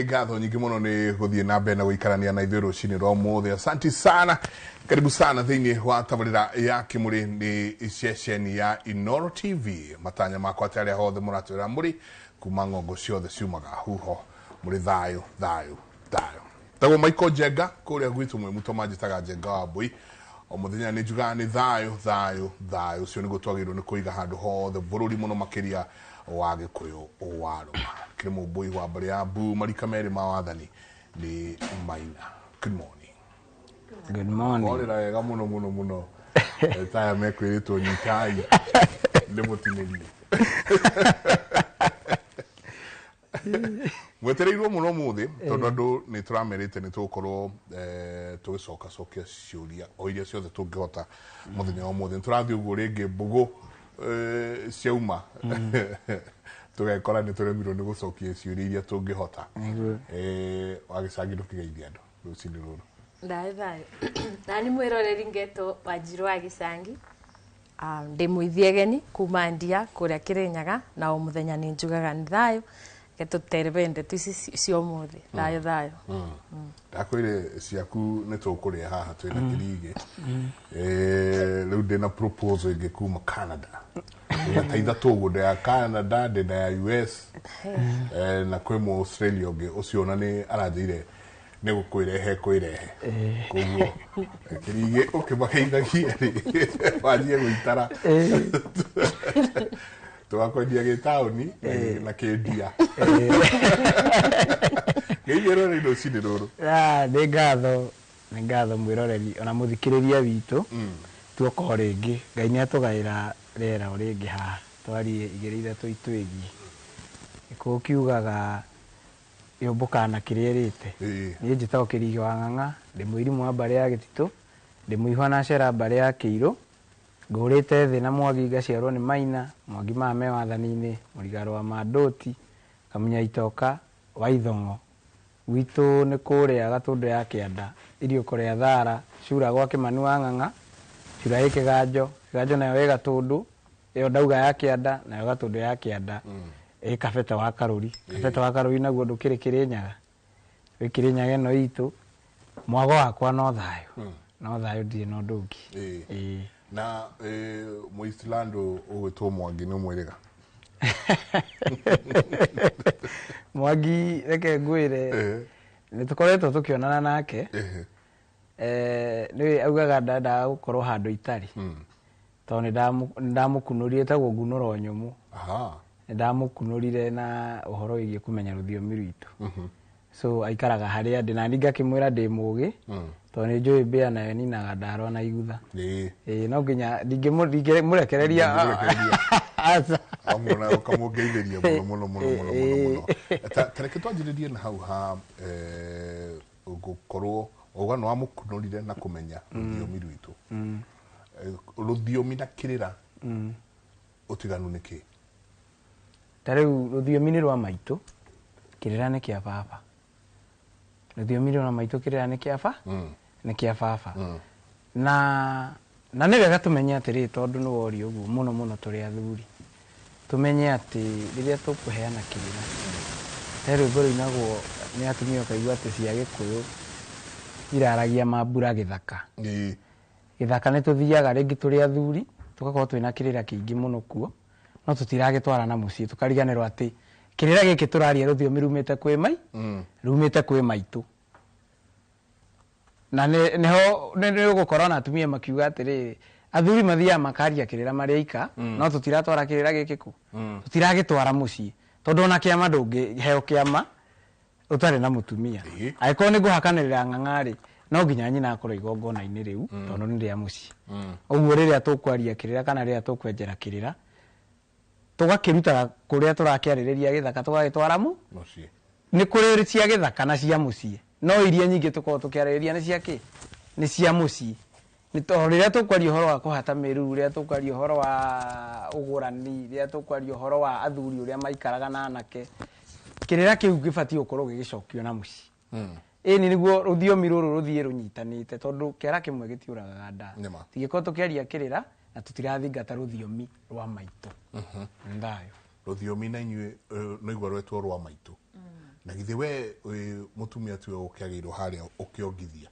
Ngatho nyingi muno ni guthie na mbere na guikarania na ithuĩ rũcinĩ rwa ũmũthĩ. Asante sana. Karibu sana thĩinĩ wa tabarĩra ya Kimũrĩ ni session ya Inooro TV. Matanya makwa atĩ arĩa hothe mũratwĩra mũrĩ kuma ng'ongo ciothe ciumaga huho mũrĩ thayũ. Tagwo Michael Jenga kũrĩa gwitũ mwĩ mũto manjĩtaga Jenga wa Mbũi. O mũthenya nĩ njugaga nĩ thayũ. Ũcio nĩguo twagĩrĩirwo nĩ kũiga handũ hothe bũrũri mũno makĩria wa Gĩkũyũ warũma. Kĩrĩ mũmbũi wa mbarĩ ya Mbu marika merĩ ma wathani nĩ Maina. Good morning. Good morning. Orĩra wega mũno. Taya mekwĩrĩtwo nyitai nĩ mũtinĩri. Mwetereirwo mũno mũthĩ tondũ andũ nĩ tũramerĩte nĩ tũgũkorwo tũgĩcokia ciũria o iria ciothe tũngĩhota mũthenya wa ũmũthĩ. Nĩ tũrathiĩ ũguo rĩngĩ mbũgũ ciauma tugekora nĩ tũremirwo nĩ gũcokia ciũria iria tũngĩhota. Wagĩcangi ndũkĩgeithia andũ rũcinĩ rũrũ. Thayũ. Nani mwĩroreri ngetwo Wanjirũ wa Gĩcangi. Ndĩ mũithiegeni kuma Ndia kũrĩa Kĩrĩnyaga na o mũthenya nĩ njugaga nĩ thayũ. Getutere ndeto ici cio mũthĩ. Thayũ. Ndakwĩre ciaku nĩ tũkũrĩa haha twĩna kĩrigĩ. Rĩu ndĩna proposal ĩngĩ kuma Canada. Ta ithatũ ũguo ya Canada, ndĩna ya US na kwĩ mũ Australia ũngĩ ũcio na nĩ aranjĩire nĩ gũkwĩrehe koguo kĩrigĩ ũkĩmageithagia wanjie gũitara tũgakwendia gĩtaũni na kĩndia. Ngĩigĩrwo nĩ rũcinĩ rũrũ. Nĩ ngatho mwĩroreri ona mũthikĩrĩria witũ tuokorwo rĩngĩ Ngai nĩ atũgaĩra rĩera o rĩngĩ haha twarie igĩrĩ ithatũ itwĩgie. Gĩkũyũ kiugaga yũmbũkana kĩrĩa ĩrĩte. Niĩ njĩtagwo Kĩrigĩ wa Ng'ang'a, ndĩ mũirimu wa mbarĩ ya Gĩtitũ, ndĩ mũihwa na cera mbarĩ ya Kĩirũ, ngũrĩte thĩ na Mwangi ngaciarwo nĩ Maina, Mwangi mame wathani-inĩ, Mũrigaro wa Mandũti, Kamunya Itoka wa Ithong'o. Gwitũ nĩ kũrĩa Gatũndũ ya Kĩanda, Iriũko rĩa Thara, Cura gwa Kĩmani wa Ng'ang'a, Cura ĩ Kĩganjo nayo ĩ Gatũndũ, ĩyo ndauga ya Kĩanda, nayo Gatũndũ ya Kĩanda. Kabete wa Karũri. Kabete wa Karũri naguo ndũkĩrĩ Kĩrĩnyaga. Wĩ Kĩrĩnyaga ĩno itũ. Mwago wakwa no thayũ. No thayũ ndirĩ na ũndũ ũngĩ. Na Mũislamu ũgwĩtwo Mwangi nĩ mwĩrĩga. Mwangi reke ngwĩre nĩ tũkoretwo tũkĩonana nake. Nĩ augaga ndandaga gũkorwo handũ itarĩ. Tondũ nĩ ndamũkunũrire tagwo ngunũro nyũmũ. Ndamũkunũrire na ũhoro wĩgiĩ kũmenya rũthiomi rwitũ. So aikaraga harĩa ndĩ na ngakĩmwĩra ndĩ mũgĩ tondũ nĩ njũĩ mbĩa nayo ninaga ndaro na igutha. No nginya ndingĩmũrekereria amuna ũkamũngeithĩria mũno. Tareke twanjĩrĩrie na hau ha gũkorwo ũga no amũkunũrire na kũmenya rũthiomi rwitũ. Rũthiomi na kĩrĩra ũtiganu nĩ kĩ? Tarĩu rũthiomi nĩ rwa maitũ, kĩrĩra nĩ kĩa baba. Rũthiomi rwa maitũ, kĩrĩra nĩ kĩa baba. Na nĩ wega tũmenye atĩrĩ tondũ nĩ wori ũguo mũno tũrĩ athuri. Tũmenye atĩ rĩrĩa tũkũheana kĩrĩra. Tarĩu rwĩmbo rũinagwo nĩ atumia ũkaigua atĩ cia Gĩkũyũ iraragia mambura gĩthaka. Gĩthaka nĩ tũthiaga rĩngĩ tũrĩ athuri, tũgakorwo twĩna kĩrĩra kĩingĩ mũno kuo. No tũtiragĩtwara na mũciĩ tukariganĩrwo atĩ kĩrĩra gĩkĩ tũraria rũthiomi rumĩte kwĩ maitũ. Na nĩho nĩ ũgũkorwo na atumia makiuga atĩrĩ athuri mathiaga makaria kĩrĩra marĩ aika no tũtiratwara kĩrĩra gĩkĩ kũ, tũtiragĩtwara mũciĩ tondũ ona kĩama ndũngĩheo kĩama ũtarĩ na mũtumia. Angĩkorwo nĩ ngũhakanĩrĩra Ng'ang'a-rĩ no nginya nyina akorwo igongona-inĩ rĩu tondũ nĩ rĩa mũciĩ. Ũguo rĩrĩa tũkwaria kĩrĩra kana rĩrĩa tũkwenjera kĩrĩra tũgakĩruta kũrĩa tũrakĩarĩrĩria gĩthaka tũgagĩtwara mũciĩ. Nĩ kũrĩ cia gĩthaka na cia mũciĩ, no iria nyingĩ tũkorwo tũkĩarĩrĩria nĩ cia kĩ? Nĩ cia mũciĩ. Nĩ tondũ rĩrĩa tũkwaria ũhoro wa kũhata mĩruru, rĩrĩa tũkwaria ũhoro wa ũgũrani, rĩrĩa tũkwaria ũhoro wa athuri ũrĩa maikaraga na anake, kĩrĩra kĩu gĩbatiĩ gũkorwo gĩgĩcokio na mũciĩ. Ĩni nĩguo rũthiomi rũrũ rũthiĩ rũnyitanĩte tondũ kĩara kĩmwe gĩtiũragaga nda. Tingĩkorwo tũkĩaria kĩrĩra na tutirathingata rũthiomi rwa maitũ. Thayũ. Rũthiomi na inyuĩ no igwa rwetwo rwa maitũ. na githe we mutumia tu ukiagirwo haria ukiongithia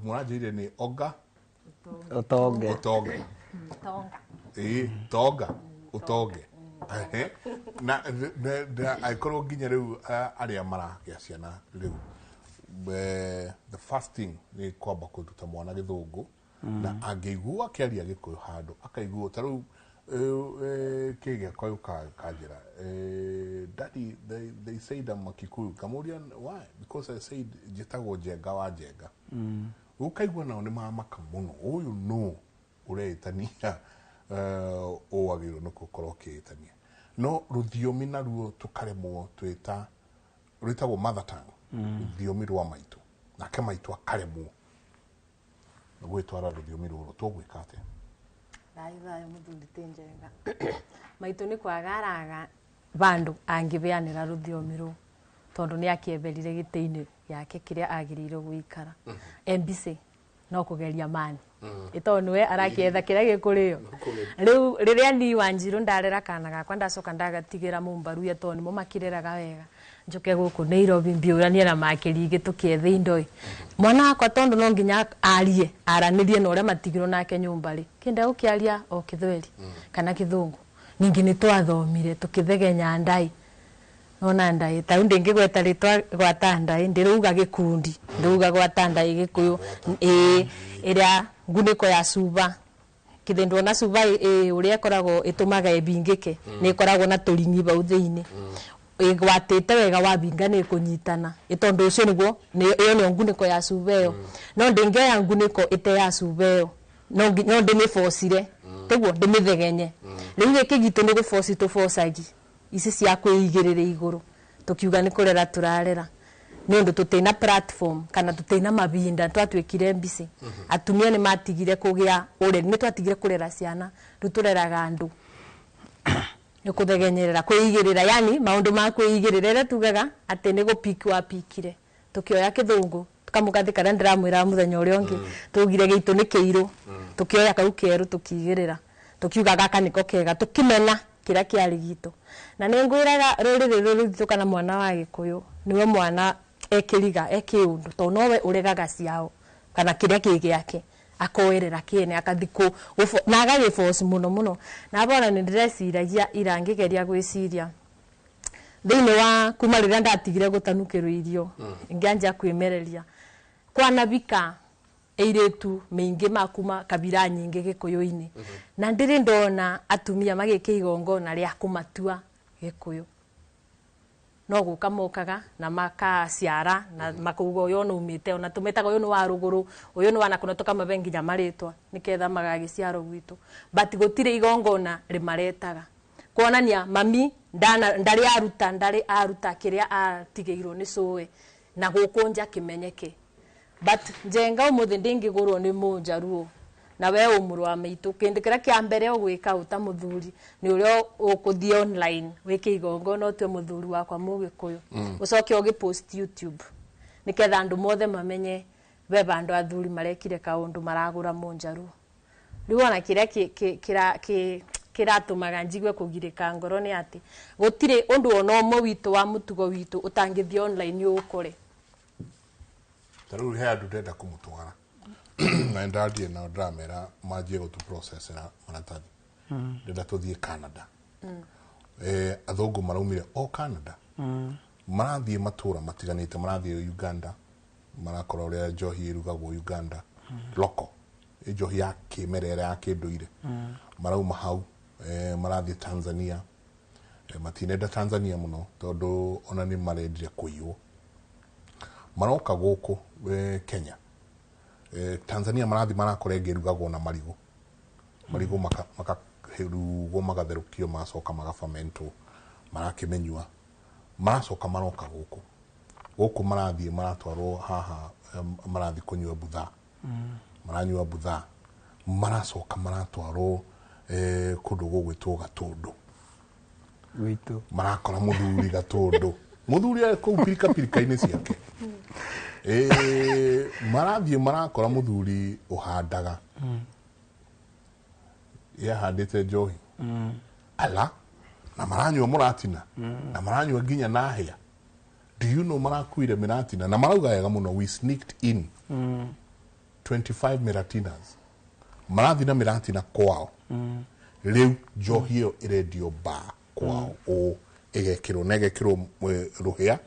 muranjire ni oga Utonge. utonge Tonga. tonga utonge na aikorwo nginya riu aria maragia ciana riu the first thing ni kwamba kuruta mwana githungu na angeigua akiaria gikuyu handu akaigua ta riu kige koyo kajira daddy they said I'm Kikuyu kamuria why because I said jitagwo jenga wa jenga ukaigua nao ni mamaka muno uyu no uretania owagiro no gukorwo kiitania no ruthiomi naruo tukaremwo twita rwitagwo mother tongue ruthiomi rwa maitu nake maitu akaremwo gwitwara ruthiomi ruru tugwika atia Thayũ muthuri tinjenga maitu ni kwagaraga bandu angibeanira ruthiomi ru tondu ni akiemberire gitiini yake kiria agiriirwo guikara embise no kugeria mani itondu we arakietha kiria gikurio riu riria ni Wanjiru ndarera kana gakwa ndacoka ndagatigira mumbaru ya tondu mo makireraga wega njoke guku Nairobi mbiuranie na makirige tukiethe indoi mwana akwa tondu no nginya arie aranirie na uria matigirwo nake nyumba ri kinde ukiaria o Kithweli kana Kithungu ningi ni twathomire tukithegenya ndai ona ndai ta ndingi gweta ritwa gwata ndai ndiruga gikundi nduga gwata ndai gikuyu iria nguniko ya suba kithendo na suba uria koragwo itumaga ebingike ni koragwo na turingi bau thiini gwatete wega wabinga ni kunyitana itondu ucio niguo iyo ni nguniko ya suba iyo no ndinge ya nguniko ite ya suba iyo no ndimifocire teguo ndimithegenye riu giki gitu ni gufoci tufocagi ici cia kwigirira iguru tukiuga ni kurera turarera ni undu tutina platform kana tutina mabinda twatwikire mbisi atumia ni matigire kugia ure ni twatigire kurera ciana rutureraga andu ni kuthegenyerera kwigirira yani maundu ma kwigirira ira tugaga ati ni gupiki wa pikire tukioya Kithungu tukamugathika na ndiramwira muthenya uria ungi tugire gitu ni kiiru tukioya kau keru tukigirira tukiuga gaka niko kega tukimena kira kiari gitu na ni ngwiraga ruriri ruru kana mwana wa Gikuyu niwe mwana ekiriga ekiundu to nowe uregaga ciao kana kiria kigiake akoerera kiene akathiko na agari force muno na bona ni ndreciragia irangigeria gwiciria thiini wa kuma riria ndatigire gutanukirwo irio ngianja kwimereria kwana bika eiretu maingi makuma kabira nyingi Gikuyu-ini na ndiri ndona atumia magikigongona ria kumatua Gikuyu no guka mokaga na makaciara na makuga uyu no umite ona tumetaga uyu no wa ruguru uyu no wana kuna tukamabengi nya maritwa niketha magagiciaro gwitu but gutire igongona rimaretaga kuonania mami ndari aruta kiria atigeirwo ni soe na gukunja kimenyeke but njenga umuthi ndingigurwo ni munjaruo na we umuru wa mitu kindikira kia mbere ogwika uta muthuri ni uria ukuthi online wiki igongona otwe muthuri wakwa Mugikuyu ucoke ogipost YouTube niketha andu mothe mamenye we bandu athuri marekire kaundu maragura munjaruo riu ona kiria kiratumaga njigwe kugirika ngoro ni ati gutire undu ona umwe witu wa mutugo witu utangithi online ukore taru he andu ndenda kumutwara na ndadie na ndramera majie go to process na Marital ndenda tuthie Canada athungu maraumire o Canada marathie matura matiganite marathie Uganda marakora uria njohi irugagwo Uganda loko njohi ya kimerere ya kinduire marauma hau marathie Tanzania matinenda Tanzania muno tondu ona ni marendire kuiyo maroka guku Kenya Tanzania marakora ngirugagwo na marigo makaherugwo magatherukio macoka magafermento marakimenyua maracoka maroka guku marathie maratwarwo haha marathie kunywa butha maranywa butha maracoka maratwarwo kundu gugwitwo Gatundu Gwitu marakora muthuri Gatundu muthuri ku pirika-ini ciake marathie marakora muthuri uhandaga yahandite njohi ala na maranyua muratina na maranyua nginya na hĩa. Do you know marakuire miratina na marauga wega muno we sneaked in 25 miratinas marathi na miratina kwao riu njohi ĩyo ĩrendio bar kwao o egekirwo negekirwo ruhia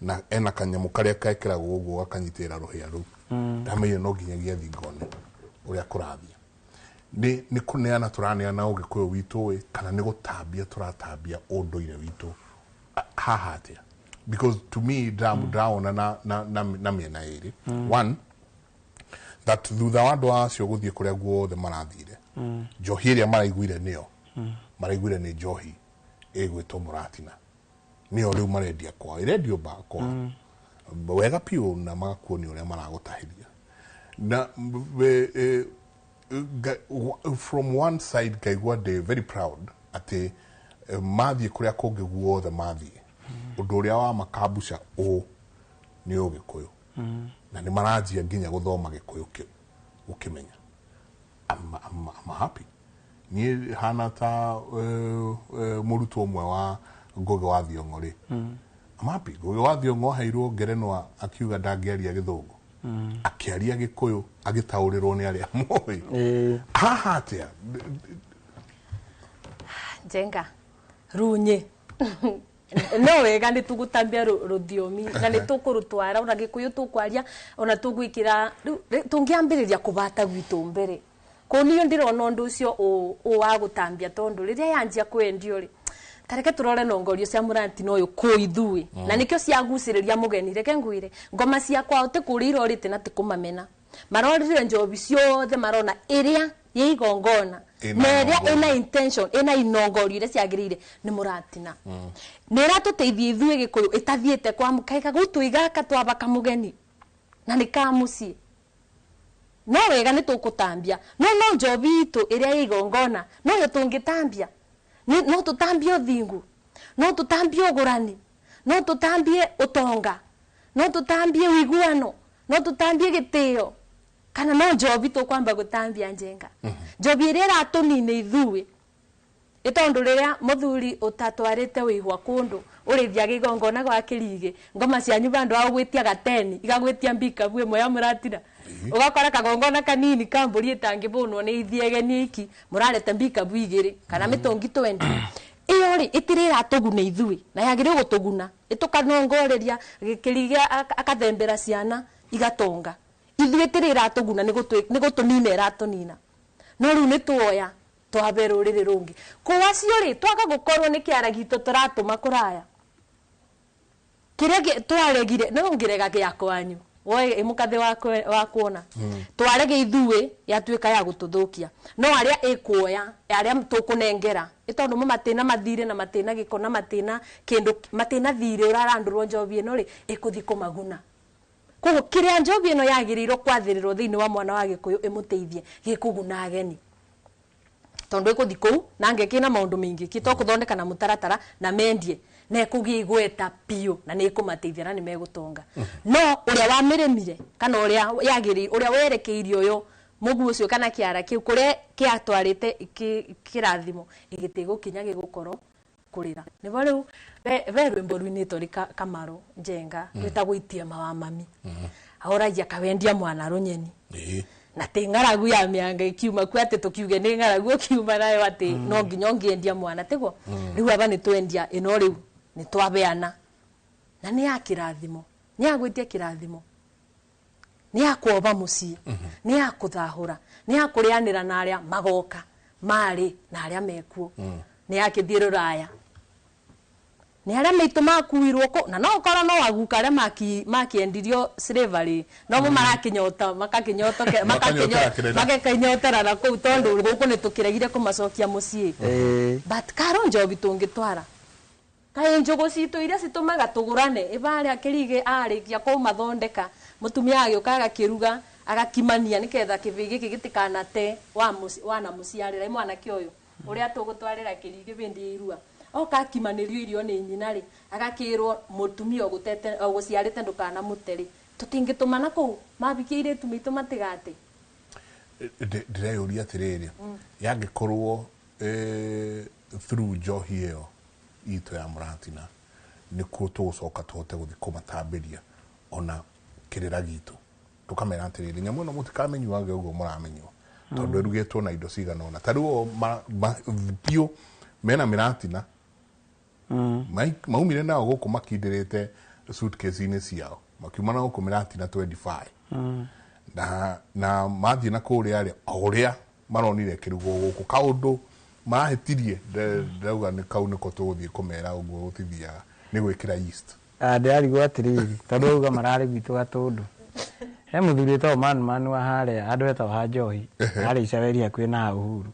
na ena kanyamu karia kekiragwo ũguo gakanyitĩrĩra ruhia rũu ndamenye no nginyagia thingone uria kũrathia ni kuneana tũraneana ũgĩkũyũ witũ kana nĩ gũtambia tũratambia ũndũire witũ haha atĩa because to me ndĩraona na mĩena ĩrĩ one that thutha wa andũ acio gũthiĩ kũrĩa guothe marathire njohi ĩrĩa maraiguire nĩyo maraiguire nĩ njohi ĩgwĩtwo mũratina nĩyo rĩu marendia kwao ĩrendio bar kwao wega piũ na magakuonia ũrĩa maragũtahĩria na from one side ngaigua ndĩ very proud atĩ mathiĩ kũrĩa kũngĩ guothe mathiĩ ũndũ ũrĩa wa makambuca nĩ ũgĩkũyũ na nĩ maranjia nginya gũthoma gĩkũyũ kĩu gũkĩmenya I'm happy niĩ hana ta mũrutwo ũmwe wa Ngũgĩ wa Thiong'o rĩ I'm happy Ngũgĩ wa Thiong'o heirwo ngerenwa akiuga ndangĩaria gĩthũngũ akĩaria gĩkũyũ agĩtaũrĩrwo nĩ arĩa moĩ haha atĩa Njenga runye no wega nĩ tũgũtambia rũthiomi na nĩ tũkũrũtwara ona gĩkũyũ tũkwaria ona tũgwĩkĩra tũngĩambĩrĩria kũbata gwitũ mbere kũnio ndĩrona ũndũ ũcio wa gũtambia tondũ rĩrĩa yanjia kwendio rĩ tareke turore nongorio cia Marital ũyũ kũithui na nikio ciagucĩrĩria mũgeni reke ngwire ngoma cia kwao te kũrira orite na tikumamena marorire njobi ciothe marona ĩrĩa yeigongona na ĩrĩa ina intention ina inongorio iria ciagĩrĩire nĩ Marital nĩ ratũteithia ithuĩ gĩkũyũ ĩtathiĩte kwa mũkaika gũtũigaka twabaka mũgeni na nĩ ka mũciĩ no wega nĩ tũkũtambia no njobi itũ ĩrĩa yeigongona no yo tũngĩtambia no tutambie uthingu no tutambie ũgũrani no tutambie utonga no tutambie wiguano no tutambie gĩtĩo kana no njobi tũkwamba gũtambia Njenga njobi ĩrĩa ratũnine ithuĩ ĩtondũ rĩrĩa mũthuri ũtatwarĩte wĩhwa kũndũ ũrĩthia gĩgongona gwa kĩrigĩ ngoma cianyu bandũ wa gwĩtia gateni igagwĩtia Mĩgambo ĩmwe ya Marital ugakora kagongona kanini kambũri ĩtangĩbũnwo nĩ ithiegeni iki mũrarete Mĩgambo igĩrĩ kana mĩtũngi 20 iyo ri itirira tũguna ithuĩ na yagĩrĩirwo gũtũguna ĩtũkanongoreria gĩkĩrigĩ akathembera ciana igatonga ithuĩ itirira tũguna nĩ gũtũnina ĩratũnina no rĩu nĩ tuoya twabe rũrĩrĩ rũngĩ kũwacio rĩ twaga gũkorwo nĩ kĩara gitũ tũratũma kũraya kĩrĩa twaregire no ngirega gĩa kwanyu woe mũkathe wa kuona twarege ithuĩ yatuĩka ya gũtũthũkia no arĩa ĩkuoya arĩa tũkũnengera ĩtondũ matĩna mathire na matĩna gĩko na matĩna kĩndũ matĩna thire ũrarandũrwo njobi ĩno rĩ ĩkũthi kũmaguna koguo kĩrĩa njobi ĩno yagĩrĩirwo kwathĩrĩrwo thĩinĩ wa mwana wa gĩkũyũ ĩmũteithie gĩkũguna ageni tondu ikuthi kuu na ngekina maundu mingi kitokũthondeka na mutaratara na mendie na kugigweta pio na nĩ kũmateithia na nĩ megũtonga no ũrĩa wamĩrĩmire kana ũrĩa yagĩrĩ ũrĩa werekeirio ũyũ mũgu ũcio kana kĩara kĩu kũrĩa kĩatwarĩte kĩrathimo igĩtegũkinya gĩgũkorwo kũrĩra nĩ bo rĩu ve rwĩmbo rwinĩtwo rĩ Kamaro Njenga rwĩtagwo mawa mami ahoragia kawendia mwana rũnyeni na tengaragu ya mianga ikiuma kwa ate tukiuge ni ngaragu kiuma nayo ate no nginya ngiendia mwana tego riu aba ni twendia ino riu ni twabeana na ni akirathimo ni agwitia kirathimo ni akwoba mucii ni akuthahura ni akurianira na aria magoka mari na aria mekuo ni akithie raya ni aria meitu makuirwo ko na no ukora no waguka aria makiendirio slavery no mo marakinyota makakinyotera na kuu tondu guku ni tukiregire kumacokia mucii but karo njobi tungitwara kai njogo citu iria citumaga tugurane ibari akirige arikia kumathondeka mutumia agioka agakiruga agakimania niketha kibigi gitikanate wana muciarira mwana kioyo uria tugutwarira kirige bindi irua oka kimanirio irio ni nyina ri agakirwo mutumia ogutete oguciarite ndukana muteri tutingitumana ku mabikiire tumito matigate ndire yuria tiriri yangikorwo through njohi iyo ito ya Muratina nä kuo tå coka tå hote gå thiä kå matamberia ona kä rä ra gitå tå kamera atä rä rä nyamå ä no må tikamenyuage å guo må ramenywo tondå ärugä two na indo cigana ona ta rä u biå mena mä ratina maumire nao gå kå makindä rä te suitcase-inä ciao makiuma na gå kå mä ratina 25 na mathiä na kå rä arä o rä a maronire kä rugå gå kå kaå ndå marahätirie ndauga nä kau nä ko tå gå thiä kå mera å guo gå tithiaga nä gwä kä ra ndärigwo atä rä rä tondå auga mararä gwitå gatå ndå he må thuri ätagwo manumanu wa harä handå hetagwo ha njohi harä icaweri hakuä na ha Uhuru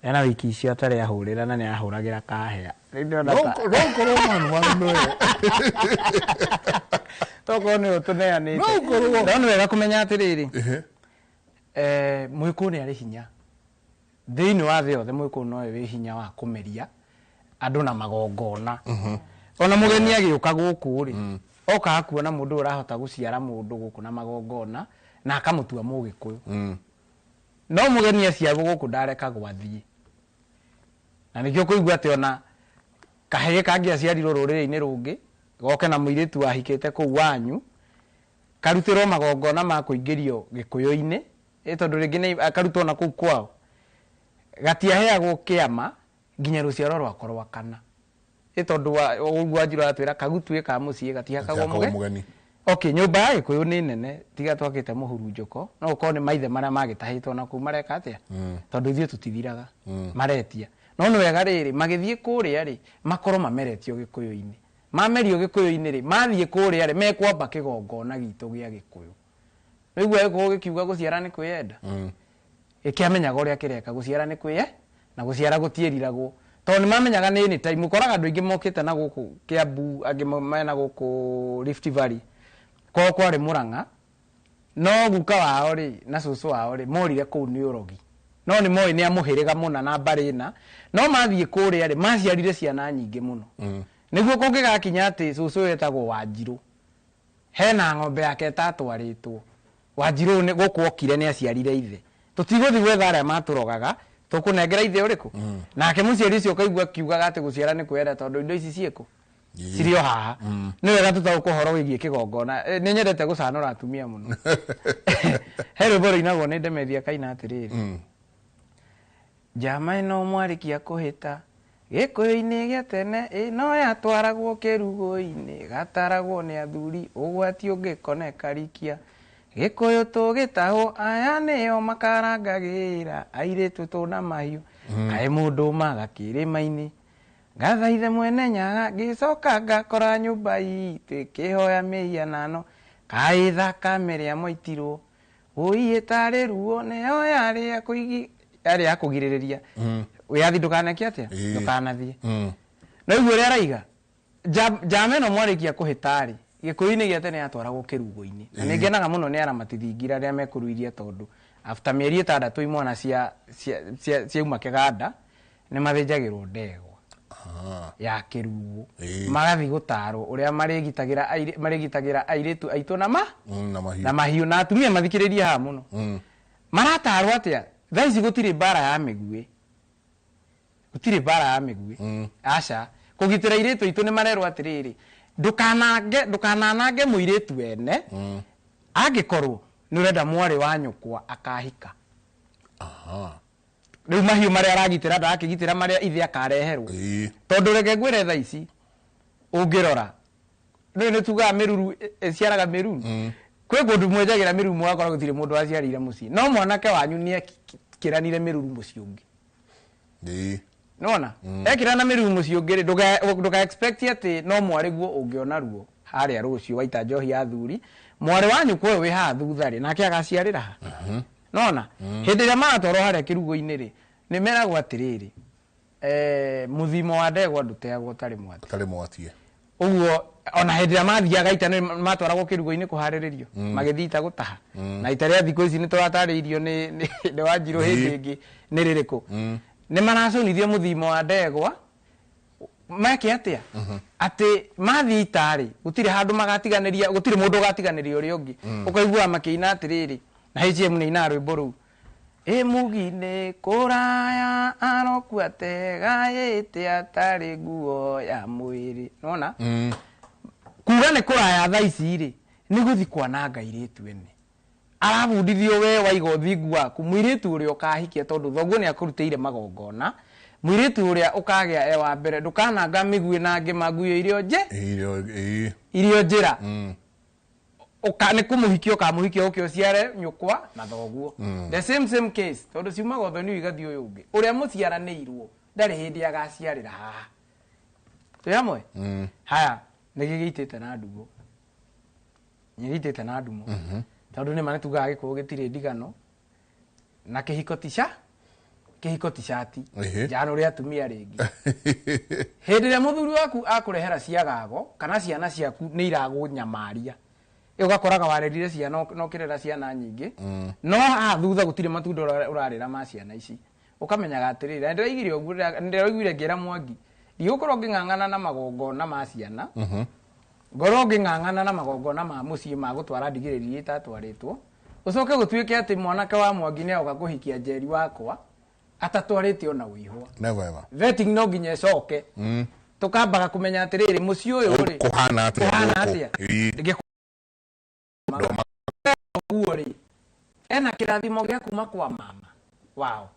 ena wiki icio atarä ahå rä ra na nä ahå ragä ra kahea rokorwo manumanu tokorwo nä å tå neanä te no nä wega kå menya atä rä rä mwä kå nä arä hinya thä-inä wa thä yothe mwä kå nowe wä hinya wa kå meria andå na magongona ona må geni agä å ka gå kå rä okaga kuona må ndå å rahota gå ciara må ndå gå kå na magongona na akamå tua må gä kå yå no må geni aciarwo gå kå ndareka gwathiä na nä kä o kå igua atä ona kahä kangä aciarirwo rå rä rä-inä rå ngä goke na må irä tu ahikä te kå u wanyu karutä rwo magongona ma kå ingä rio gä kå yå-inä tondå rä ngä akarutwo na kå u kwao gatiaheagwo kä ama nginya rå ciaro rwako rwakana tondå åguo Wanjiru aratwä ra kagutuä ka må ciä gatihakagwo må geni nyå mba ya gä kå yå nä nene tiga twakä te må huru njå ko no å korwo nä maithe marä a magä tahä two na kå u mareka atä a tondå ithuä tå tithiraga maretia no nä wega rä rä magä thiä kå rä a rä makorwo mameretio gä kå yå-inä mamerio gä kå yå-inä rä mathiä kå rä a rä mekwamba kä gongona gitå gä a gä kå yå nä guo gä kå gä kiuga gå ciara nä kwä yenda gä kä amenyaga å rä a kä reka gå ciara nä kwä ye na gå ciara gå tiäriragwo tondå nä mamenyaga nä nä time koraga andå aingä mokä te na gå kå kä ambu angä mena gå kå Rift Valley korwo kwarä må ranga no guka wao rä na cåcå wao rä morire kå u nä å rogi no nä moä nä amå hä rä ga må na na mbarä na no mathiä kå rä a rä maciarire ciana nyingä må no nä guo kå ngä gakinya atä cåcå wetagwo Wanjiru hena ng'ombe yake tatwarä two Wanjiru gå kå okire nä aciarire ithe tå tigå thiä gwetha arä a matå rogaga tå kå nengera ithe å rä kå nake må ciari å cio kaigua kiugaga atä gå ciara nä kwenda tondå indo ici ciä kå cirä o haha nä wega tå taå kå horo wä giä kä gongona nä nyendete gå canå ra atumia må no he rwä mbo rå inagwo nä ndemethia kaina atä rä rä njama ä no mwarä kia kå hä ta gä kå yå-inä gä a tene ä no yatwaragwo kä rugå-inä gataragwo nä athuri å gwati å ngä kone karikia gä kå yå tå gä tahwo aya nä o makarangagä ra airä tu tå na mahiå kaä må ndå magakä rä ma-inä ngathaithe mwene nyaga ngä coka ngakora nyå mba itå kä hoya mä hianano kaä thakame rä a mwaitirwo å tarä ruo neo yarä ya kå girä rä ria wä yathi ndå kaneke atä a ndå kanathiä no iguo rä araiga njama ä no mwarä kia kå hä tarä gä kå yå-inä gä a tene yatwaragwo kä rugå-inä na nä ngenaga må no nä aramatithingira rä a mekå ruirie tondå after mä eri 6 imwana ciauma kä ganda nä mathä njagä rwo ndegwa ya kä rugå magathi gå tarwo å rä a marä gitagä ra airä tu aitå na mahiå na atumia mathikä rä rie haha må no maratarwo atä a thaa ici gå tirä mbara ya mä guä aca kå gitä ra airä tu aitå nä marerwo atä rä rä ndåkananange må irä tu wene angä korwo nä å renda mwarä wa nyåkwa akahika rä u mahiå marä a aragitä ra ndarakä gitä ra marä a ithe akareherwo tondå reke ngwä re tha ici å ngä rora nä tugaga mä ruru ciaraga mä ruru kwä kå ndå mwenjagä ra mä ruru mwakorwo gå tirä må ndå waciarä må ciä no mwanake wanyu nä ekä ranire mä ruru må ciä å ngä nona ekä rana mä ruru må ciä å ngä ndå ka expect atä no mwarä guo å ngä ona ruo harä a rå cio waita njohi ya thuri mwarä wa nyå kwa å wä haha thutha rä nake agaciarä ra ha nona hä ndä ä rä a maratwarwo harä a kä rugå-inä rä nä meragwo atä rä rä må thimo wa ndegwa ndå teagwo tarä mwatie å guo ona hä ndä ä rä a mathiaga ita matwaragwo kä rugå-inä kå harä rä rio magä thiä ita gå taha na ita rä a thikå ici nä tå ratarä irio nä Wanjiru hä ndä ä ngä nä rä rä kå nä maraconithie må thimo wa ndegwa meke atä a atä mathiä itarä gå tirä handå magatiganä ria gå tirä må ndå å gatiganä ria å rä a å ngä å kaiguaga makä ina atä rä rä na HM nä ina rwä mbo rå u Emugine kuraya arokua tega ite atari nguo ya mwiri nona kuga ni kuraya tha ici ri ni guthi kwananga iritu ene arabundithio we waiga uthingu waku mwiritu uria ukahikia tondu thoguo ni akuruteire magongona mwiritu uria ukagia wa mbere ndukananga migui na ngi maguio irio njira ukane kumuhikio kamuhikio ukio ciare nyukwa na thoguo the same case tondu ciumaga uthoni igathi uyu ungi uria muciaranirwo ndari hindi agaciarira haha tuyamwe haya nigigitite na ndugo nyigitite na ndumo tondu ni mane tugaga gikuo gitire ndigano na kihiko tishati jano ria tumia ringi hindi ria muthuri waku akurehera ciagago kana ciana ciaku ni iragu nyamaria ugakoraga warerire ciana no kirera ciana nyingi no thutha gutire matunda urarira ma ciana ici ukamenyaga atirira ndiraigire uguo ndiraigire ngira mwangi ndigukorwo ngingangana na magongona ma ciana ngoro ngingangana na magongona ma mucii ma gutwara ndigiriri itatwaritwo ucoke gutuike ati mwanake wa mwangi ne ugakuhikia njeri wakwa atatwarite ona wihwa never ever vetting no nginya coke tukambaga kumenya atiriri mucii uyu ri kuhana atia Uori ena kirathimo gya kuma kwa mama wao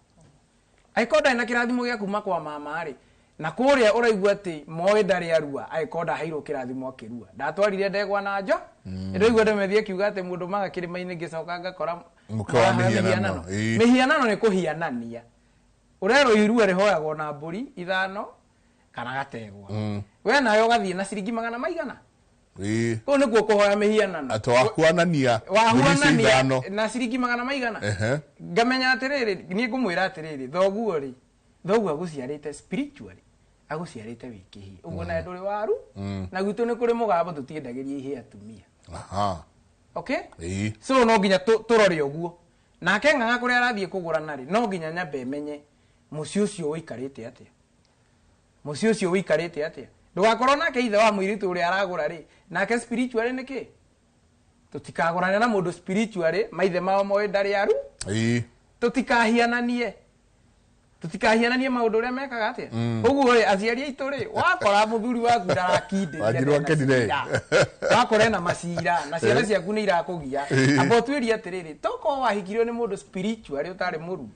aikoda ena kirathimo gya kuma kwa mama ri na kuria uraigua ati moe ndari arua aikoda hairo kirathimo akirua ndatwarire ndegwa na njo ndoigua ndemethie kiuga ati mundu maga kirima-ini ngicoka ngakora mukawa mihianano ni kuhianania urero irua rihoyagwo na mburi ithano kana gategwa we nayo gathie na ciringi 100 ko ni guo kuhoya mihianano atwakuanania na ciringi 100 ngamenya atiriri ni ngumwira atiriri thoguo aguciarite spiritually aguciarite wikihi uguo na nduri waru na gwitu ni kuri mugambo tutiendagiria ihe atumia okay so no nginya turore uguo nake nganga kuri arathie kugura nari no nginya nyambe menye muci ucio wikarite atia ndugakorwo nake ithe wa mwiritu uri aragura ri nake spiritually niki tutikagurana na mundu spiritually maithe mao moe ndari aru tutikahiananie maundu uria mekaga atia uguo ri aciari aitu ri wakora muthuri waku ndarakindira wakora na macira na ciana ciaku ni irakugia abo twiria atiriri toko wahikirio ni mundu spiritually utari murungu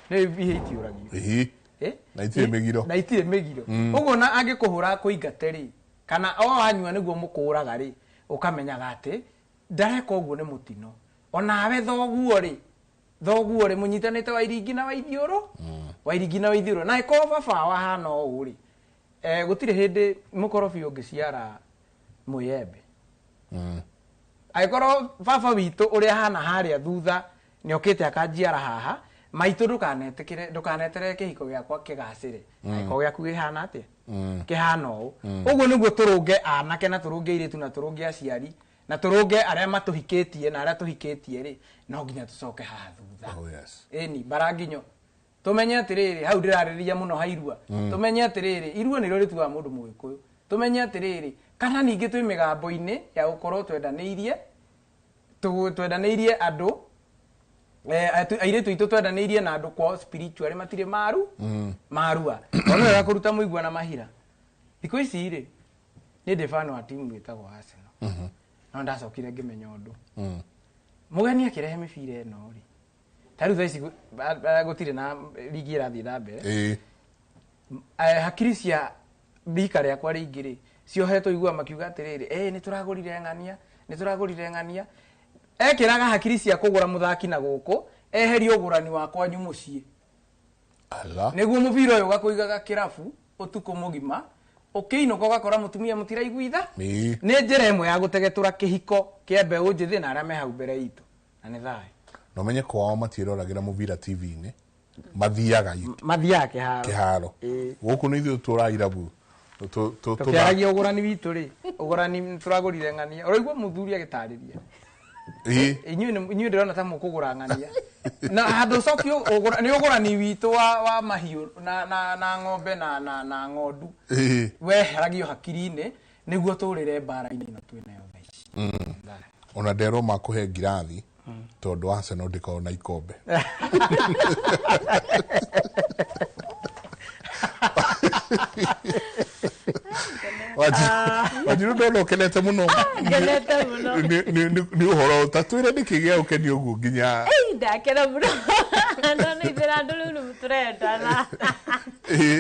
ni bihiti uragio na itire migiro uguo na angikuhura kuingate ri kana o anyua niguo mukuraga ri ukamenyaga ati ndareka uguo ni mutino onawe thoguo ri munyitanite wairingi na waithiuro na iko baba wa hana o ri gutire hindi mukorofi ungiciara muyembe aikoro baba witu uri hana haria thutha ni okite akanjiara haha maitu ndukanetere kihiko giakwa kigacire aiko giaku gihana atia kihana o uguo niguo turunge anake na turunge iritu na turunge aciari na turunge aria matuhikitie na aria tuhikitie ri no nginya tucoke haha thutha eni baranginyo tumenye atiriri hau ndirariria muno hairua tumenye atiriri irua ni roritu wa mundu mwikuyu tumenye atiriri kana ningi twi migambo-ini ya gukorwo twendaneirie andu airetu itu twendaneirie na andu kwao spiritually matire marua ono ya kuruta muigua na mahira iko ici ri ni defano wa timu itagwo Arsenal no ndacokire ngimenya undu mugeni akirehe mibira eno ri taru thaici gutire na ligi irathie na mbere hakiri cia rika riakwa ringi ri ciohetwo igua makiuga atiriri ni turagurire ng'ania ekiraga hakiri cia kugura muthaki na guku eherio ugurani wakwa nyu mucii niguo mubira uyu gakuigaga kirabu utuko mugima ukiinuka ugakora mutumia mutiraiguitha ni njira imwe ya gutegetura kihiko kia mbeu njithi na aria me hau mbere itu na ni thayo no menye kwao matiroragira mubira TV-ini mathiaga kiharo guku ni ithuĩ tũrairabu tukiaragia ugurani witu ri ugurani turagurire ng'ania uraigua muthuri agitariria inyuĩ ndirona ta mukugura ng'ania na handu cokio ni ugurani witu wa mahiu na ng'ombe na ng'ondu weheragio hakiri-ini niguo turire mbara-ini na twinayo thaici ona nderwo makuhe ngirathi tondu Arsenal ndikona ikombe Wajiru ndono ukenete muno ngenete muno ni uhoro tatwire nikigia ukeni uguo nginya ndakena muno no ni ndira ndulu muturenda na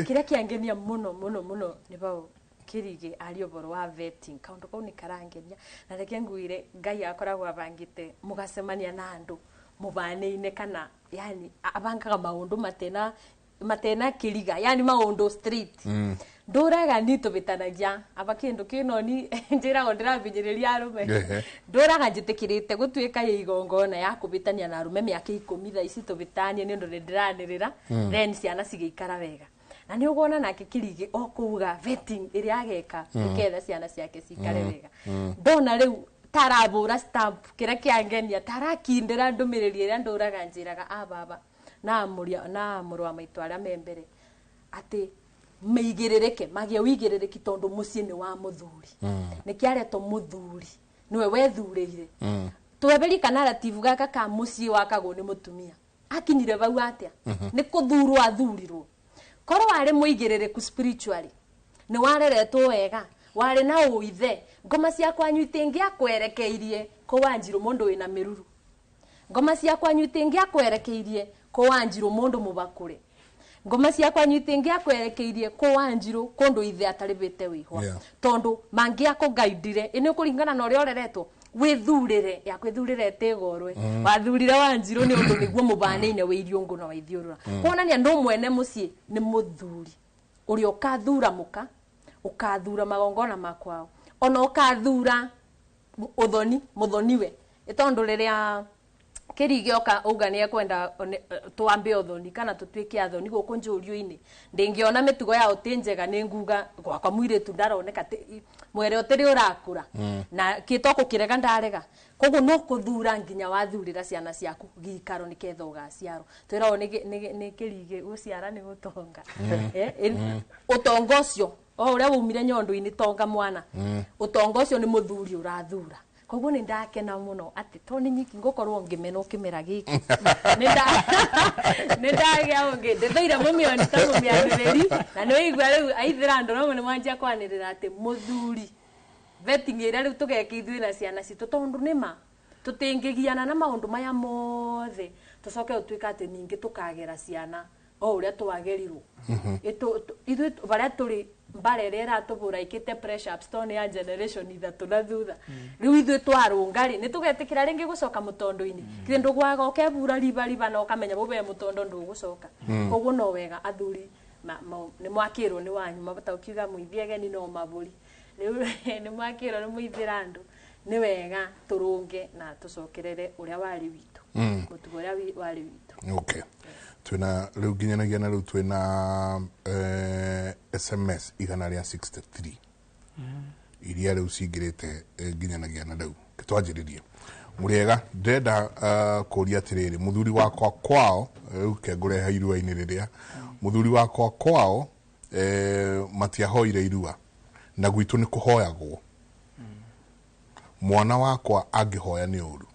kira kiangenia muno ni bau kirige ari oboro wa vetting kaundu kau ni karangenia na reke nguire ngai akoragwo abangite mugacemania na andu mubane-ine kana yani abangaga maundu matena kiriga yani maundu street nduraga ni tubitanagia abakindu kino ni njira ndirabinyiriria arume nduraga njitikirite gutuika igongona ya kubitania na arume miaka 10 tha ici tubitanie ni ndu ndiranirira then ciana cigeikara wega na ni ugona nake kirige okuga vetting iri ageka iketha ciana ciake cikare wega ndona riu tarabura stamp kira kiangenia tarakindira ndumiriri ira nduraga njiraga baba na murwa maitu aria membere ati meigirereke magia wigirereki tondu mucii ni wa muthuri ni kiareto muthuri niwe wethurire tweberi kana narrative gaka ka mucii wakago ni mutumia akinyire bau atia ni kuthurwa athurirwo koro wari muigirereku spiritually ni wareretwo wega wari na uithe ngoma cia kwanyu itingia kwerekeirie ko wanjiru mundu wina miruru ngoma cia kwanyu itingia kwerekeirie ko wanjiru mundu mubakure ngoma cia kwanyu itingia kwerekeirie ko wanjiru kundu ithe ataribite wihwa tondu mangia ko guidire ini kuringana na uri oreretwo withurire ya kwithurire tegorwe wathurire wanjiru ni undu niguo mubane-ine we iriungu na waithiurura kuonania ndo mwene mucii ni muthuri uri ukathura muka ukathura magongona makwao ona ukathura muthoniwe itondu riria kirige oka uganie kwenda twambe uthoni kana tutwike athoni guku njurio-ini ndingiona mitugo ya utinjega ni nguga gwakwa muiretu ndaroneka mwere utiri urakura na kitoko kirega ndarega koguo no kuthura nginya wathurira ciana ciaku gikaro niketha ugaciaro twirao ni kirige guciara ni gutonga utonga ucio o uria wumire nyondo-ini tonga mwana utonga ucio ni muthuri urathura koguo ni ndakena muno ati to ni nyiki ngokorwo ngimena ukimera giki ni ndagia ungi ndithoire mumioni ta mumiarureri na ni igwa riu aithira ndu no ni mwanjia kwanirira ati muthuri vetting ira riu tugekithwe na ciana citu tondu nima tutingigiana na maundu maya mothe tucoke utwika ati ningi tukagera ciana o uria twagerirwo ithu baria turi mbarerera tubura ikite pressure upstone ya generation ithatu na thutha riu ithu twarungari ni tugetikira ringi gucoka mutondo-ini kindu gwaga ukebura riba na ukamenya bube mutondo ndugucoka koguo no wega athuri ni mwakirwo ni wanyu mabata ukiuga muithiege ni no maburi ni mwakirwo ni muithira andu ni wega turunge na tucokerere uria wari witu mutugo uria wari witu okay twina riu nginyanagia na riu twina SMS igana ria 63 iria riu cingirite nginyanagia na riu kitwanjiririe muriega ndenda kuria atiriri muthuri wakwa kwao riu kengureha irua-ini riria muthuri wakwa kwao matiahoire irua na gwitu ni kuhoyagwo mwana wakwa angihoya ni uru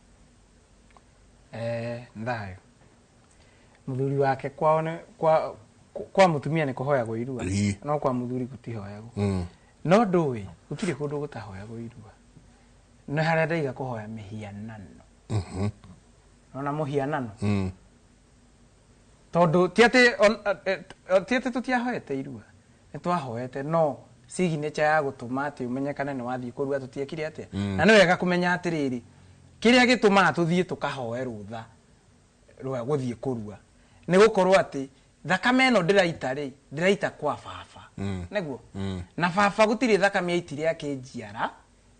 ndayo muthuri wake kwao ni kwa mutumia ni kuhoyagwo irua no kwa muthuri gutihoyagwo no ndui gutire kundu gutahoyagwo irua no haria ndaiga kuhoya mihianano ona muhianano tondu tiate tutiahoete irua ni twahoete no signature ya gutuma ati umenyekane ni wathii kurua tutiekire atia na ni wega kumenya atiriri kiria gituma tuthie tukahoe rutha rwa guthie kurua ni gukorwo ati thakame no ndiraita kwa baba neguo na baba gutire thakame yaitire akinjiara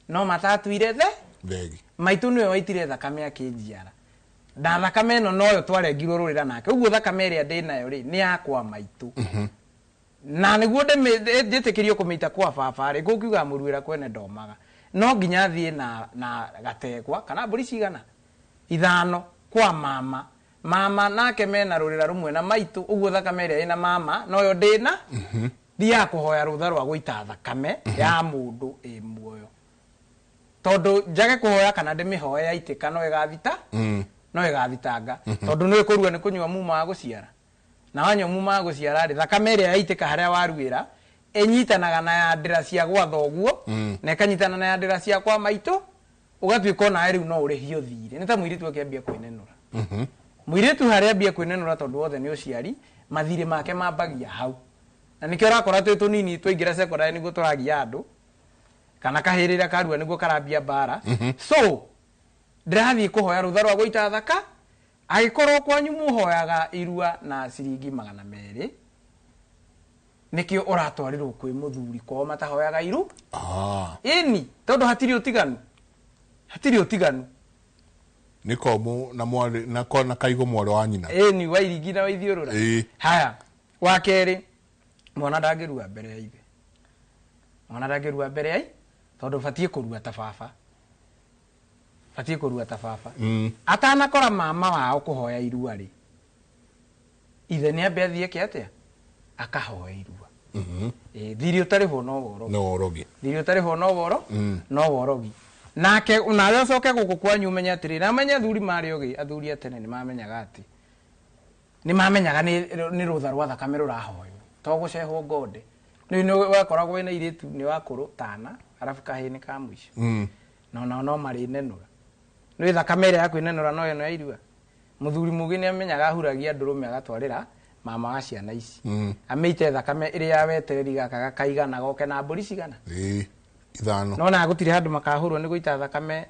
no matatuire thegi maitu niwe waitire thakame akinjiara na thakame no noyo twarengirwo rurira nake uguo thakame ria ndinayo ri ni yakwa maitu na niguo nditikirio kumeita kwa baba ri gukiuga muruira kwene ndomaga no nginya thie na gategwa kana mburi cigana 5 kwa mama nake mena rurira rumwe na maitu uguo thakame ria ina mama noyo ndina thia kuhoya rutha rwa guita thakame ya mundu muoyo tondu njage kuhoya kana ndimihoya yaitika no igathita no igathitanga tondu no ikurua ni kunywa muma wa guciara na wanywa muma wa guciara ri thakame ria yaitika haria waruira enyitanaga na ya ndira cia gwa thoguo na ikanyitana na ya ndira cia kwa maito ugatwika na riu no urihio thire ni ta mwiritu akiambia kwinenura mwiritu haria ambia kwinenura tondu wothe ni uciari mathire make mambagia hau na nikio rakora twi tunini twaingira secondary niguo turagia andu kana kahirira karua niguo karambia bara so ndirathie kuhoya rutha rwa guita thaka agikorwo kwanyu muhoyaga irua na ciringi 200 nikio uratwarirwo kwi muthuri kwa matahoyaga iru ini tondu hatiri utiganu niko mu na mwari na kona kaigo mwari wa nyina ni wa iringi na ithiurura haya wa keri mwana ndangirua mbere ya ithe tondu batie kurua ta baba atanakora mama wao kuhoya irua ri ithe ni ambe athie kiatia akahoya irua thiri utariho no worogi nake unawe ucoke guku kwanyu umenya atiri na menya thuri mari ogi athuri atene ni mamenyaga ati ni mamenyaga ni rutha rwa thakame rurahoyo to gucehwo ngode ni wakoragwo ina iritu ni wakuru tana arafu kahini ka mwisho no mari nenura ni thakame ria yaku nenura no eno irua muthuri mugi ni amenyaga ahuragia ndurume agatwarira mama wa ciana ici ameite thakame iria wetereri gaka gakaigana goke na mburi cigana ithano no na gutire handu makahurwo ni guita thakame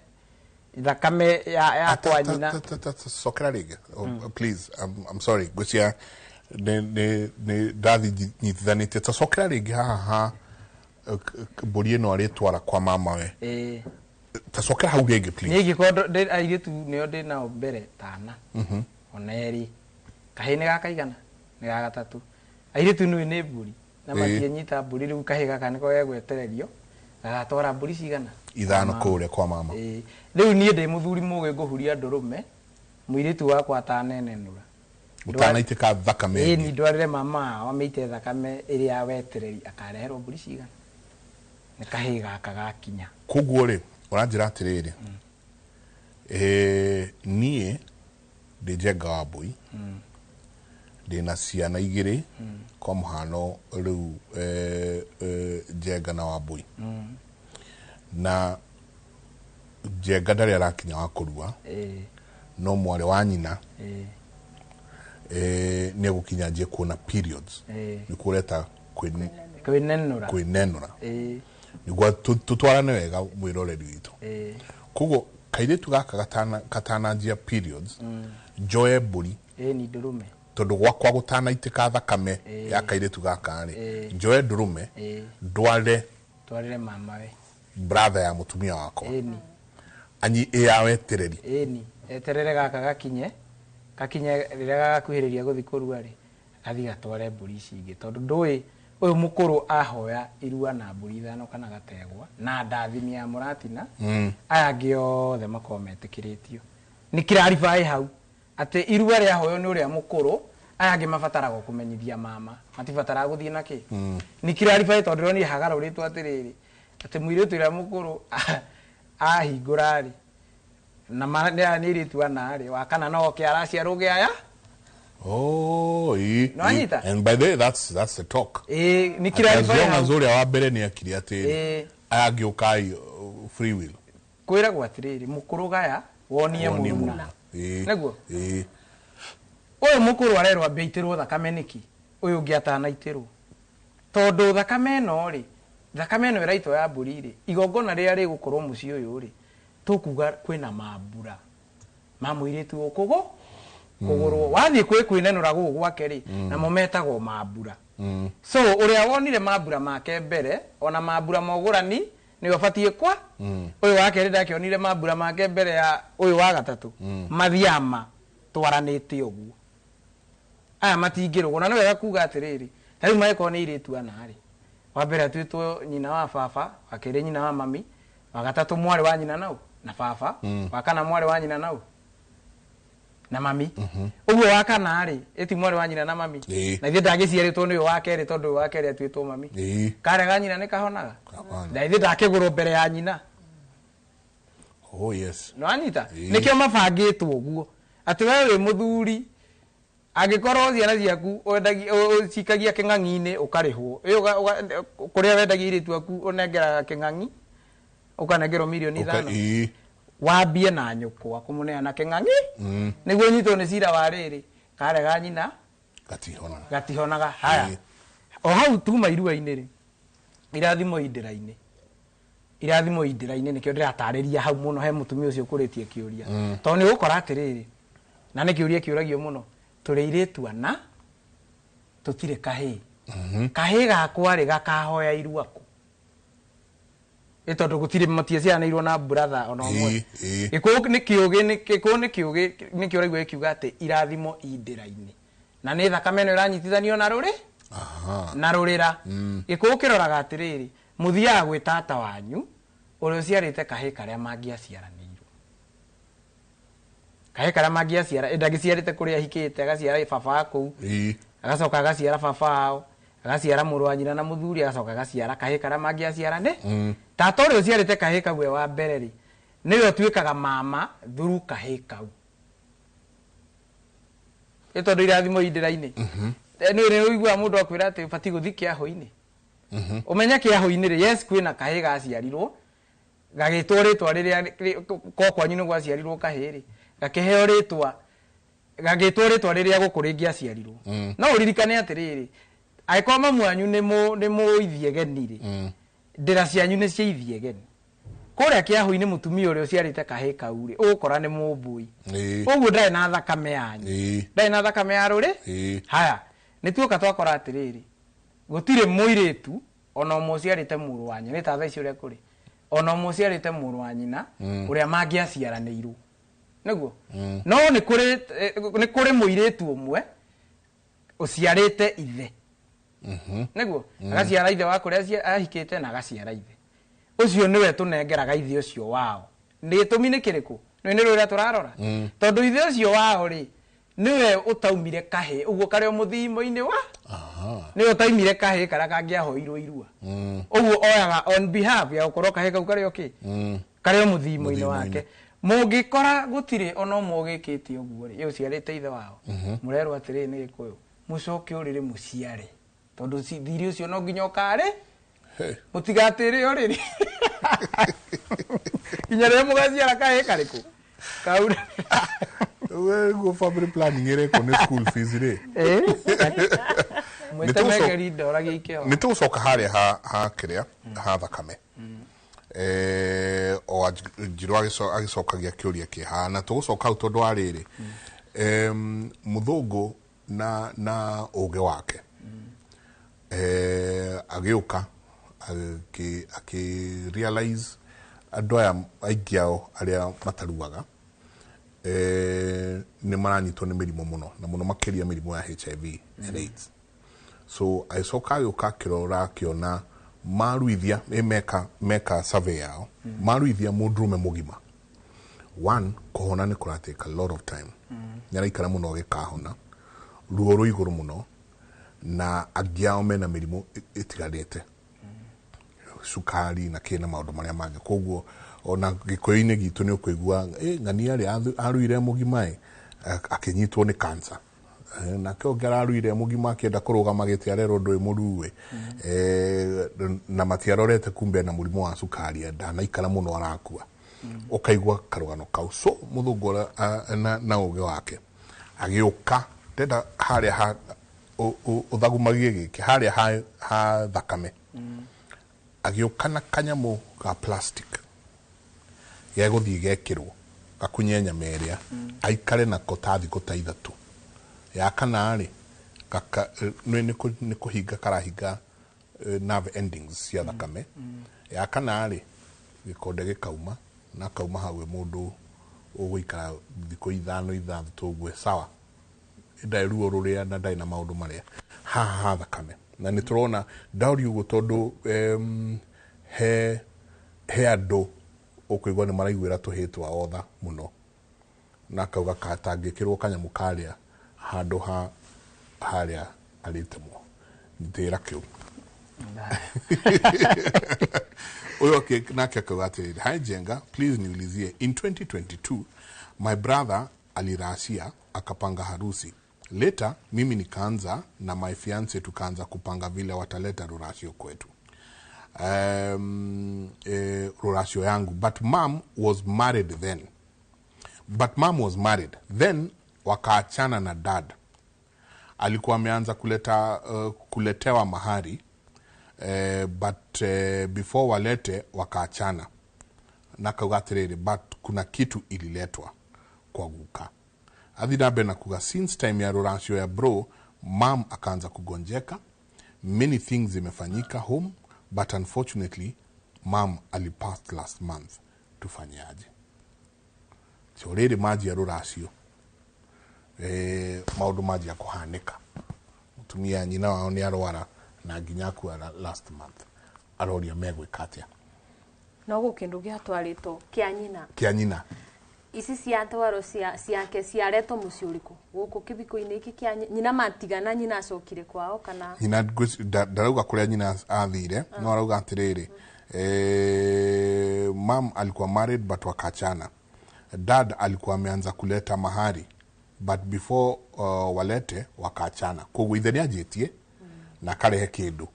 ya kwa nyina sokera ringi please I'm sorry gucia ne dathi nyithanite ta sokera ringi haha mburi ino aritwara kwa mama we ta sokera hau ringi please nigi kondo airitu nio ndina mbere tana oneri kahini gakaigana ni gagatatu airitu ni mburi na matinyita mburi riu kahiga kaniko gegwetererio agatwara mburi cigana ithano kure kwa mama riu nie ndi muthuri muge nguhuria ndurume mwiritu wakwa atanenenura utanaitika thakame ni ndwarire mama ameite thakame iria wetereri akareherwo mburi cigana ni kahiga kagakinya kuguo ri uranjira atiriri nie ndi njenga wa mbui ndina ciana igiri kwa muhano riu njenga na wa mbui na njenga ndari arakinya wa kurua no mwari wa nyina ni gukinya nje kuona periods ni kureta kwinenura niguo tutwarane wega mwiroreri witu kuguo kairitu gaka katananjia periods njoe mburi ni ndurume tondu gwakwa gutanaitika thakame ya kairitu gaka ri njoe ndurume twarire mama we brother ya mutumia wako anyi ya wetereri ni eterere gaka gakinye rira gakuhiriria guthi kurua ri athi gatware mburi cingi tondu ndui uyu mukuru ahoya irua na mburi ithano kana gategwa na ndathimi ya muratina aya giothe makometĩkĩrĩtio ni kiraribai hau ate irua ria hoyo ni uria mukuru aya ngi mabataraga kumenyithia mama matibataraga guthie naki ni kiraribai tondu ni hagaruritwo atiriri ate mwiritu ria mukuru ahingurari na ni iritu anari wakana no kiaracia rugi aya and by the way that's the talk ni kiraribai hau nzuri wa mbere ni akiri atiri aya ngi ukai free will kwira gwa atiriri mukuru gaya wonie muna neguo uyu mukuru arerwa mbeitirwo thakame niki uyu ungi atanaitirwo tondu thakame no iraitwo ya mburi ri igongona ria rigukorwo muci uyu ri tukuga kwina mambura mamwiritu kugurwo wathie kwinenura gugu gwake ri na mometagwo mambura so uria wonire mambura make mbere ona mambura mogurani ni wabatie kwa uyu wake ri ndakionire mambura make mbere ya uyu wa gatatu mathiama twaranite uguo aya matingirwo na no wega kuga atiriri tari maiko ni iritu anari wa mbere atwitwo nyina wa baba akiri nyina wa mami wa gatatu mwari wa nyina nau na baba wa kana mwari wa nyina nau na mami uguo wa kana ari eti mwari wa nyina na mami na ithe ndagiciaritwo ni uyu wa keri tondu wa keri atwitwo mami kare ga nyina ni kahonaga na ithe ndakigurwo mbere ya nyina Oh yes. No anyita. Nikio mabangitwo uguo. Ati wewe wi muthuri agikorwo ciana ciaku cikagia king'ang'i-ini ukarihwo. Kuria wendagia iritu aku unengera king'ang'i ukanengerwo milioni 5. Wambie na nyukwa kumuneana king'ang'i niguo nyitwo ni cira wa riri karega nyina gatihonaga haya o hau tuma irua-ini ri irathimo indira-ini nikio ndiratariria hau muno he mutumia ucio kuritie kiuria to ni gukora atiriri na ni kiuria kiuragio muno turi iritu ana tutire kahi kahi gakwa ri gakahoya iruaku itondo gutire matie cianairwo na brother ona omwe gikuo ni kiugi ni kiuragio ekiuga ati irathimo indira-ini na ni thakame no iranyitithanio na ruri na rurira gikuo kiroraga atiriri muthia gwi tata wanyu uri uciarite kahi karia mangiaciaranirwo kahi karia mangiaciara ndagiciarite kuria hikite agaciara baba kuu agacoka agaciara baba ao agaciara muru wa nyina na muthuri agacoka agaciara kahi karia mangiaciarane tata uri uciarite kahi kau wa mbere ri niwe utuikaga mama thuru kahi kau itondo irathimo indira-ini ni uigua mundu akwira ati bati guthi kiaho-ini umenya kiaho-ini ri yes kwina kahi gaciarirwo gagitwo ritwa riria ko kwanyu ni gwaciarirwo kahi ri gakiheo ritwa gagitwo ritwa riria gukuringia aciarirwo no uririkane atiriri aiko mamu anyu ni muithiegeni ri ndira cianyu ni ciithiegeni kuria kiaho-ini mutumia uri uciarite kahi kau ri ukora ni mumbui uguo ndai na thakame yanyu ndai na thakame ya ruri haya nituoka twakora atiriri gutire muiritu ona umuciarite muru wa nyina ta thaici uria kuri ona umuciarite muru wa nyina uria mangiaciaranirwo niguo no ni kuri muiritu umwe uciarite ithe niguo agaciara ithe wa kuria ahikite na agaciara ithe ucio niwe tunengeraga ithe ucio wao nditumi ni kiriku ni ruria turarora tondu ithe ucio wao ri niwe utaumire kahi uguo kare muthimo-ini wa niwe utaumire kahi karia kangiahoirwo irua uguo oyaga on behalf ya ukorwo kahi kau kare kare muthimo-ini wake mungikora gutire ono mugikite uguo ri uciarite ithe wao murerwo atiri ni gikuyu mucoke urire muciare tondu thiri ucio no nginya ukare mutigatire oriri inya ri mugaciara kahi kariku kaura we go family planning ere ko ne school fees re mutemekeri ndora gikeo nitucoka haria ha kiria ha thakame o njiro agicokagia kiuria kihana tugucoka hau tondu ariri muthungu na uge wake agiuka aki realize andu aya aingi ao aria mataruaga ni maranyitwo ni mirimo muno na muno makiria mirimo ya HIV and AIDS so aicoka yuka kirora kiona maruithia meka survey yao maruithia mundrume mugima one kohona ni kurateka a lot of time nyaraikara muno gikahona ruo ru iguru muno na agiao mena mirimo itigarite sukari na kina maundu maria mangi koguo ona gikoini gitu ni ukuigua ngani ari aruire mugima akinyitwo ni cancer na kiongera aruire mugima akienda kurugama giti arero ndu muruwe na matiarorete kumbe na murimu wa sukari ndana ikara muno arakua ukaigua karugano kau so muthungu na uge wake agiuka ndenda haria ha uthagumagie giki haria ha thakame agiuka na kanyamu ga plastic ya guthii gekirwo gakunyenya meria aikare na kotathi kutaithatu ya kana ri kaka ni kuhinga karahinga nerve endings cia thakame ya kana ri gikonde gikauma na kauma hawe mundu uguikara thiko 5 tugwe sawa ndai ruo ruria na ndai na maundu maria ha thakame na ni turona dauri ugo tondu he andu ukuigwa ni maraiguira tuhitwa otha muno na kauga katangikirwo kanyamu karia handu haria aritemwo ndira kiu Okay, nake akawatiri. Hi Jenga, please niulizie. In 2022, my brother alirasia akapanga harusi. Later, mimi nikaanza na my fiance tukaanza kupanga vile wataleta rurasio kwetu. Rurasio yangu. But mom was married then. Wakaachana na dad. Alikuwa ameanza kuletewa mahari. But before walete wakaachana. Nakaugatiriri, but kuna kitu ililetwa kwa guka. Adhinabe na kuga, since time ya rurasio ya bro, mom akaanza kugonjeka. Many things zimefanyika home, but unfortunately, mom alipassed last month. Tufanyaje? So riri maji ya rurasio. Maudu maji ya kuhanika. Tumia nyina wao ni arwara na ginyaku last month. Aroria megwe katia. No kindu giatwarito kia nyina. Isi ciatwaro ciake ciaretwo muci uriku guku kibiko-ini iki kia nyina matigana nyina acokire kwao kana nyina darauga kuria nyina athire no arauga atiriri mam alikuwa married but wakachana. Dad alikuwa ameanza kuleta mahari but before walete wakachana. Koguo ithe niajitie na karehe kindu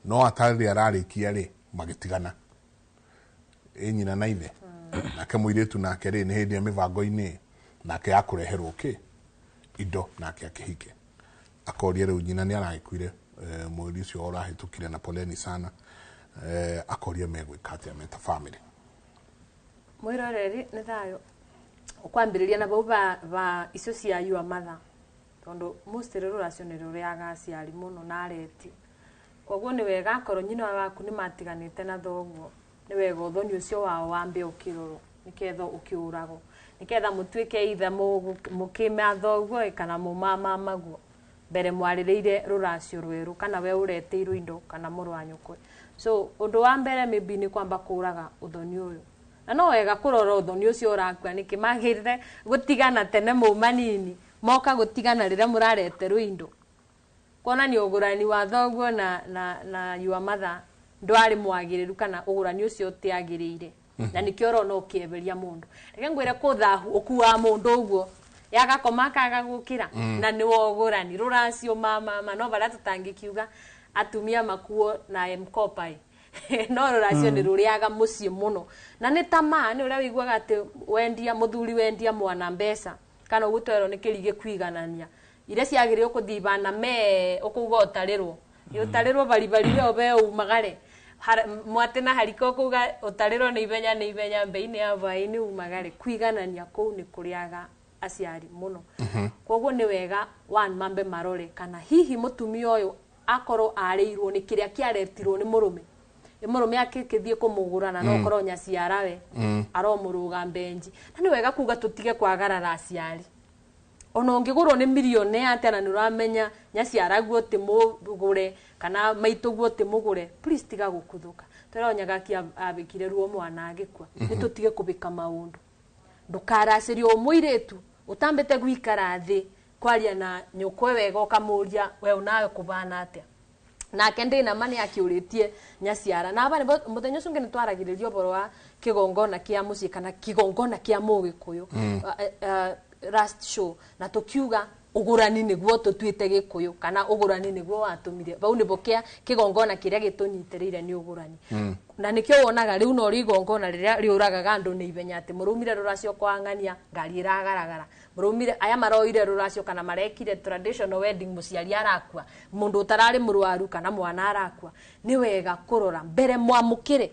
no atari ararikia ri magitigana nyina na ithe nake muiretu nake ri ni hindi ya mivango-ini nake akureherwo indo nake akihike akoria riu nyina ni aragikuire mweri ucio urahitukire na poleni sana akoria megwikate meta family mwiroreri ni thayo ukwambiriria na bau ba icio cia yua matha tondu mustiri ruracio ni ruriaga aciari muno na areti koguo ni wega akorwo nyina waku ni matiganite na thoguo ni wega uthoni ucio wao wambe ukiroro niketha ukiurago niketha mutwike itha mukima thoguo kana mumama maguo mbere mwaririire ruracio rweru kana we ureteirwo indo kana murwanyukwe so undu wa mbere maybe ni kwamba kuraga uthoni uyu na no wega kurora uthoni ucio urakua nikimagirire gutigana tene mumanini moka gutigana rira murareterwo indo kona ni ugurani wa thoguo na yua matha ndwari mwagiriru kana ugurani ucio utiagirire na nikio ro no kieberia mundu reke ngwire kuthahu ukuwa mundu uguo yagakoma kaga gukira na ni wogurani ruracio mama no bara tutangikiuga atumia makuo na mkopai no ruracio ni ruriaga mucie muno na ni tama ni uria wiguaga ati wendia muthuri wendia mwana mbesa kana ugutwero ni kirige kwiganania ire ciagirire kuthibana me ukugotarirwo yotarirwo bari we obe umagare mwatena hariko kuga utariro ni ibenya mbeini ya vaini umagare kwiganania ko ni kuriaga aciari muno koguo ni wega one mambe marore kana hihi mutumia uyu akoro areirwo ni kiria kiaretirwo ni murume akithie kumugurana no korwo nyaciarawe aromuruga mbenji na ni wega kuga tutige kwagarara aciari ono ngigurwo ni milioni atena ni uramenya nyaciaraguo ti mugure kana maituguo ti mugure please tiga gukuthuka twironyaga kia abikire ruo mwana agikwa ni tutige kubika maundu ndukaracirio muiretu utambete gwikara thi kwaria na nyukwe wega ukamuria we unawe kubana atia nake ndina mani akiuritie nyaciara na abane muthenya ucio ngene twaragiririo boro wa kigongona kia muci kana kigongona kia mugikuyu last show na tukiuga ugurani niguo tutwite gikuyu kana ugurani niguo watumire bau ni bokia kigongona kiria gitunyiterire ni ugurani na nikio wonaga riu no rigongona riria riuragaga andu ni ibenya ati murumire ruracio kwangania ngari iragaragara murumire aya maroire ruracio kana marekire traditional wedding muciari arakua mundu utarari murwaru kana mwana arakua ni wega kurora mbere mwamukire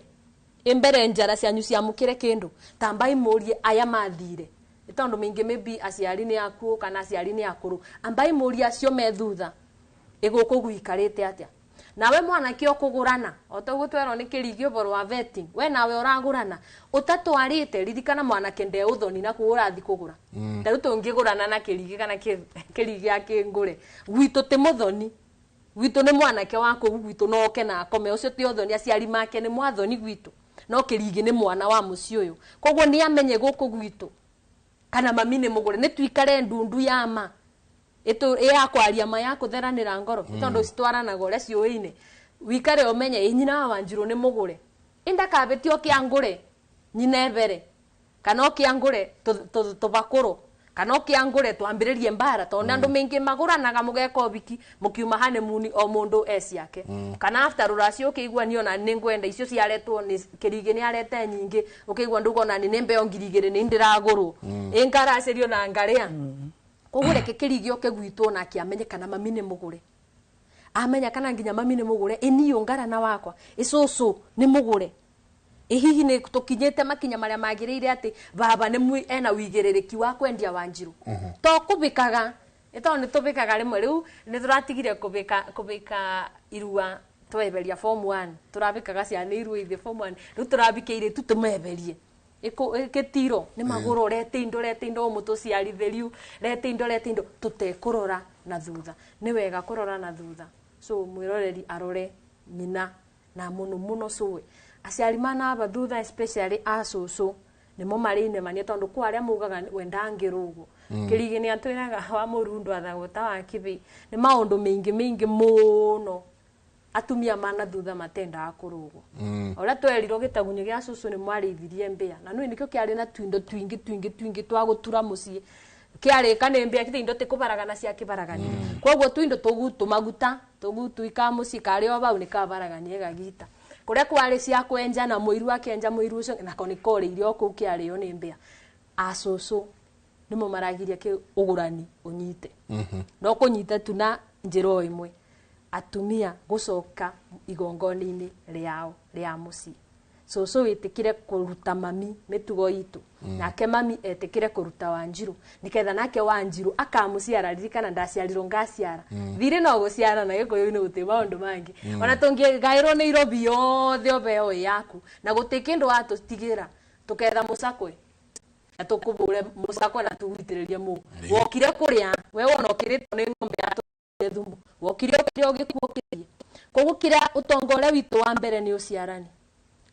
imbere njara cianyu ciamukire kindu tambai murie aya mathire itondo mingi maybe aciari ni akuo kana aciari ni akuru ambai muria cio methutha iguko guikarite atia nawe mwana kio kugurana otogutwero ni kirigio boro wa vetting we nawe uragurana utatwarite ririkana mwana kende uthoni na kugurathi kugura taru tungigurana na kirigi kana kirigi akingure gwitu ti muthoni gwitu ni mwana ke wako gwitu no ke na akome ucio ti uthoni aciari make ni mwathoni gwitu no kirigi ni mwana wa muci uyu koguo ni amenye guku gwitu kana mamine mugure ni twikare ndundu yama ito ya kwaria ma ya kutheranira ngoro itondo citwaranaga uria ciuine wikare umenye nyina wa Wanjiru ni mugure inda kabetio kiangure nyina ebere kana kiangure tubakuru kana kiangure twambiririe mbara tonda andu mingi maguranaga mugeka obiki mukiuma hanemuni o mundu esi yake kana after ruracio ukiguanio na ningwenda icio ciaretwo ni kirigi ni arete nyingi ukigua ndugona ni mbeo ngirigire ni ndiraguru ingaracerio na ngaria kugure kikirigi ukigwitwo na kiamenye kana mami ni mugure amenya kana nginya mami ni mugure iniyo ngarana wakwa icucu ni mugure hihi ni tukinyete makinya maria magirire ati baba ni ena wigerereki wa kwendia Wanjiru to kubikaga ito ni tubikaga rimwe riu ni turatigire kubika irua tweberia form 1 turabikaga ciana irua ithe form 1 riu turabikeire tutumeberie iketiro ni maguro rete indo muto ciaritheriu rete indo tutekurora na thutha ni wega kurora na thutha so mwiroreri arore nyina na muno suwe aciari mana abathutha especially acucu nimo marine manie tondu kwa aria mugaga wendangirugo kirigi ni atwiraga wa murundu athaguta wa kibi ni maundu mingi muno atumia mana thutha matenda akurugo ora twerirwo gitagunyo gia cucu ni mwarithirie mbia na nui nikio kiari na twindo twingi twa gutura mucii kiari kana mbia kitindo tikubaragana cia kibaragani kwoguo twindo tugutu maguta tugutu ikamuci kario bau ni kabaragani egagita kuria kwari cia kwenja na muiru akenja muiru ucio na konikore irio ku kiario ni mbia acucu nimo maragiria ki ugurani unyite no kunyita tuna njiro imwe atumia gucoka igongoni-ini ria muci cucu witikire kuruta mami mitugo itu nake mami etikire kuruta Wanjiru niketha nake Wanjiru akamuciara ririkana ndaciarirwo ngaciara thire no guciara na gikuyu-ini guti maundu mangi ona tungigairwo ni irobi yothe obeo yaku na guti kindu watutigira tuketha mucakwe na tukubure mucakwe na tugwitiririe mu wokire kuria we wona okiritwo ni ng'ombe ya thumu wokire ogikuokirie kugukira utongore witu wa mbere ni uciarani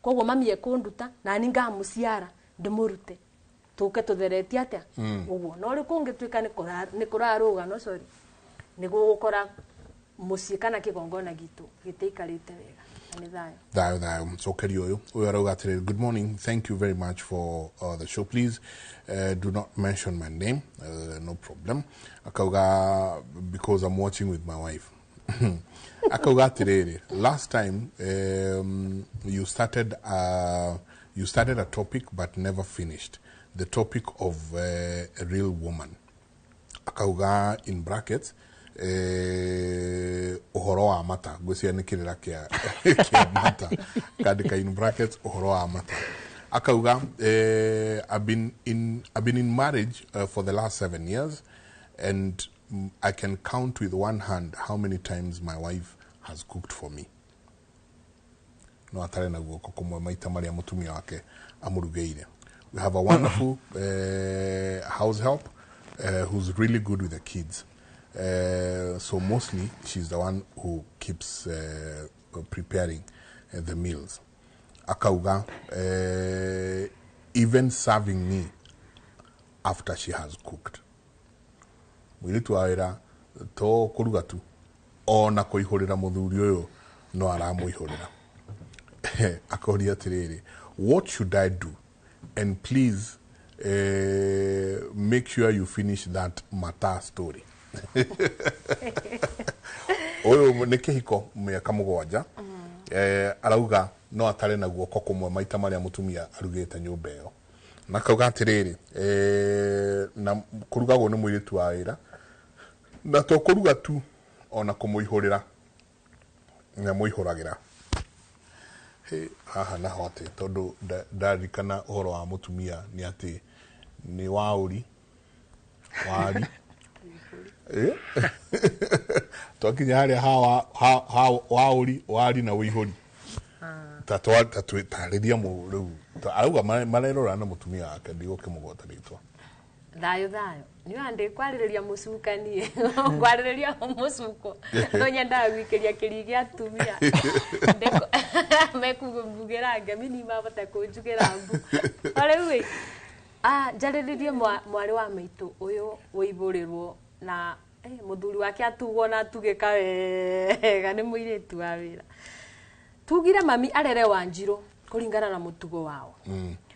koguo mami ekunduta na ni ngamuciara ndimurute tuke tutheretie atia uguo no ri kungituika ni kuraruga no sorry ni gukora mucii kana kigongona gitu giteikarite wega ni thayo mcokeri uyu arauga atiri good morning, thank you very much for the show, please do not mention my name, no problem. Akauga because I'm watching with my wife. Akauga atiriri last time you started a topic but never finished the topic of a real woman. Akauga in brackets uhoro wa mata gwcia nikirira kia mata kadika in brackets uhoro wa mata. Akauga I've been in marriage for the last 7 years and I can count with one hand how many times my wife has cooked for me. No atare na guoko kumwe maita maria mutumia wake amurugeire. We have a wonderful house help who's really good with the kids. So mostly she's the one who keeps preparing the meals. Akauga even serving me after she has cooked. Mwiritu awira to kuruga tu ona kuihurira muthuri uyu no aramuihurira. Akoria tiriri, what should I do? And please make sure you finish that mata story. Oyo nekehiko miaka mugwanja arauga no atare na guoko kumwe maita maria mutumia arugite nyumba iyo na kauga atiriri na kurugagwo ni mwiritu wa wira na to kuruga tu ona kumuihurira na muihuragira haha na hote tondu ndarikana uhoro wa mutumia ni ati ni wauri wari twakinya haria wauri wari na uihuri tatwitariria mu riu arauga marerora na mutumia wake ndigoke mugota ritwa thayo ni ande kwaririria mucukani kwaririria mucuko no nyenda gwikiria kirigi atumia ndeko mekubugira ngamini mabata kunjugira mbu ariwe jariririe mwari wa maitu uyu wiburirwo na muthuri wake atugwo na atugika wega ni muiritu wa wira tugire mami arere Wanjiru kuringana na mutugo wao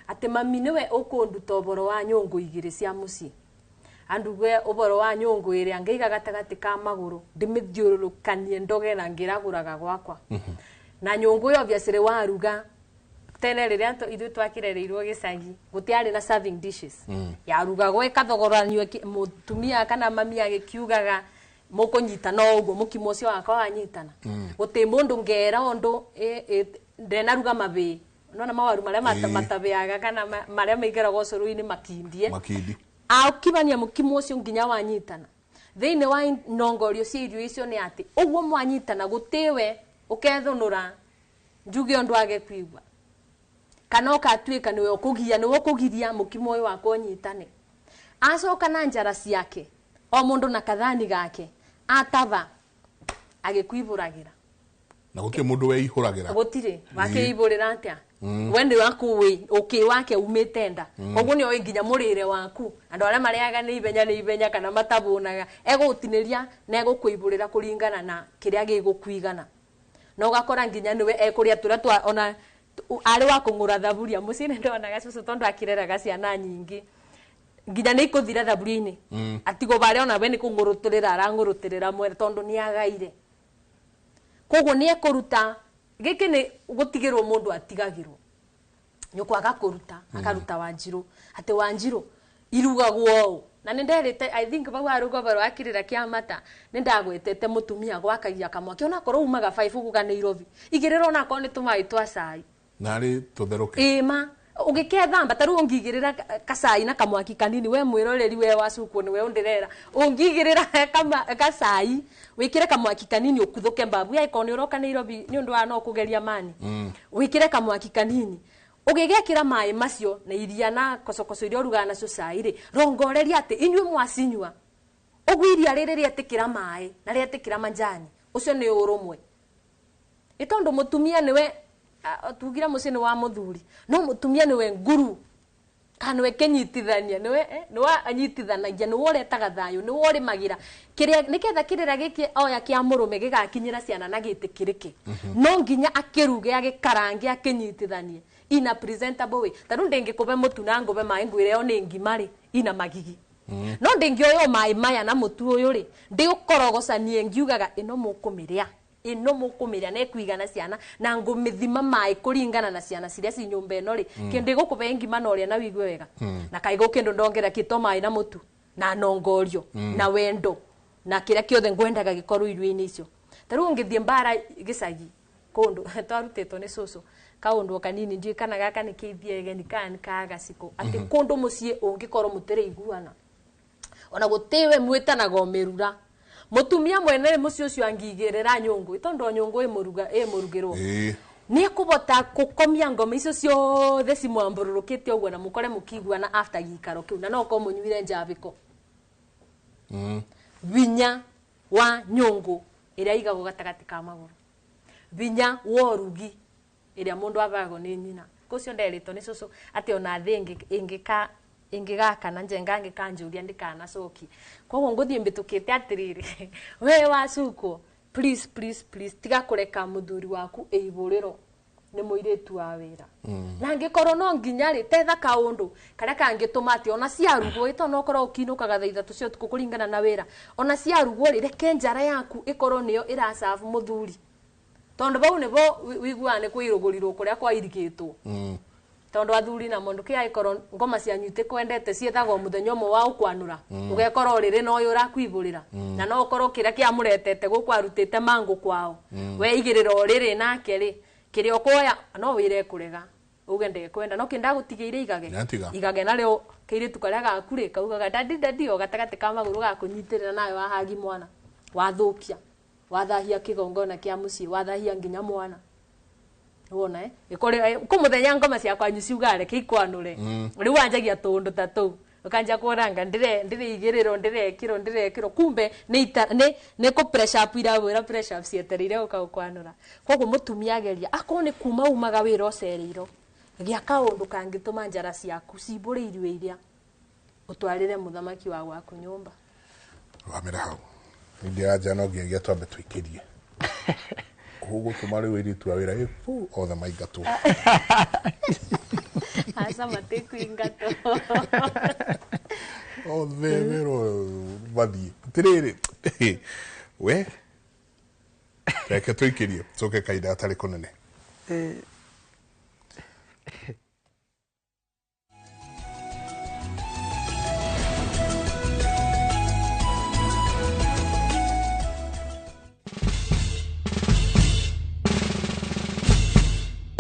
ate mami niwe ukunduta uboro wa nyungu igire cia muci anduge uboro wa nyungu ire angeiga gatagati ka maguru ndimithiururukanie ndoge na ngiraguraga gwakwa na nyungu yo obviously waruga tene riria ithu twakirereirwo gicagi gutiari na serving dishes yarugagwo ikathogoranio mutumia kana mami agikiugaga mukunyita no uguo mukimo cio wakwa wanyitana guti mundu ngera ondu ndena ruga mabi nona mawaru maria matabeaga kana maria maigeragwo curu-ini makindie akibania mukimo cio nginya wanyitana thiini wa nongorio cia irio icio ni ati uguo mwanyitana gutiwe ukethunura njuge ondu age kuigwa kana ukatuika niwe ukugia niwe ukugiria mukimo uyu wako nyitane acoka na njara ciake o mundu na kathani gake atava agikuivuragira na guti mundu we ihuragira gutire wake iburira atia wende waku we okay wake umetenda koguo ni nginya murire waku andu aria mariaga ni ibenya kana matabunaga egutiniria na egukuiburira kuringana na kiria gigukuigana no gakora nginya niwe ekuria turia twa ona ari wa kungura thaburia mucine ndona gacucu tondu akireraga ciana nyingi nginya ni ikuthira thaburia-ini atigo bare ona we ni kungurutirira arangurutirira mwere tondu ni agaire koguo ni ekuruta giki ni gutigirwo mundu atigagirwo nyoko agakuruta akaruta Wanjiru ate Wanjiru irugagwo na ninderete I think bau aruga baro akirira kiamata nindagwetete mutumia gwakagia kamwaki ona korwo umaga 5 uguga ni Nairobi igirira ona ko ni tumai twa cai nari tutheruke ma ugikethamba taru ungigirira kasai na kamwaki kanini we mwiroreri we wacukuo ni we undirera ungigirira kasai wikire kamwaki kanini ukuthuke mbabu ya ikoni uroka Nairobi ni undu wa no kugeria mani wikire kamwaki kanini ugigekira mai macio na iria na kosokoso iria uruga na cai ri rongoreria ati inywe mwasinywa ugwiria riri atikira mai na ri atikira manjani ucio ni urumwe itondu mutumia niwe tugira mucini wa muthuri no mutumia niwe nguru kana we kenyitithania niwe anyitithanagia niwe uretaga thayo niwe uri magira kiria niketha kirira giki oya kia murume gigakinyira ciana na gitikirike no nginya akiruge agikarange akinyitithanie ina presentable way taru ndingikube mutu na ngube mai ngwire yo ni ngimari ina magigi no ndingioyo mai maya na mutu uyu ri ndi ukorogocanie ngiugaga ino mukumiria ne kuigana ciana na ngumithima mai kuringana na ciana ciria ci nyumba eno ri kindi gukuve ngima no ria na wigwe wega na kaigo kindu ndongera kito mai na mutu na nongorio na wendo na kiria kiothe ngwendaga gikoru irio-ini icio taru ngithie mbara gicagi kundu twarutitwo ni cucu kaundu kanini ndui kana gaka ni kithie geni kan kaga ciko ati kundu mucii ungikorwo mutire iguana ona gutiwe mwitanaga omerura mutumia mwene muci ucio angigirira nyungu itondo nyungu imurugirwo ni kubota kukomia ngoma icio ciothe cimwambururukite uguo na mukore mukiguana after gikaro kiu na no ko munyuire njabiko vinya wa nyungu iria igagwo gatagati ka maguru vinya worugi iria mundu abago ni nyina kucio nderito ni cucu ati ona thi ingigaka na njengange kanjuria ndikana coki koguo nguthie mbitukite atiriri we wacuko please tiga kureka muthuri waku eiburiro ni muiritu wa wira na ngikorwo no nginya ri tetha kaundu karia kangituma ati ona ciarugwo itono korwo ukinukaga thaa 3 cia utuku kuringana na wira ona ciarugwo ri reke njara yaku ikorwo niyo irasafu muthuri tondu bau nibo wiguane kwirugurirwo kuria kwa irigitwo tondu athuri na mundu kia ikorwo ngoma cia nyute kwendete ciethagwo muthenya umwe wa ukwanura ugekorwo riri no uyu urakuiburira na no ukorwo kiria kia muretete gukwarutite mangu kwao we igirira riri nake ri kiria ukoya no wire kurega uge ndekwenda no kinda gutigire igage na rio kiritu karia gakuri kaugaga dadi o gatagati ka maguru gakunyitirira nawe wahagi mwana wathukia wathahia kigongona kia mucii wathahia nginya mwana wona ikore kumuthenya ngoma cia kwanyu ciugare kikwanure riu anjagia tundu tatu ukanja kuranga ndire igiriro ndirekiro kumbe ni ku pressure up ira pressure up cieterire ukakwanura koguo mutumia ageria akone kuma umaga wira ocereiro gia kaundu kangituma njara ciaku cimburiirio iria utwarire muthamaki wa gwaku nyumba wamera hau Ndia jana nginya twambe twikirie. Hugo tumare wiri tu awira ifu o the maigato. Asa mateku ingato. O the vero vadi. Tirere. We. Reke twikirie. Soke kaida atari konene.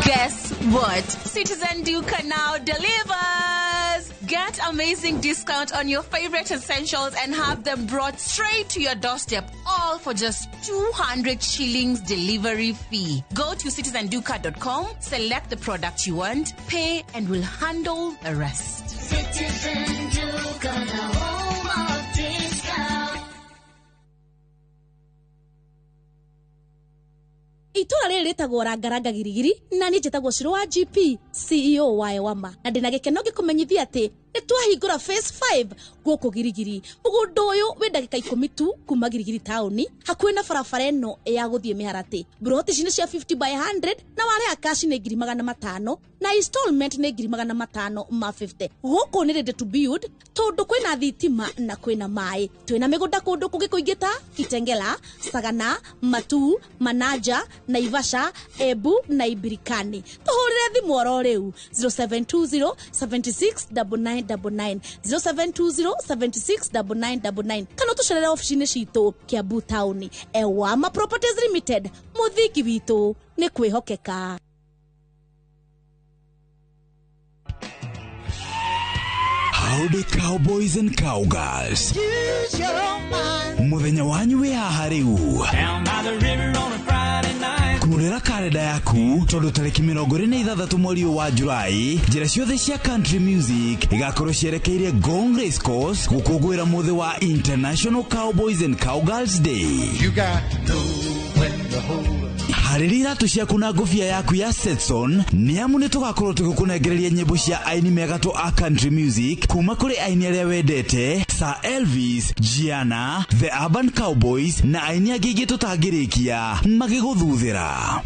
Guess what? Citizen Duca now delivers. Get amazing discount on your favorite essentials and have them brought straight to your doorstep, all for just 200 shillings delivery fee. Go to citizenduca.com, select the product you want, pay, and we'll handle the rest. Citizen Duca, the home of discount. Itura rĩrĩ rĩtagwo rangaranga girigiri na nĩ njĩtagwo Shiro wa GP CEO wa Ewama na ndĩna gĩkeno gĩkũmenyithia atĩ nĩtwahingũra phase 5 gũkũ girigiri. Mũgũnda ũyũ wĩ ndagĩka 10 tu kuma girigiri taũni hakuhĩ na barabara ĩno ya gũthiĩ Mĩharatĩ. Broti ici nĩ cia 50 by 100 na warĩha cash nĩ 500 na installment nĩ 550. Gũkũ nĩ ready to build tondũ kwĩna thitima na kwĩna maĩ. Twĩna mĩgũnda kũndũ kũngĩ kũingĩ ta Kitengela, Sagana, Matu, Manaja, Naivasha, Ebu na Ibirikani. Tũhũrĩre thimũ oro rĩu 0720 769999 0720 769999 kana tũcerere ofici-inĩ citũ Kiambu Town. Ewama Properties Limited, mũthingi witũ nĩ kwĩhokeka. Howdy cowboys and cowgirls. Muthenya wanyu wĩ haha rĩu. Kurera kalenda yaku tondu tariki 26 mweri wa Julai, njĩra ciothe cia country music igakorwo cierekeire Gong Race Course gũkũngũĩra mũthĩ wa International Cowboys and Cowgirls Day. You got to know when to hold. Harĩria iratu ciaku na ngũbia yaku ya Setson nĩamu nĩtũgakorwo tũgĩkũnengereria nyĩmbo cia aini megatũ a country music kuma kũrĩ aini arĩa wendete Sir Elvis, Gianna, The Urban Cowboys na aini angĩ ingĩ tũtangĩrĩkia magĩgũthuthĩra.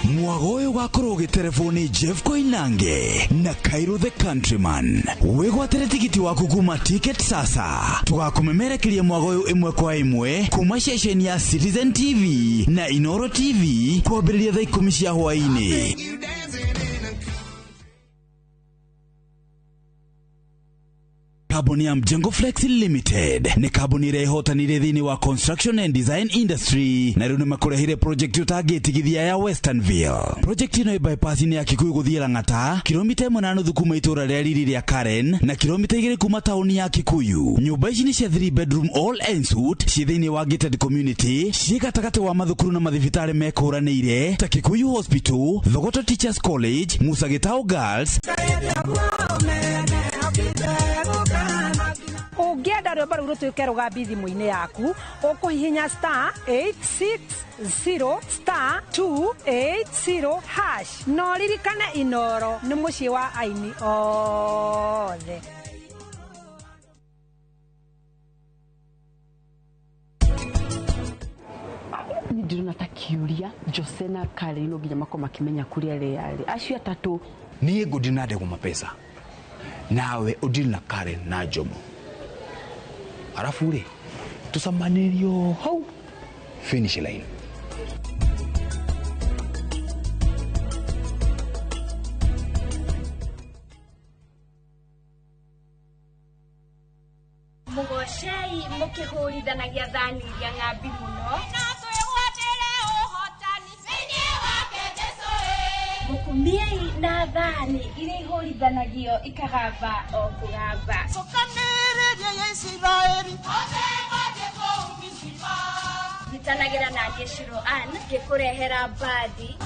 Mwago ũyũ ũgakorwo ũgĩterefoni Jeff Koinange na Cairo the Countryman. Wĩgwatĩre tigiti waku kuma Ticket Sasa. Tũgakũmemerekeria mwago ũyũ ĩmwe kwa ĩmwe kuma ceceni ya Citizen TV na Inoro TV kwambĩrĩria thaa 10 cia hwaĩ-inĩ. Kabuni ya Mjengo Flex Limited ni kabuni ĩrĩa ĩhotanire thĩinĩ wa construction and design industry na rĩu nĩmakũrehire project ũtangĩtigithia ya Westernville. Project ĩno bypass-inĩ ya Kikuyu gũthiĩ Lang'ata, kilomita 1.5 kuma itũra rĩa Riri rĩa Karen na kilomita 2 kuma taũni ya Kikuyu. Nyũmba ici nĩ cia 3 bedroom all ensuite ciĩ thĩinĩ wa gated community, ciĩ gatagatĩ wa mathukuru na mathibitarĩ mekũranĩire ta Kikuyu Hospital, Thogoto Teachers College, Musa Gitau Girls. Ũngĩenda rwĩmbo rũu rũtuĩke rũgambi thimũ-inĩ yaku, ũkũhihinya *860*280# no ririkane Inoro nĩ mũciĩ wa aini othe. Ndirona ta kiuria Jose na Kale no nginya makoma kimenya kuria reali acio atatu Niĩ ngũdinade gũma pesa nawe udili na Karen na Jomo, arafu rĩ tusamanirio hau finish line. Mugocei mukihurithanagia thani iria ng'ambi muno mukumiei na thani iria ihurithanagio ikagamba o kugamba Nitanagira na Shiro Ann gikurehera badi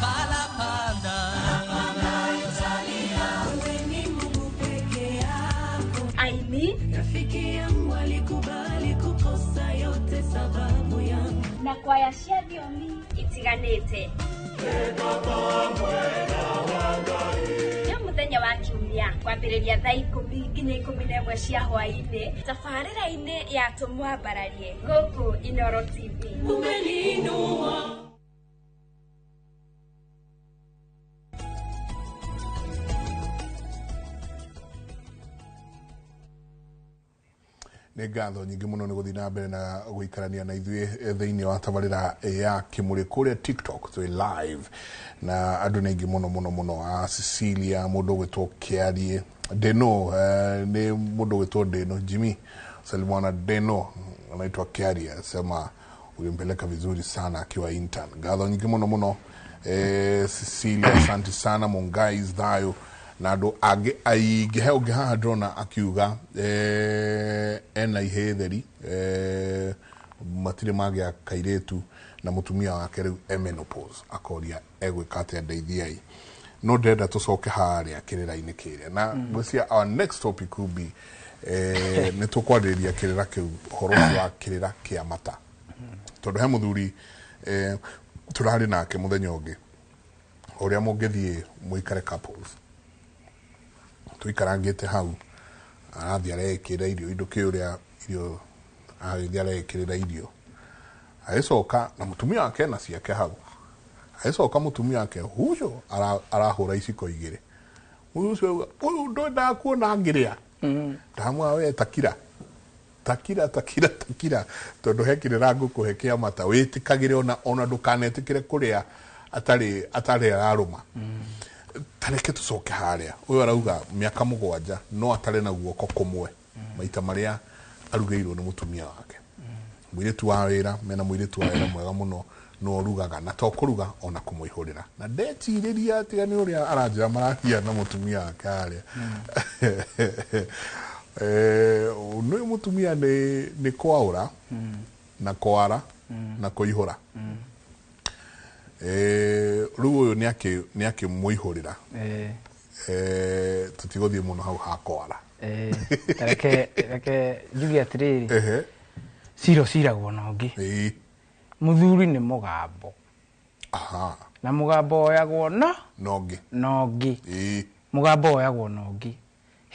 aini rafiki yangu alikubali kukosa yote sababu yangu na kwaya cia thiomi itiganite. Nĩ mũthenya wa wa kiumia kwambĩrĩria thaa 10 nginya 11 cia hwaĩ-inĩ tabarĩra-inĩ ya tũmwambararie gũkũ Inoro TV. Umeninua nĩ ngatho nyingĩ mũno nĩ gũthiĩ na mbere na gũikarania na ithuĩ thĩinĩ wa tabarĩra ya kĩmũrĩ kũrĩa TikTok twĩ live na andũ nĩ aingĩ mũno Cecilia mũndũ gwĩtwo Kĩarie Deno nĩ mũndũ gwĩtwo Deno Jimmy Salimwana Deno anaitwa Kĩarie sema ulimpeleka vizuri sana akiwa intern. Ngatho nyingĩ mũno Cecilia asante sana Mongais Thayo na andũ angĩ aingĩ he ũngĩ haha ndĩrona akiuga ena ihetheri matirĩ magĩa kairĩtu na mũtumia wake rĩu menopause akoria egwĩka atĩa ndeithiai no ndĩrenda tũcoke harĩa kĩrĩra-inĩ kĩrĩa na ngwĩciria our next topic will be nĩ tũkwarĩrĩria kĩrĩra kĩu ũhoro wa kĩrĩra kĩa mata tondũ he mũthuri tũrarĩ nake mũthenya ũngĩ ũrĩa mũngĩthiĩ mũikare couples tuikarangite hau arathi arekĩra irio indo kĩũrĩa irio agĩthiĩ arekĩrĩra irio agĩcoka na mũtumia wake na ciake hau agĩcoka mũtumia wake hucio arahũra iciko igĩrĩ hucio ũyũ ndwendaga kuona ngĩrĩa ndamwa we takira tondũ hekĩrĩra ngũkũhe kĩa mata wĩtĩkagĩre ona ndũkanetĩkĩre kũrĩa atarĩ ararũma tareke tucoke harĩa uyu arauga miaka 7 no atare na guoko kumwe maita maria arugĩirwo nĩ mutumia wake mũirĩtu wa wĩra mena mũirĩtu wa wĩra mwega mũno no orugaga na to kũruga ona kũmũihũrĩra na ndetirĩria atiga nĩ ũrĩa aranjĩra marahia na mutumia wake harĩa no mutumia nĩ kwaũra na kwara na kũihũra rĩu ũyũ nĩ akĩmũihũrĩra tũtigũthiĩ mũno hau hakwara reke njuge atĩrĩrĩ cira ciragwo na ũngĩ mũthuri nĩ mũgambo na mũgambo oyagwo na ũngĩ mũgambo oyagwo na ũngĩ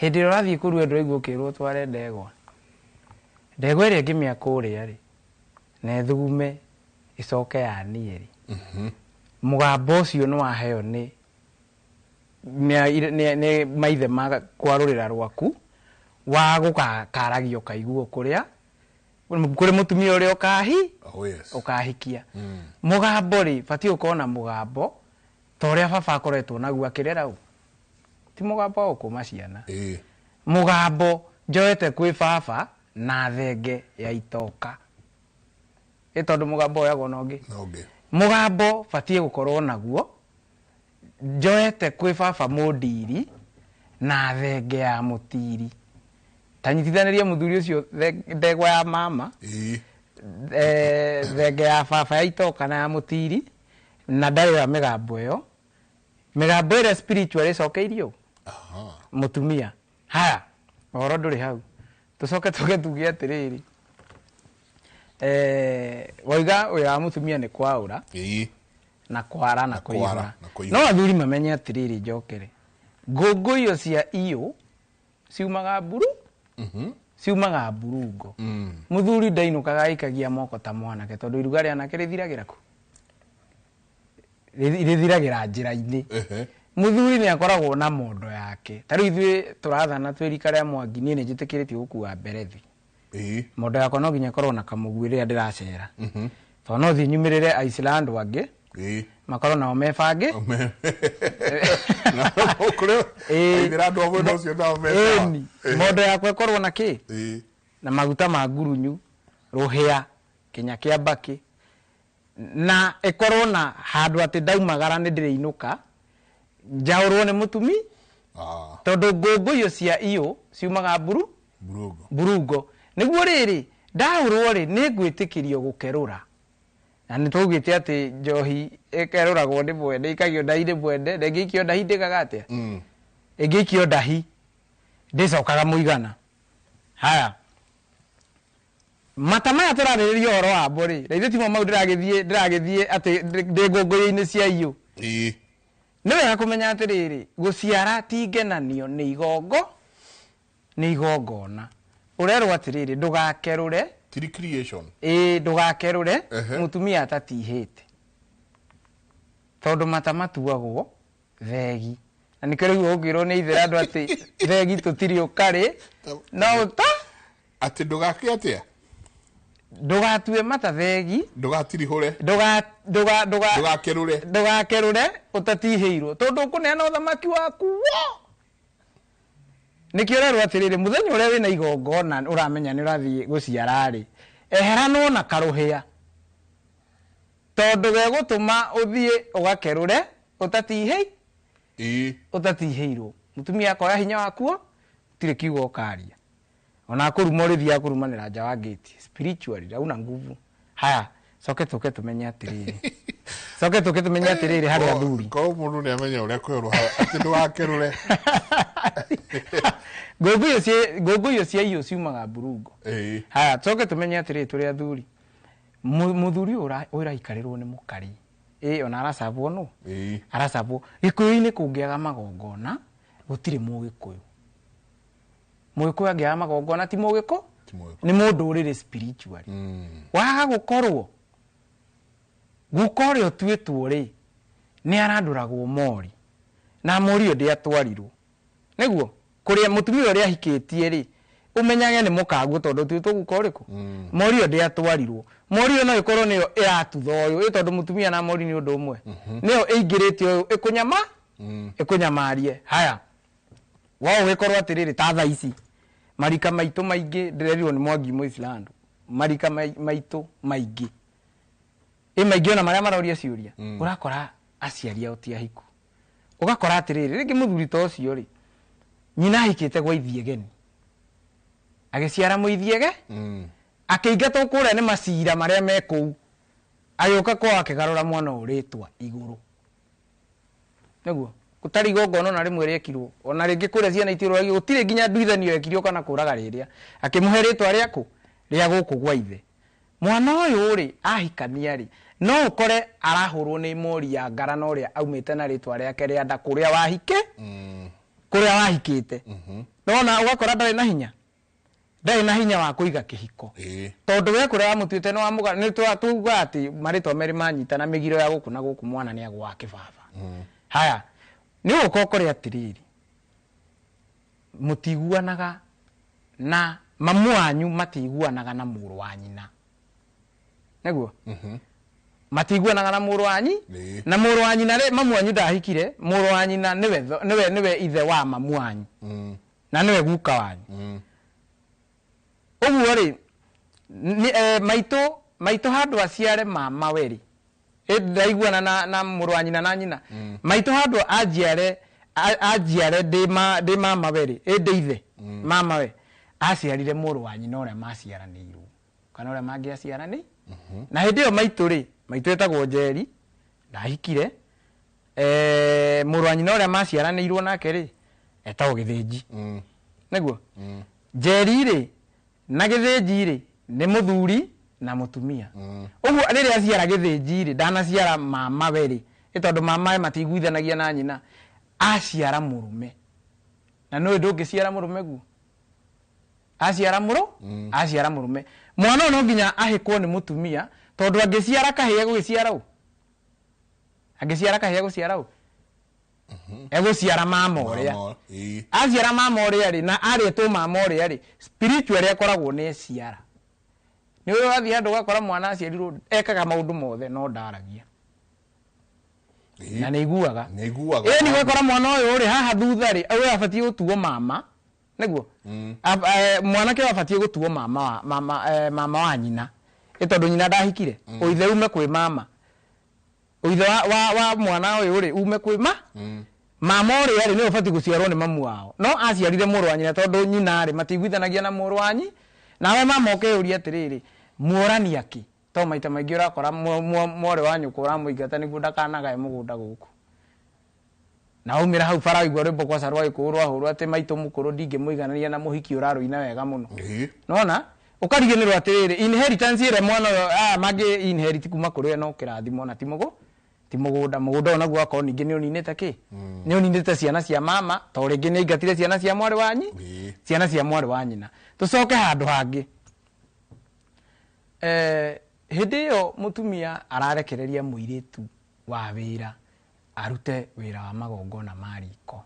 hĩndĩ ĩrĩa ũrathiĩ kũrua ndũraigua ũkĩrwo tware ndegwa ĩrĩa ngĩmĩa kũrĩa rĩ na thugume icoke yanieri mugambo ũcio nĩ waheo nĩ maithe kwarũrĩra rwaku wa gũkaragio kaiguo kũrĩ mũtumia ũrĩa ũkahikia mugambo rĩ batiĩ ũkorwo na mugambo ta ũrĩa baba akoretwo naguo akĩrera ti mugambo wa gũkũma ciana mugambo njoete kwĩ baba na thenge ya itoka tondũ mugambo oyagwo na ũngĩ mugambo batiĩ gũkorwo naguo njoete kwĩ baba mũndiri na thenge ya mũtiri tanyitithanĩria mũthuri ũcio ndegwa ya mama thenge ya baba ya itoka na ya mũtiri na ndarĩ ya mĩgambo ĩrĩa spiritual ĩcokeirio mũtumia haya ũhoro ndũrĩ hau tũcoke tuge atĩrĩrĩ waiga ũyũ wa mũtumia nĩ kwaũra na kwara na kũihũra no athuri mamenye atĩrĩrĩ njokere ngũngũiyo cia iyo ciumaga ciumaga mburungo mũthuri ndainũkaga aikagia moko ta mwanake tondũ iruga rĩa anake rĩthiragĩra kũ rĩthiragĩra njĩra-inĩ mũthuri nĩ akoragwo na mondo yake ta rĩu ithuĩ tũrathana twĩrika rĩa Mwangi niĩ nĩ njĩtĩkĩrĩtio gũkua mberethi mondo yakwa no nginya korwo na kamũgui rĩrĩa ndĩracera tondũ no thiĩ nyumĩrĩre Iceland angĩ makorwo nao mebange mondo yakwa ĩkorwo na kĩ na maguta ma ngurunyu rũhĩa kinya kĩa mbakĩ na ĩkorwo na handũ atĩ ndaumagara nĩ ndĩrĩinũka njaũrwo nĩ mũtumi tondũ ngũngũiyo cia iyo ciumaga mburungo nĩguo rĩrĩ ndaũrwo rĩ nĩ ngwĩtĩkĩrio gũkerũra na nĩ tũgĩte atĩ njohi ĩkerũragwo nĩ mwene ikagio ndahi nĩ mwene na ĩngĩikio ndahi ndĩkaga atĩa ĩngĩikio ndahi ndĩcokaga mũigana haya mata maya tũrarĩrĩria ũhoro wa mbũrĩ na ithuĩ timo mau ndĩragĩthiĩ atĩ ndĩ ngũngũiyo-inĩ cia iyo Nĩ wega kũmenya atĩrĩrĩ gũciara ti ngenanio nĩ igongona. Ũrerwo atĩrĩrĩ ndũgakerũre ti recreation. Ndũgakerũre mũtumia atatihĩte. Tondũ mata matuagwo thegi. Na nĩ kĩrĩu ũgĩrwo nĩ ithe andũ atĩ thegi tũtirĩ ũkarĩ no ũta atĩ ndũgakĩ atĩa ndũgatue mata thegi ndũgatirihũre ndũgakerũre ũtatihĩirwo tondũ ũkũneana ũthamaki waku nĩkĩo ũrerwo atĩrĩrĩ mũthenya ũrĩa wĩna igongona ũramenya nĩ ũrathiĩ gũciara-rĩ eheranwo na karũhĩa tondũ gegũtũma ũthiĩ ũgakerũre ũtatihĩirwo mũtumia akoya hinya wakuo tirĩ kiugo ũkaria ona kũruma ũrĩthiaga kũrumanĩra nja wa gate spiritually rauna nguvu. Haya coke tũke tũmenye atĩrĩrĩ harĩ athuri ko mũndũ nĩ amenya ũrĩa kwĩrwo atĩ ndũgakerũre ngũngũ cia iyo ciumaga Burungo. Haya coke tũmenye atĩrĩrĩ tũrĩ athuri mũthuri ũraikarĩrwo nĩ mũkari ona aracabwo no aracabwo gĩkũyũ-inĩ kũngĩaga magongona gũtirĩ mũgĩkũyũ angĩaga magongona ti mũgĩkũ nĩ mũndũ ũrĩrĩ spiritually waga gũkorwo gũkorwo tuĩtwo rĩ nĩ arandũragwo mori na mori ũndĩ atwarirwo nĩguo kũrĩa mũtumia ũrĩa ahikĩtie rĩ ũmenyage nĩ mũkaguo tondũ tuĩtwo gũkorĩkũ mori ũndĩ atwarirwo mori ĩyo no ĩkorwo nĩyo ĩratutha ũyũ tondũ mũtumia na mori nĩ ũndũ ũmwe nĩyo ĩingĩrĩte ũyũ ĩkũnyamarie. Haya wao gĩkorwo atĩrĩrĩ ta thaa ici marika maitũ maingĩ ndĩrerirwo nĩ Mwangi Mũislamu marika maitũ maingĩ maingĩ ona marĩa maroria ciũria ũrakora aciari ao ti ahiku ũgakora atĩrĩrĩ rĩngĩ mũthuri ta ũcio rĩ nyina ahikĩte gwa ithiegeni agĩciara mũithiege akĩingatwo kũrĩa nĩ macira marĩa me kũu agĩũka kwa akĩgarũra mwana ũrĩtwa igũrũ nĩguo gũtarĩ igongona na rĩmwe rĩekirwo ona rĩngĩ kũrĩa ciana itirwo gũtirĩ nginya nduithanio yekirio kana kũraga rĩrĩa akĩmũhe rĩtwa rĩakũ rĩa gũkũ gwa ithe. Mwana ũyũ rĩ ahikania rĩ no ũkore arahũrwo nĩ mori ya ngarana ũrĩa aumĩte na rĩtwa rĩake rĩa nda kũrĩa wahikĩte nona ũgakora ndarĩ na hinya wa kũiga kĩhiko tondũ we kũrĩa wamũtuĩte nĩ wamũgana nĩ tuuga atĩ marĩtwa merĩ manyitana mĩgiro ya gũkũ na gũkũ mwana nĩ agwa kĩbaba. Haya nĩ ũkore atĩrĩrĩ mũtiguanaga na mamu wanyu matiguanaga na mũrũ wa nyina nĩguo matiguanaga na mũrũ wanyu na mũrũ wa nyina rĩ mamu wanyu ndahikire mũrũ wa nyina nĩwe ithe wa mamu wanyu na nĩwe guka wanyu ũguo rĩ maitũ handũ aciare mama we rĩ ndaiguana na mũrũ wa nyina na nyina maitũ handũ anjiare ndĩ mama we rĩ ndĩ ithe mama we aciarire mũrũ wa nyina ũrĩa maciaranĩirwo kana ũrĩa mangĩaciaranĩ na hĩndĩ ĩyo maitũ etagwo Njeri ndahikire mũrũ wa nyina ũrĩa maciaranĩirwo nake rĩ etagwo Gĩthĩnji nĩguo Njeri rĩ na Gĩthĩnji rĩ nĩ mũthuri na mũtumia ũguo rĩrĩa aciara Gĩthĩnji rĩ ndanaciara mama we rĩ tondũ mama we matiguithanagia na nyina aciara mũrũme na nĩ ndũngĩciara mũrũme guo aciara mũrũme mwana no nginya ahĩkwo nĩ mũtumia tondũ angĩciara kahĩe gũciara ũ egũciara mama ũrĩa aciara mama ũrĩa rĩ na arĩtwo mama ũrĩa rĩ spiritual akoragwo nĩ ciara nĩ ũrĩa wathiĩ handũ ũgakora mwana aciarirwo ekaga maũndũ mothe no ndaragia na nĩ iguaga nĩ ũgakora mwana ũyũ rĩ haha thutha rĩ ũyũ abatiĩ gũtuo mama nĩguo mwanake abatiĩ gũtuo mama wa nyina tondũ nyina ndahikire ũithe ume kwĩ mama ũithe wa mwana ũyũ rĩ ume kwĩ mama ũrĩa rĩ nĩ ũbatiĩ gũciarwo nĩ mamu wao no aciarire mũrũ wa nyina tondũ nyina rĩ matiguithanagia na mũrũ wanyi nawe mama ũkĩyũria atĩrĩrĩ muorania kĩ to maita maingĩ ũrakora mwarĩ wa nyũkwa ũramũingata nĩguo ndakanagae mũgũnda gũkũ na umĩra hau bara igua rwĩmbo kwa sarwa ikũrũ rwahũrwo atĩ maitũ mũkũrũ ndingĩmũiganania na mũhiki ũrarũina wega mũno nona ũkariganĩrwo atĩrĩrĩ inheritance ĩrĩa mwana ũyũ mangĩ inherit kuma kũrĩ no kĩrathimo na ti ti mugunda onaguo akoo ningi ni uninite ki ni uninite ciana cia mama to ringi ni ingatire ciana cia mwari wanyi ciana cia mwari wa nyina tucoke handu hangi hindi yo mutumia ararekereria muiritu wa wira arute wira wa magongona mariko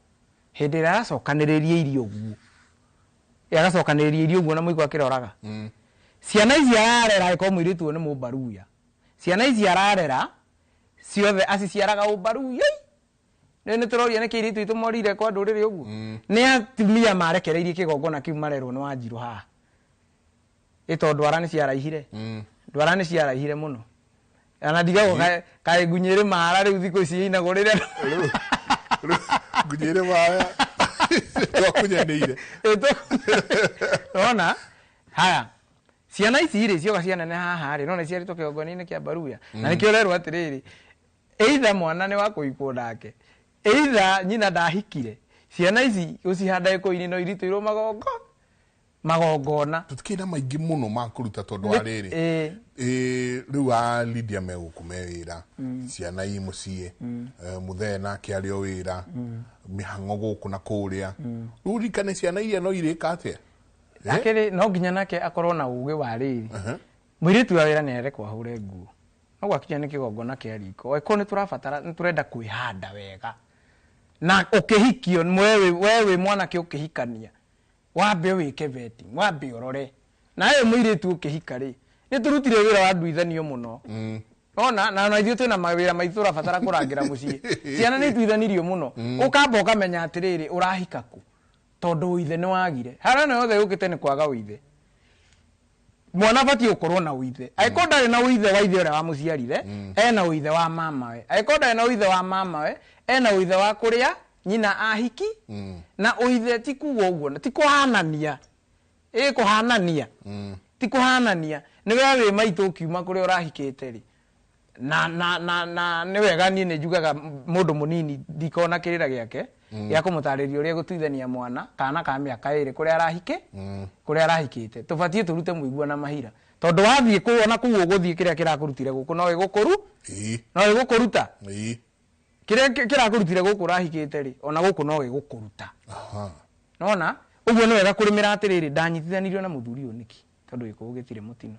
hindi aracokaniriria irio guo agacokaniriria irio guo na muigwa kiroraga ciana ici ararera iko muiritu ni mubaruya ciana ici ararera ciothe aciciaraga ubaruya ni turoria ni kiritu itumorire kwa ndurire uguo ni atumia marekereirie kigongona kiu marerwo ni Wanjiru haha ito ndwara ni ciaraihire ndwara ni ciaraihire muno ana diga kae gunyere mara riu thiko ici inagurire gunyere mara twakunyanire ona haya ciana ici ire cio gaciana ne haha ri none ciarito kigongoni-ini kia baruya na nikio rerwo atiriri either mwana ni wa kuikwo nake either nyina ndahikire ciana ici ucihanda iko-ini no irituirwo magongona tutikina maingi muno makuruta tondu wa riri riu a Lydia megukumewira ciana i mucie muthena kiario wira mihango guku na kuria urikane ciana iria no irika atia akiri no nginya nake akorwo na uge wa riri mwiritu wa wira nere kwa hure nguo no gwakinya ni kigongona kia riko eko ni turabatara ni turenda kwihanda wega na ukihikio wewe mwana ki ukihikania wambe wike veti wambe orore nae mwiritu ukihika ri ni turutire wira wa nduithanio muno ona na ithuĩ twĩna mawĩra maitũ tũrabatara kũrangira muciĩ ciana nĩ tuithanirio muno ukamba ukamenya atiriri urahika ku tondu uithe ni wagire hara na yothe yukite ni kwaga uithe mwana bati ukorwo na uithe aiko ndari na uithe wa ithe ura wa muciarire ena uithe wa mama we aiko ndari na uithe wa mama we ena uithe wa kuria nyina ahiki na uithe ti kuwa uguo ti kuhanania kuhanania ti kuhanania ni wewe maitu kiuma kuria urahikite ri na ni wega ni njugaga mundu munini ndikona kirira giake ya kumutariria uria gutuithania mwana kana ka miaka iri kuria arahike kuria arahikite tubatie turute muigua na mahira tondu wathie kuona kuo guthie kiria kirakurutire guku no igukuru no igukuruta kiria kirakurutire guku urahikite ri ona guku no gigukuruta nona uguo ni wega kurimira atiriri ndanyitithanirio na muthuri uyu niki tondu iko gitire mutino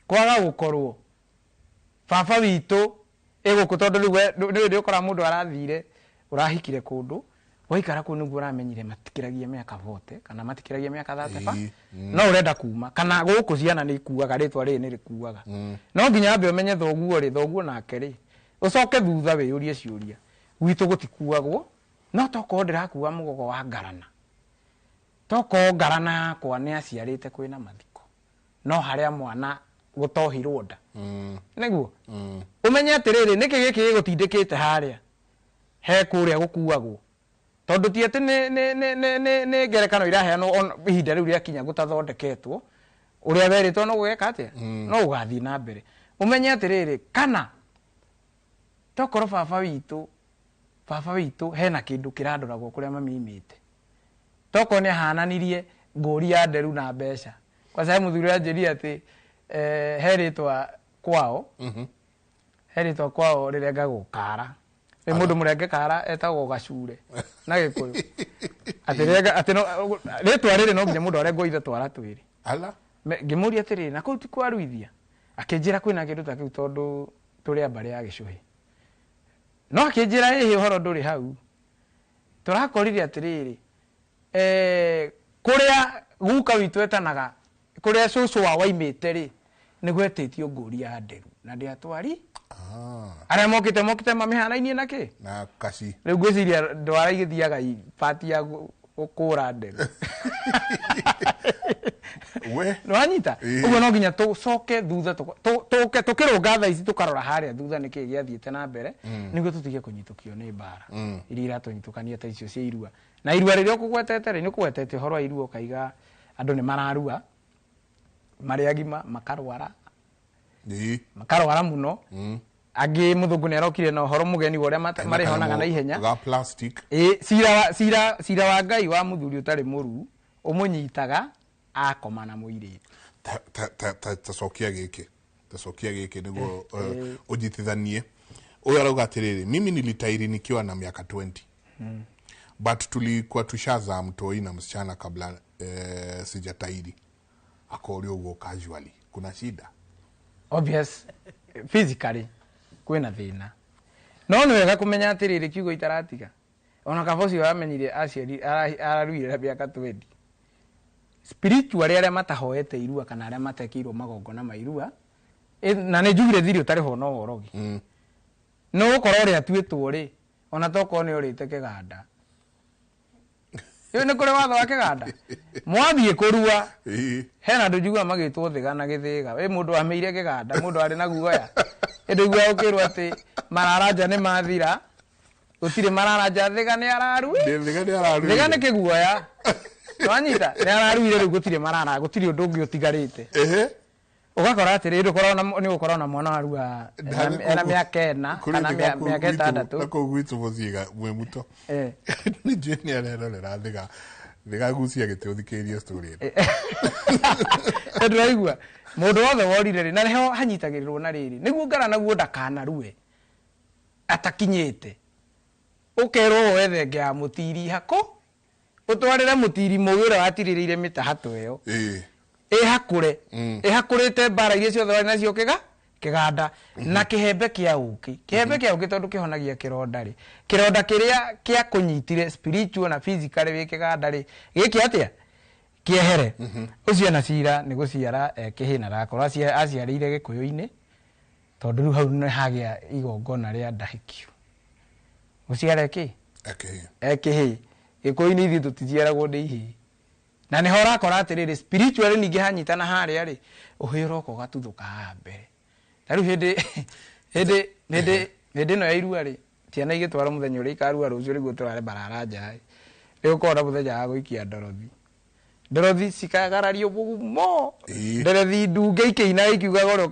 kwaga gukorwo baba witu iguku tondu riu ndi ukora mundu arathire urahikire kundu waikara ku nugu uramenyire matikiragia miaka 40 kana matikiragia miaka 35 no urenda kuma kana guku ciana ni ikuaga ritwa ri ni rikuaga no nginya ambe umenye thoguo nake ri ucoke thutha we urie ciuria gwitu gutikuagwo no toko ndirakuwa mugogo wa ngarana toko ngarana yakwa ni aciarite kwina mathiko no haria mwana gutohirwo nda niguo umenye atiriri niki giki gutindikite haria he kuria gukuagwo tondu ti ati ni ngerekano iraheanwo ihinda riu ria kinya gutathondeketwo uria weritwo no gweka atia no ugathii na mbere umenye atiriri kana tokoro baba witu hena kindu kirandoragwo kuria mamimite toko ni hananirie nguri ya nderu na mbeca kwa sababu muthuri anjiria ati heritwa kwao heritwa kwao rirenga gukara ni mundu murenge kara etagwo gacure na gikuyu atirenga ati no ritwa riri no nginya mundu arengo ithe twara twiri ala ngimuria atiri na kuu ti kwaruithia akinjira kwina kindu ta kiu tondu turi ambari ya gicuhi no akinjira hihi horo nduri hau turakorire atiriri kuria guka witu etanaga kuria cucu wa waimite ri ni gwetitio nguri ya nderu na ndi atwari ara mokite mamihana-ini na ki na kasi riu ngwiciria ndwara igithiaga pati ya gukura nderu we no anyita uguo no nginya tucoke thutha tukirunga tha ici tukarora haria thutha niki giathiete na mbere niguo tutige kunyitukio ni mbara iria iratunyitũkania ta icio cia irua na irua riria ukugwetete ri ni kugwetete horo wa irua ukaiga andu ni mararua mari agima makarwara makarwara muno agi muthungu ni arokire na horo mugeni uria mari honaga na ihenya ga plastic cira wa Ngai wa muthuri utari muru umunyitaga akoma na muiri tacokia giki niguo ujitithanie Oyo arauga atiriri, mimi nilitairi nikiwa na miaka 20. But tulikuwa tushaza mtoi na msichana kabla sijatairi. Akorio ugo casually. Kuna shida? Obvious. Physically. Kwena thina. No ni wega kumenya atiriri kiugo itaratiga. Ona kabosi wamenyire aciari araruire miaka 20. Spiritual aria matahoete irua kana aria matekirwo magongona mairua na ne njugire thiri utari ho no worogi. No ukorwo ri atuitwo ri ona toko ni urite kiganda. Yo ne kore watho wa kiganda. Mwathie kurua. Hena ndujuga magitwo thiga na githiga. Mundu ameire kiganda, mundu ari na guoya. Ndigwa ukirwo ati mararaja ni mathira. Utire mararaja thiga ni araru. Thiga ni araru. Thiga ni kiguoya. Wanyita ni araruire ru gutire marara, gutire undu ungi utigarite. Ugakora ati ri ni gukora na mwana arua ena miaka 4 kana miaka 6. Nako gwitu muthiga mwe muto. Ni jeni arerorera thiga gucia gituthikiria story. Ndiraigua mundu wothe worire ri na reho hanyitagirirwo na riri niguo ngara naguo ndakana ruwe atakinyite ukerwo wethe ngea mutiri hako utwarire mutiri mugira watiririire mitahato iyo hakurite bara iria ciothe wari nacio kiganda na kihembe kia uki tondu kihonagia kironda ri kironda kiria kia kunyitire spiritual na physical wi kiganda ri giki atia kiehere ucio na cira ni guciara kihina rakora aciarire gikuyu-ini tondu ru hau ni hagia igongona ria ndahikio guciara ki ekihi gikuyu-ini ithi tuticiaragwo ndi ihi na niho rakora atiriri spiritual ningi hanyitana haria ri uhiro ko gatuthuka mbere taru hede no yairua ri tiana igitwara muthenya uri ikarua rucio ri gutwara bararaja ri ukora muthenya wa guikia ndorothi cikagarario bugumo nderethi ndunge ikiina ikiuga gore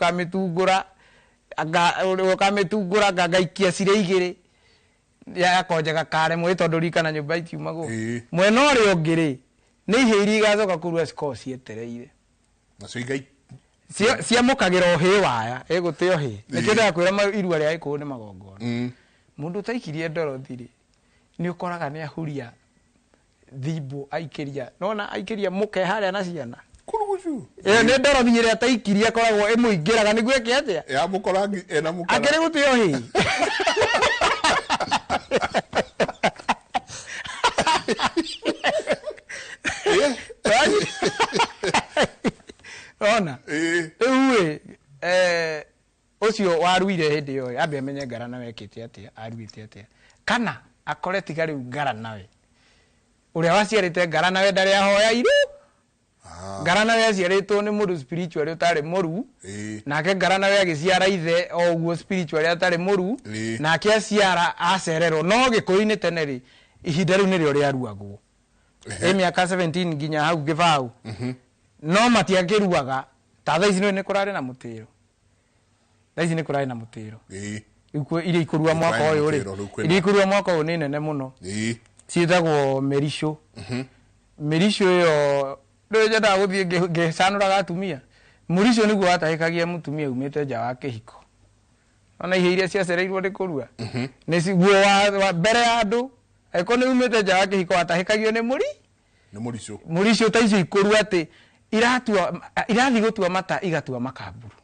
ukamitungura ngaikia cire igiri ya konjaga kare mwe tondu rikana nyumba itiumago mwena uri ungiri ni ihiri igacoka kurua sikosi etereire nacio igai cia mukagira ohi waya eguteo hi nikenda kwira irua ria ikuo ni magongona mundu taikirie ndorothi ri ni ukoraga ni ahuria thibo aikiria nona aikiria muke haria na ciana kurugucu ni ndorothi ria taikiria koragwo imuingiraga niguo ekiatia ya mukorangi ena mukara akiri guteo hi ona ewe ucio waruire hindi yo ambe amenye ngara nawe ekite atia aruite atia kana akore tigari ngara nawe uria waciarite ngara nawe ndari ahoya iru ngara nawe aciaritwo ni mundu spiritual utari moru nake ngara nawe agiciara ithe oguo spiritual atari moru nake aciara acererwo no gikuyu-ini tene ri ihinda riu ni rio riaruagwo miaka 17 nginya hau gibau no matiangiruaga ta thaici ni kurari na mutiro thaici ni kurari na mutiro iria ikurua mwaka uyu ri iria ikurua mwaka uyu ni nene muno ciitagwo merisho yo ndojenda guthie ngicanuraga atumia murisho niguo watahikagia mutumia umite nja wa kihiko ona ihe iria ciacereirwo ni kurua ni ciguo wa mbere ya andu eko ni umite nja wa kihiko watahikagio ni murisho ta icio ikurua ati irathi gutua mata igatua makaburu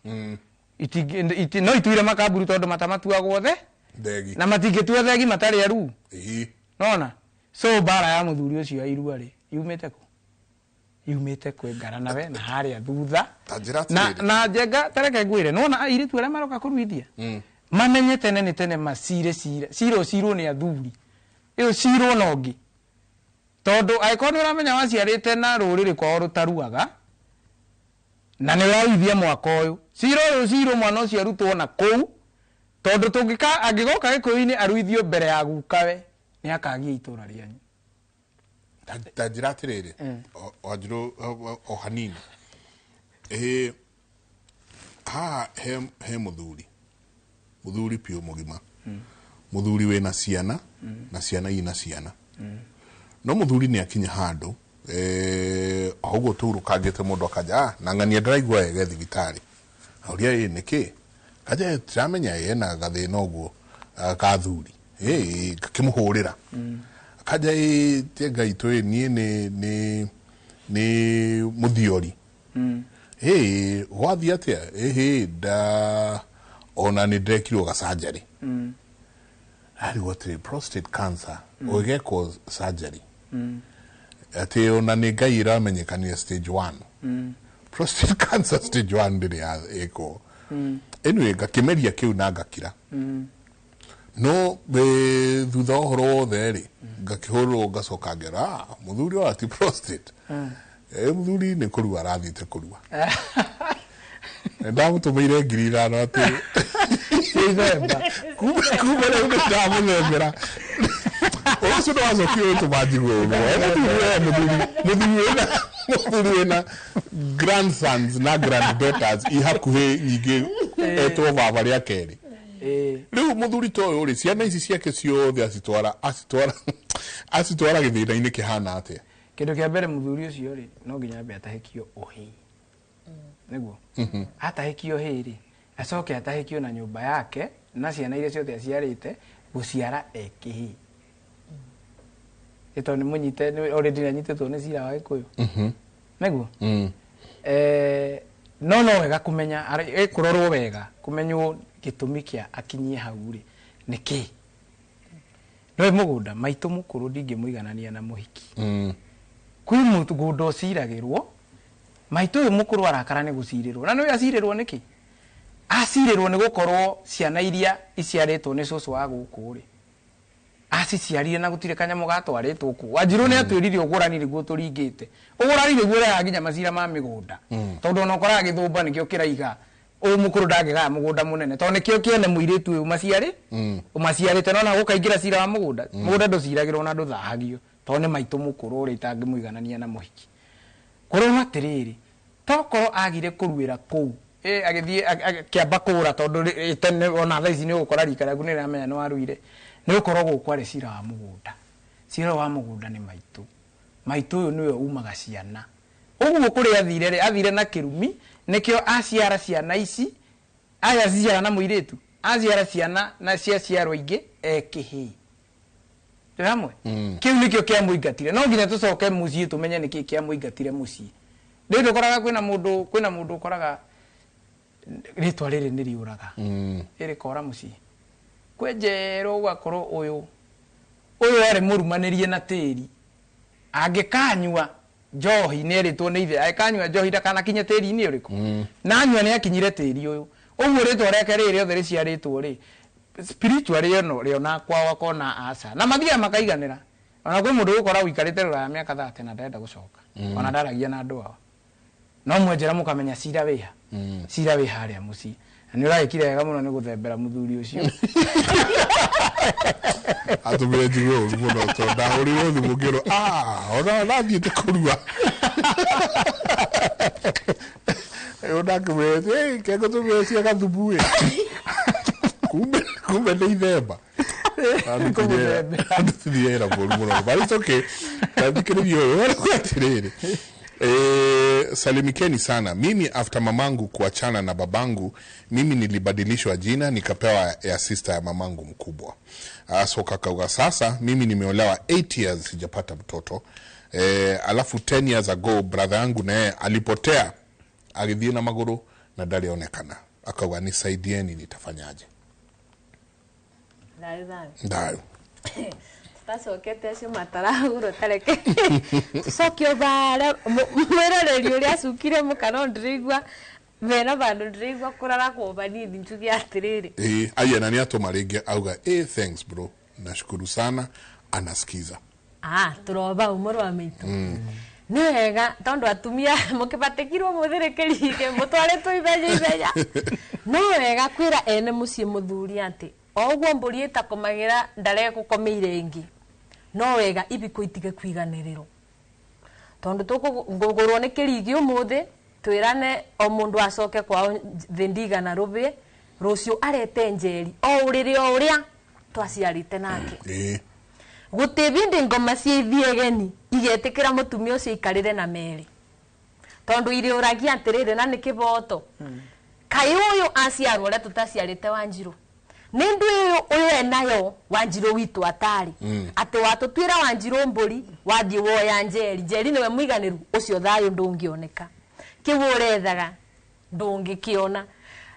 no ituire makaburu tondu mata matuagwo the na matingitua thegi matari aru nona so bara ya muthuri ucio ya irua ri yumite kwe ngara nawe na haria thutha na njenga tareke ngwire nona airitu aria maroka kuruithia mamenye tene ni tene macire ciro ni athuri iyo ciro nongi tondu aikoni uramenya waciarite na ruriri kwao rutaruaga na ni uraithia mwaka uyu ciro mwana ucio arutwo na kou tondu tungika angigoka gikuyu-ini aruithio mbere ya gukawe ni akagia itura rianyu tajira atiriri Wanjiru o hanini he muthuri pio mugima muthuri wena ciana na ciana ina ciana no muthuri ni akinya handu oguo turukangite mundu akaja na ngania ndiraigua wega thibitari auria niki kaja tiramenya yena gathina oguo kathuri ngakimuhurira kaja te gaito ni muthiori wathi atia da ona ni ndekirwo ga surgery ari what prostate cancer ogeko surgery ati ona ni ngai iramenyekania stage 1 prostate cancer stage 1 ndiri eko anyway ngakimeria kiu na ngakira no be thutha horo wothe ri ngakihurwo ngacoka ngera muthuri wa ati prostate muthuri ni kurua arathite kurua ndamutumeire ngiri ithano ati Ithemba kuma rĩu nĩndamũthembera ũcio nĩwacokire tũmanjiguo mũthuri wĩna grandsons na granddaughters ihakuhĩ nyingĩ etwo baba rĩa kerĩ rĩu mũthuri ta ũyũ rĩ ciana ici ciake ciothe acitwara gĩthĩna-inĩ kĩhana atĩa kĩndũ kĩa mbere mũthuri ũcio rĩ no nginya ambe atahĩkio ũhĩ nĩguo atahĩkio ũhĩ rĩ acoke atahĩkio na nyũmba yake na ciana iria ciothe aciarĩte gũciara ekĩhĩ ĩtondũ nĩ mũnyite already nĩanyitĩtwo nĩ cira wa Gĩkũyũ nĩguo no wega kũmenya kũrorwo wega kũmenywo gĩtũmi kĩa akinyie hau rĩ nĩkĩ no mũgũnda maitũ mũkũrũ ndingĩmũiganania na mũhiki kwĩ mũgũnda ũciragĩrwo maitũ ũyũ mũkũrũ arakara nĩ gũcirĩrwo na nĩ acirĩrwo nĩkĩ acirĩrwo nĩ gũkorwo ciana iria iciarĩtwo nĩ cũcũ wa gũkũ rĩ aciciarire na gũtirĩ kanyamũ gatwarĩtwo kũ Wanjirũ nĩ atwĩrire ũgũrani nĩguo tũringĩte ũgũrani nĩguo ũrehaga nginya macira ma mĩgũnda tondũ ona ũkoraga gĩthũmba nĩkĩo kĩraiga mũkũrũ ndangĩgaya mũgũnda mũnene tondũ nĩkĩo kĩene mũirĩtu ũyũ ũmaciarĩte nona gũkaingĩra cira wa mũgũnda ndũciragĩrwo na ndũthahagio tondũ nĩ maitũ mũkũrũ ũrĩa itangĩmũiganania na mũhiki kũrwo atĩrĩrĩ tokorwo agire kũruĩra kũu agĩthiĩ akĩamba kũra tondũ tene ona thaa ici nĩ ũgũkora rika rĩaku nĩ rĩramenya nĩ waruire nĩ gũkorwo gũkũ arĩ cira wa mũgũnda cira wa mũgũnda nĩ maitũ ũyũ nĩwe umaga ciana ũguo kũrĩ athire na kĩrumi nĩkĩo aciara ciana ici aya ciara na mũirĩtu aciara ciana na ciaciarwo ingĩ ekĩhĩ hamwe kĩu nĩkĩo kĩamũingatire no nginya tũcoke mũciĩ tũmenye nĩkĩ kĩamũingatire mũciĩ rĩu ndũkoraga kwĩna mũndũ ũkoraga rĩtwa rĩrĩ nĩ riũraga ĩrĩkora mũciĩ kwenjerwo ũgakorwo ũyũ arĩ mũrumanĩrie na tĩri angĩkanyua njohi nĩ erĩtwo nĩ ithe angĩkanyua njohi ndakanakinye tĩri-inĩ ũrĩkũ na anyua nĩ akinyire tĩri ũyũ ũguo rĩtwa rĩake rĩrĩ rĩothe rĩciarĩtwo rĩ spiritual rĩona kwao akona aca na mathiaga makaiganĩra ona kwĩ mũndũ ũgũkora ũikarĩte rũraya mĩaka 30 na ndarenda gũcoka ona ndaragia na andũ ao no mwenjera mũkamenya cira wĩ harĩa mũciĩ na nĩ ũragĩkire wega mũno nĩ gũthembera mũthuri ũcio atũmire njiguo ũru mũno tondũ ndahũrirwo thimũ ngĩrwo ona nathiĩte kũrua ona ngĩmwĩra kĩongo tũmĩre cia gathubu kumbe nĩ ithemba andũtithiera mũru mũno but it's okay nathikĩrĩria ũyũ atĩrĩrĩ salimikeni sana. Mimi after mamangu kuachana na babangu, mimi nilibadilishwa jina nikapewa ya sister ya mamangu mkubwa. So kakauga sasa mimi nimeolewa 8 years sijapata mtoto. Alafu 10 years ago brother yangu naye alipotea. Agithie na maguru na ndarionekana. Akauga nisaidieni nitafanyaje? Ndayo. Tacokete acio matarahurwo tareke tucokio bara mweroreri uria acukire mukano ndirigwa mena bandu ndirigwa kurara kwa banini njugi atiriri aya nani atoma ringi auga thanks bro nashukuru sana anasikiza turoba umoro wa mitu ni wega tondu atumia mukibatikirwo muthirekerike mutware tu ibeja no wega kwira ene mucie muthuri ati ogwo mburi itakomagira ndare gukomeire ingi no wega ibiko itige kwiganiriro tondu tukugurwo ni kirigi umuthi twirane o mundu acoke kwao thindiga na rubi rucio arete njeri o uria twaciarite nake gutebinde ngoma cia ithiegeni igetikira mutumia ucio ikarire na meri tondu iri uragia atirire na ni kiboto kai uyu aciarwo ria tutaciarite Wanjirũ nindu uyo enayo Wanjiru witu atari ati watutwira Wanjiru mburi wathie woya njeri niwe muiganiru ucio thayo ndungioneka kiburethaga ndungikiona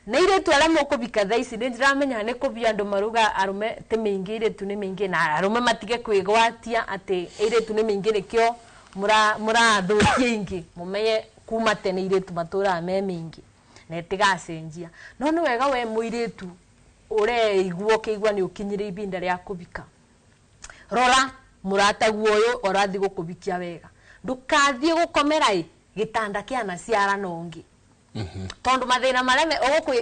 na ile tu ala mukubika thaici ndiramenya ne kubia andu maruga arume te mingire tu ne mingi na arume matige kwigwatia ati ile tu ne mingi nikyo mura thukie ingi mumenye kuma tene ile tu matura me mingi na tigacenjia no ni wega we muire tu ure iguo kigwa ni ukinyire ibinda ria kubika rora murata guoyo orathi gukubikia wega ndukathie gukomera gitanda kia na ciara nongi tondu mathina mareme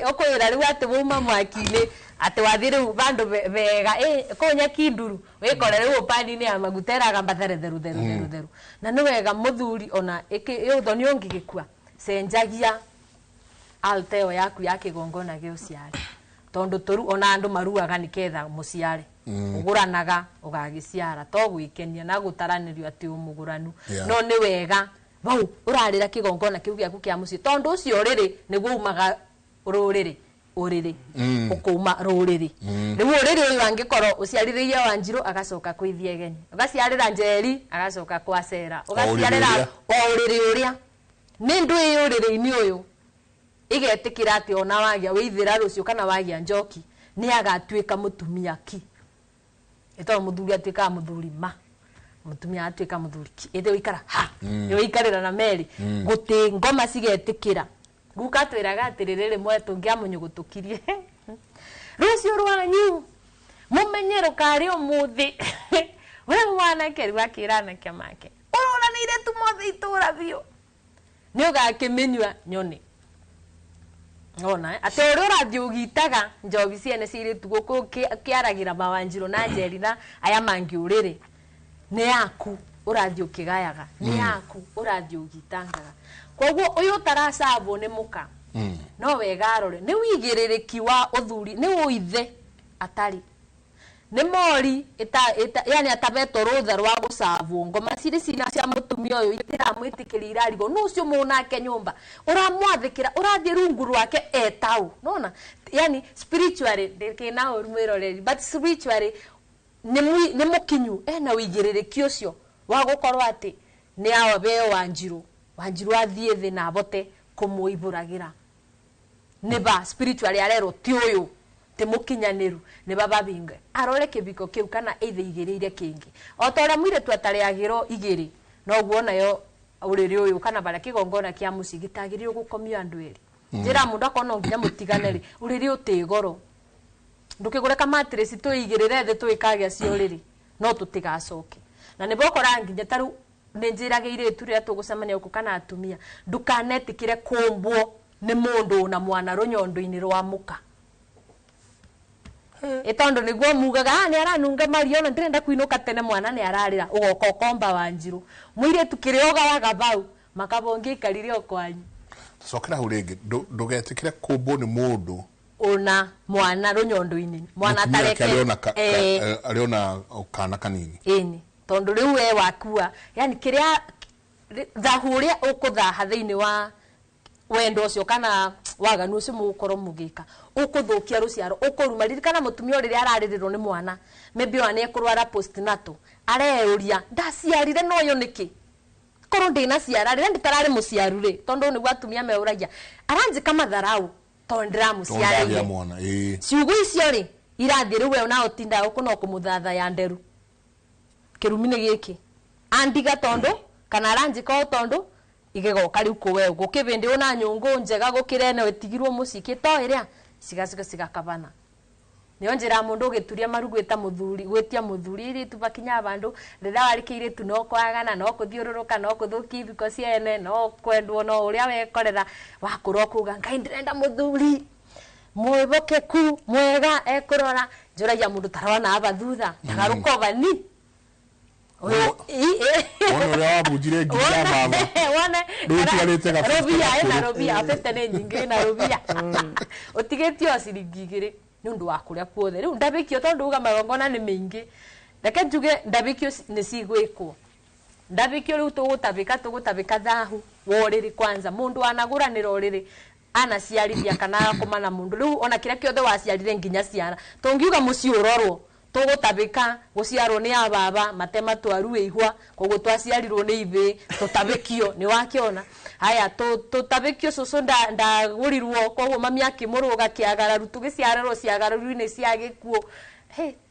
okwira riu ati buma mwakine ati wathire bandu vega konya kinduru wikore riu upandi ni amagutera gambathere theru na ni wega muthuri ona uthoni ungi gikua senjagia alteo yaku yake gongona ge uciare tondu toru ona andu maruaga niketha muciare uguranaga ugagiciara to gwikenia na gutaranirio ati umuguranu no ni wega bau urarira kigongona kiu giaku kia muci tondu ucio riri niguo umaga ruriri ukuma ruriri riu riri uyu angikoro uciariririe Wanjiru agacoka kwithia egeni ugaciarira njeri agacoka kwacera ugaciarira uriri uria ni ndu uriri ni uyu igetikira ati ona wagia withira rucio kana wagia njoki ni agatuika mutumia ki eto muthuri atuika muthuri ma mutumia atuika muthuri ki ethe wikara ha yo ikarira na meri guti ngoma cigetikira guka twiraga atiriri mwe tungiamunyugutukirie rucio rwanyu mumenyero kari umuthi we mwana keri wakirana kemake urona ni ile tumothe itura bio ni ugakimenywa nyone ona ati uri urathi ugitaga njobi ciene ciri tu guku kiaragira Wanjiru na njeri na aya mangi uriri ni yaku urathi ukigayaga ni yaku urathi ugitangaga koguo uyu taracabo ni muka no wega rore ni wigiririki wa uthuri ni uithe atari ni mori yani atabeto rutha rwa gucabwo ngoma ciri cina cia mutumia uyu itiramwitikira irarigo nucio munake nyumba uramwathikira urathie rungu rwake etau nona yani spiritually ndikina urumwiroreri but spiritually ni mukinyu ena wigiririki ucio wa gukorwo ati ni awa be Wanjiru athie thi na bote kumuiburagira ne ba spiritually arero ti uyu te mukinyaniru ne baba binge arore kibiko kiu kana eithe igirire kingi otora mwire tu atariagiro igiri no guona yo uriri uyu kana bara kigongona kia muci gitagiri gukomio andu eri njira mundu akona nginya mutiganeri uriri utigoro ndukigure kama matress tu igirire the tu ikagia cioriri no tutigacoke na ne bokora nginya taru ninjirageire turia tugucemania uko kana atumia ndukanetikire kumbwo ni mundu na mwana runyondo-ini rwa muka etondo niguo mugaga ni aranunga mariona ndirenda kuinuka tene mwana ni ararira ugoko komba Wanjiru mwire tukirioga waga bau makabongi karire okwanyu sokera huringi ndugetikire kumbwo ni mundu ona mwana runyondo-ini mwana tareke aliona kana kanini ini tondu riu we wakua yani kiria thahuria ukuthaha thiini wa wendo ucio kana waganu ucio mugukoro mugika ukuthukia ruciaro ukuruma ririkana mutumia riri araririro ni mwana maybe wane ekurwara postnatal areuria ndaciarire no yo niki koro ndina ciara riri nditarari muciaru ri tondu ni gwatumia meuragia aranji kama tharau tondu ndiramuciarire ciugo icio ri irathi riu we ona utinda ukuno kumuthatha ya nderu kirumine giki andiga tondu kana aranji ko tondu igegoka riu kuwe gukibindi una nyungu njega gukirene wetigirwo muciki to iria cigakabana niyo njira mundu gituria marugwita muthuri gwetia muthuri iri tubakinya abandu rira warikire tu no kwagana no kuthiururuka no kuthuki biko ciene no kwendwo no uria wekorera wakuro kuga ngai ndirenda muthuri mwibokeku mwega ekurora njuragia mundu tarona abathutha ndagaruko bani Ona wabujire nginya mama. Ona robia afete ne nyingi na robia. Otigetio ciringi igiri ni undu wa kuria kuothe. Riu ndabikio tondu uga magongona ni mingi. Ndake njuge ndabikio ni cigwikwo. Ndabikio riu tugutabika thahu woriri kwanza mundu anagura ni roriri anaciarithia kana akomana mundu riu ona kiria kiothe waciarire nginya ciana tungiuga muci urorwo tugutabika guciarwo ni ababa matema twaru ihwa koguo twaciarirwo ni ithi tutabikio ni wakiona haya tutabikio cucu ndagurirwo koguo mami akimuruga kiagararu tugiciarerwo ciagararu-ini cia gikuo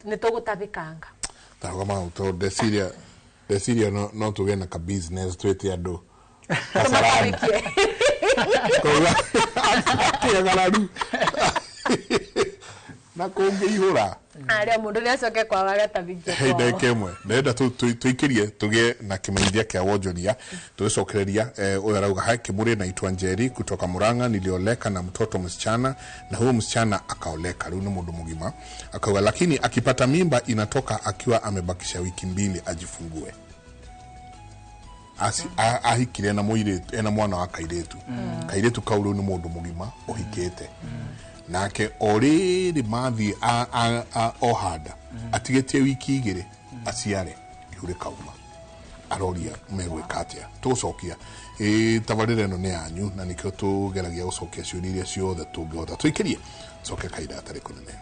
ni tugutabikanga tarugama to deciria no tugena ka business twete andu tumatabikie koguo kiagararu na kungiihura aria mundu ni acoke kwa wagatabikia hey ndeke imwe ndenda tuikirie tugie na kimeithia kia wonjoria tugicokereria uyu arauga haki muri na itwa Njeri kutoka Murang'a nilioleka na mtoto msichana na huyo msichana akaoleka riu ni mundu mugima akauga lakini akipata mimba inatoka akiwa amebakisha wiki 2 ajifungue ahikire na muiretu ena mwana wa kairetu kauru ni mundu mugima uhikete nake oriri mathi ohada atigetie wiki 2 aciare ihure kauma aroria megwikatia tucokia tabarire no ne anyu na nikyo tugeragia gucokia ciuria iria ciothe tungihota twikirie coke kaida atari kunene.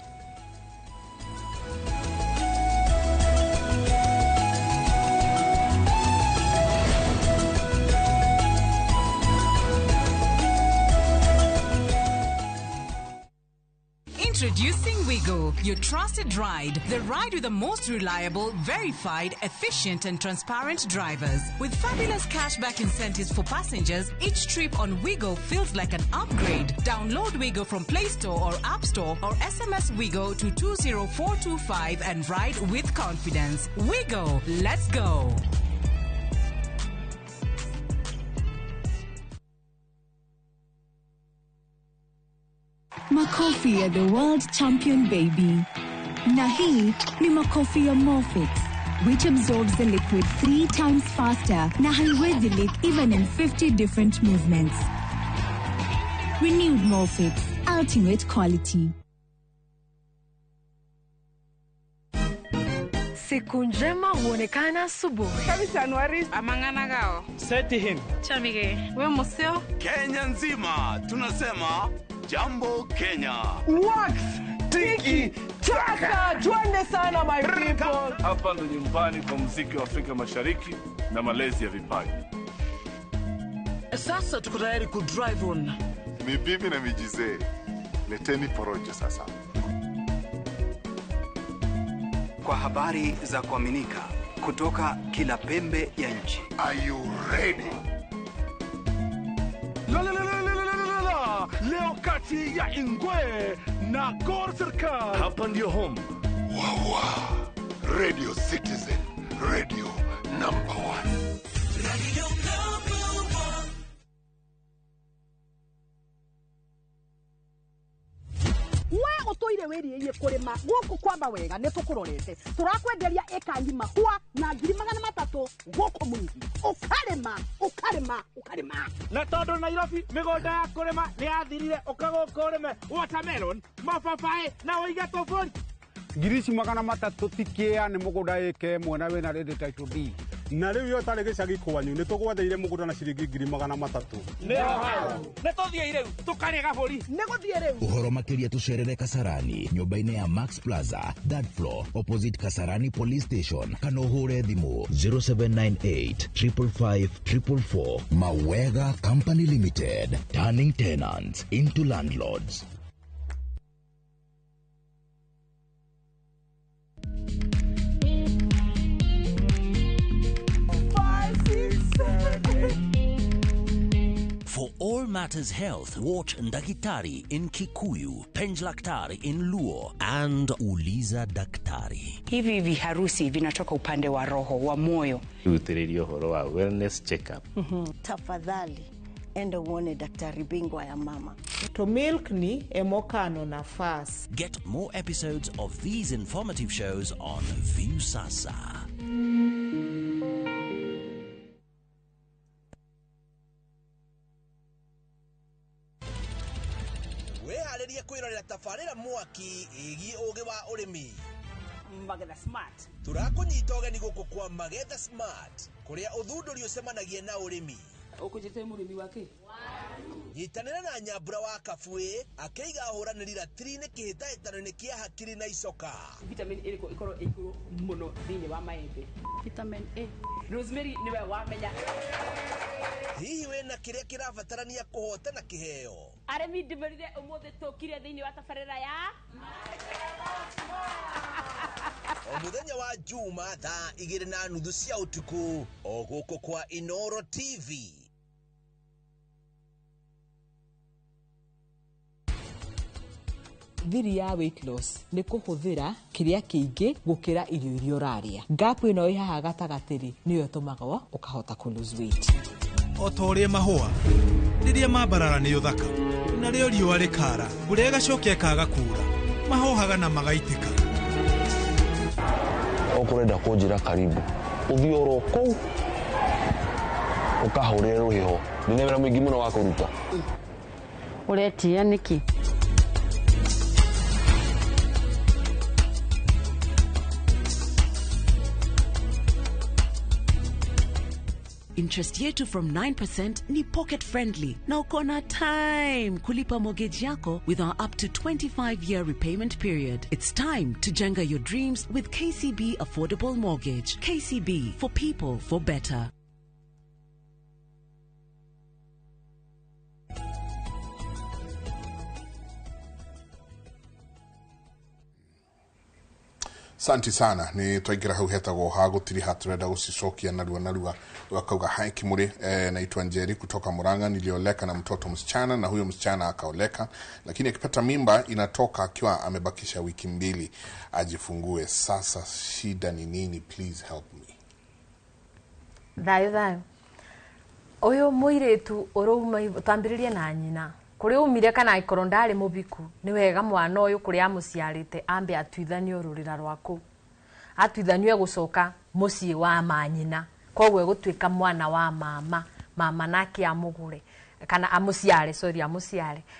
Introducing Wigo, your trusted ride. The ride with the most reliable, verified, efficient and transparent drivers. With fabulous cashback incentives for passengers, each trip on Wigo feels like an upgrade. Download Wigo from Play Store or App Store or SMS Wigo to 20425 and ride with confidence. Wigo, let's go. Makofi ya the world champion baby. Na hii ni makofi ya Morphix, which absorbs the liquid 3 times faster na haiwezi leak even in 50 different movements. Renewed Morphix, ultimate quality. Siku njema huonekana asubuhi. Kabisa Anuari amangana gao. Seti him. Chamige, we museo. Kenya nzima tunasema jambo Kenya. Wax, tiki, taka, twende sana my people. Hapa ndo nyumbani kwa muziki wa Afrika Mashariki na malezi ya vipaji. Sasa tuko tayari ku drive on. Mibibi na mijize, leteni porojo sasa. Kwa habari za kuaminika kutoka kila pembe ya nchi. Are you ready? Leo kati ya Ingwe na Gor Serikali. Hapa ndio home. Wawa. Radio Citizen. Radio number 1. Radio number 1. We utoire weri ye kurima guku kwamba wega ne tukurorete turakwenderia eka ngima hua na 300 guku mwingi ukarima na tondu Nairobi migonda ya kurima ni yathirire ukagukurime watermelon mapapai na oiga tofori 300 tikia ni mugunda eke mwena wena ready title D na riu yo tari gicagi kwanyu ni tugwatheire mugunda na ciringi 300 ne tothie riu tukarega bori ne guthie riu uhoro makiria tucerere Kasarani nyumba-ini ya Max Plaza third floor opposite Kasarani police station kana uhure thimu 0798 555 444. Mawega Company Limited, turning tenants into landlords. For all matters health, watch Ndagitari in Kikuyu, Penjlaktari in Luo, and Uliza Daktari. Hivi viharusi vinatoka upande wa roho, wa moyo. Utirio horo wa wellness check-up. Tafadhali, enda uone daktari bingwa ya mama. To milk ni emokano na fast. Get more episodes of these informative shows on View Sasa. Kwirorera tafarira mwaki igi ugi wa urimi Magetha Smart. Turakunyita ugeni guku kwa Magetha Smart kuria uthunduri ucemanagia na urimi. Ukujite murimi wake? nyitanĩra na Nyambura wa Kabũĩ akĩiga ahũranĩri ratiri-inĩ kĩhĩtahĩtano-inĩ kĩa hakiri na icoka. Vitamin A ikorwo igũrũ mũno thĩinĩ wa maembe. Vitamin A. Rosemary niwe wamenya. Hihi wĩna kĩrĩa kĩrabatarania kũhotana kĩheo? Arĩmi ndĩmerire ũmũthĩ tũkire thĩinĩ wa tabarĩra ya o mũthenya wa Juma thaa 2:30 cia ũtukũ o gũkũ kwa Inoro TV. Thiri ya weight loss nĩ kũhũthĩra kĩrĩa kĩingĩ gũkĩra irio iria ũrarĩa. Gap ĩno ĩ haha gatagatĩ nĩyo ĩtũmaga ũkahota kũ lose weight. O ta ũrĩa mahũa rĩrĩa mambarara nĩ ũthaka narĩo riũa rĩkara mbura ĩgacokia ĩkaga kuura mahohaga na magaitĩka. Ũkũrenda kũnjĩra karibu ũthiĩ oro kũu ũkahũrĩre rũhĩho nĩ wĩra mũingĩ mũno wa kũruta. Ũretia nĩkĩ? Interest yetu from 9% ni pocket friendly. Na uko na time kulipa mortgage yako with our up to 25-year repayment period. It's time to jenga your dreams with KCB Affordable Mortgage. KCB, for people, for better. Santi sana ni twaingira hau hetagwo ha gutiri haturenda gucicokia narua wakauga hai kimuri naitwa Njeri kutoka Murang'a. Nilioleka na mtoto msichana na huyo msichana akaoleka, lakini akipata mimba inatoka akiwa amebakisha wiki 2 ajifungue. Sasa shida ni nini? Please help me. Thayo uyu muiretu uruma tambiririe na nyina kuri umire kana ikoro ndari mubiku ni wega mwana uyu kuri amuciarite ambe atuithanio rurira rwaku atuithanio gucoka mucii wa manyina kogwe gutuika mwana wa mama nake amugure kana amuciare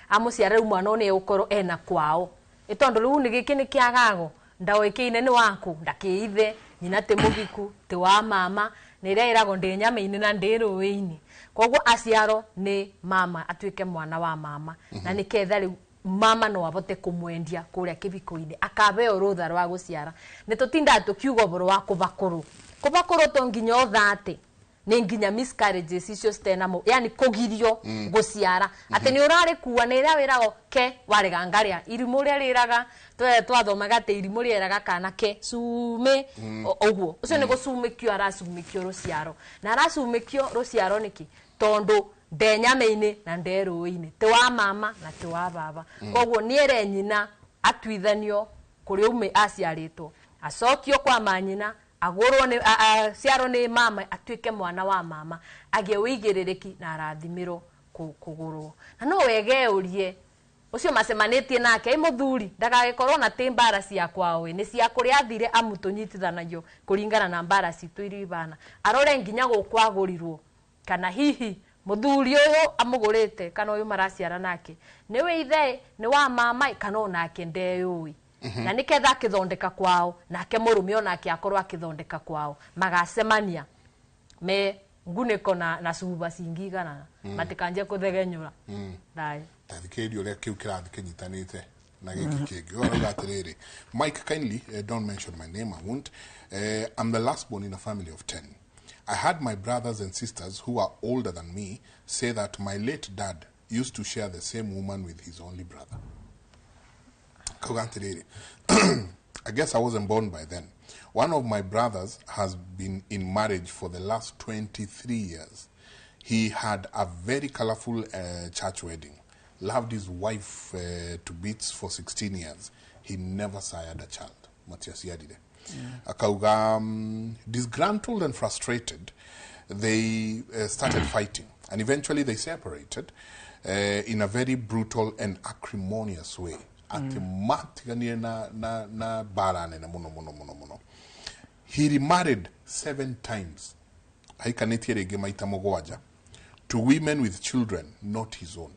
amuciare mwana one ukoro ena kwao itondo riu ni giki ni kiagago ndaoikeine ni waku ndakiithe nyina te mubiku te wa mama nire irago ndi nyame-ini na ndi ruwi-ini kogwo aciaro ni mama atuike mwana wa mama na ni ketha riu mama no abote kumwendia kuria kibiko-ini akabeo rutha rwa guciara ni tutinda tukiuga boro wa kubakuru to nginya othate ni nginya miscarriages icio stenamo yani kugirio guciara ati ni urari kuwa ni ira wirago ke warega ngaria irimu ria riraga twathomaga te irimu riraga kana ke sume oguo ucio ni gusumikio arasumikio ruciaro na arasumikio ruciaro niki tondu ndenyame-ini na nderu-ini te wa mama na te wa baba koguo ni ere nyina atuithanio kuri ume aciaritwo acokio kwa manyina agurwo ni ciaro ni mama atuike mwana wa mama agie wigiririki na arathimiro kugurwo na no wege urie ucio macemanitie nake ai muthuri ndagagikorwo na timbara cia kwao ni cia kuria athire amutunyitithanagio kuringana na mbara citu iribana arore nginya gukwagurirwo kana hihi muthuri uyu amugurite kana uyu maraciara nake ni withe ni wa mama kana onake ndeyui na niketha akithondeka kwao nake murume onake akorwo akithondeka kwao magacemania me nguniko na cuba cingigana matikanje kuthegenyura thai tathikiri uria kiu kirathi kinyitanite na giki kingi ora atiriri. Mike, kindly don't mention my name, I won't. I'm the last born in a family of 10. I had my brothers and sisters who are older than me say that my late dad used to share the same woman with his only brother. I guess I wasn't born by then. One of my brothers has been in marriage for the last 23 years. He had a very colorful church wedding. Loved his wife to bits for 16 years. He never sired a child. Matias Yadide. Akauga, disgruntled and frustrated, they started fighting. And eventually they separated in a very brutal and acrimonious way. He remarried 7 times. To women with children, not his own.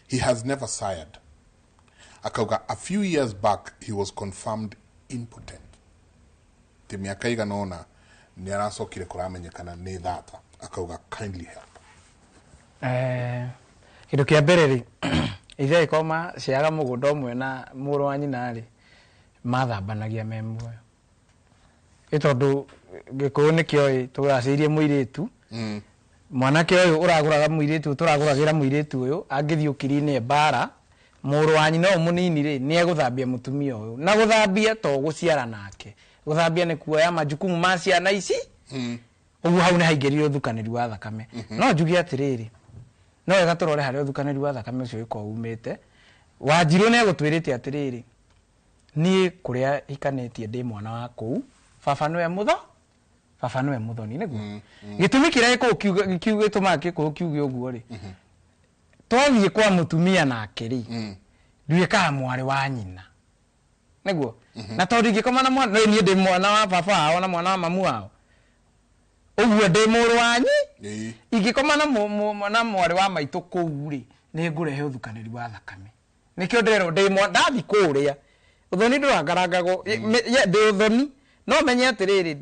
He has never sired. A few years back, he was confirmed impotent. Kindly help. Kindu kia mbere ri ithe ikoma ciaga mugunda umwe na muru wa nyina ri mathambanagia memwe itondu gikuyu nikio turacirie muiritu mwanake uyu uraguraga muiritu turaguragira muiritu uyu angithiukirine mbara muru wa nyina umunini ri ni eguthambia mutumia uyu na guthambia to guciara nake guthambia ni kuoya majukumu ma ciana ici uguo hau ni haingirire uthukaniri wa thakame no njugi atiriri no wega turore hari uthukaniri wa thakame ucio iko umite Wanjiru ne gutwirite atiriri ni kuria ikanitie ndi mwana wa kuu baba niwe muthoni niguo gitumi kiria iko kiuge tumake ko kiuge uguo ri twathie kwa mutumia nake ri nduika mwari wa nyina niguo na tondu ngikoma na mwana ni ndi mwana wa baba wao na mwana wa mamu wao uguo ndi muru wanyi ingikoma na mwari wa maitu kuu ri ni ngurehe uthukaniri wa thakame nikio ndero ndi mwana ndathi kuria uthoni ndurangarangagwo ndi uthoni no menye atiriri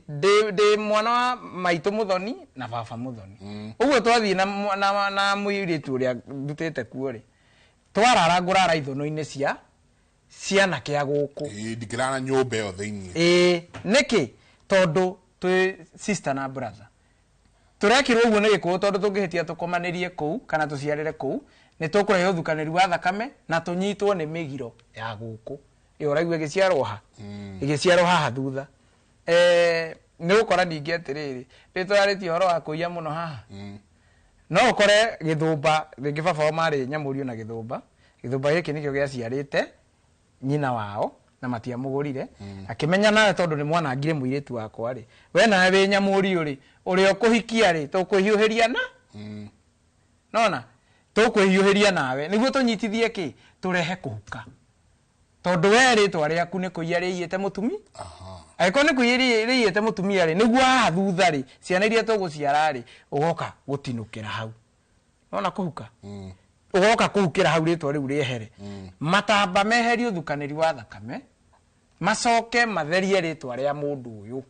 ndi mwana wa maitu muthoni na baba muthoni uguo twathie na muiritu uria ndutete kuo ri twarara ngurara ithono-ini ciana kia guku ndikirana nyumba yo thiini niki tondu twi sister na brother turekirwo uguo ni gikuyu tondu tungihitia tukomanirie kuu kana tuciarire kuu ni tukurehe uthukaniri wa thakame na tunyitwo ni migiro ya guku uraigua giciarwo ha igiciarwo haha thutha ni gukora ningi atiriri ritwararitie horo wa kuiya muno haha no ukore githumba ringi baba wa mari nyamurio na githumba giki nikio giaciarite nyina wao na matia mugurire akimenya nawe tondu ni mwana ngire muiritu wakwa ri we nawe nyamurio ri uria kuhikia ri tukuhiuhiria na nona tukuhiuhiria nawe niguo tunyitithie ki turehe kuhuka tondu we ritwa riaku ni kuiya riiyite mutumi aiko ni kuiya riiyite mutumia ri niguo haha thutha ri ciana iria tuguciara ri ugoka gutinukira hau nona kuhuka ugoka kuhukira hau ritwa riu riehere matamba meheri uthukaniri wa thakame macoke matherie ritwa ria mundu uyu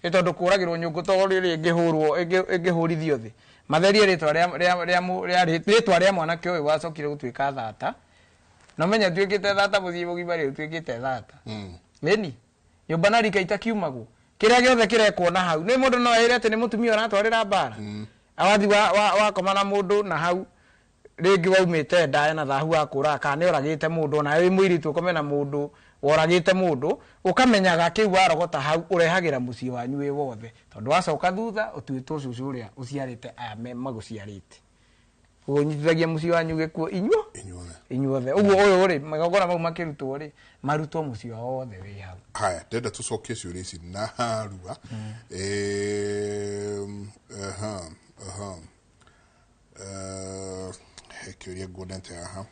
itondu kuragirwo nyungu to riri ingihurithio thi matherie ritwa ria mwanake uyu wacokire gutuika thata no menya tuikite thata muthii bugima ri tuikite thata nini nyumba na rika itakiumagwo kiria giothe kirekwo na hau ni mundu no ere ati ni mutumia aratwarira mbara awathi wa komana mundu na hau ringi waumite ndae na thahu akura kana uragite mundu na wi muiritu komena mundu woragite mundu ukamenyaga kiu warogota hau urehagira mucii wanyu wi wothe tondu wacoka thutha utuitwo cucu uria uciarite aya maguciarite unyitithagia mucii wanyu gikuo inyuothe uguo uyu ri magogora mau makirutwo ri marutwo mucii wothe wi hau haya ndenda tucokie ciuria ici na ruga kiuria ngundete haha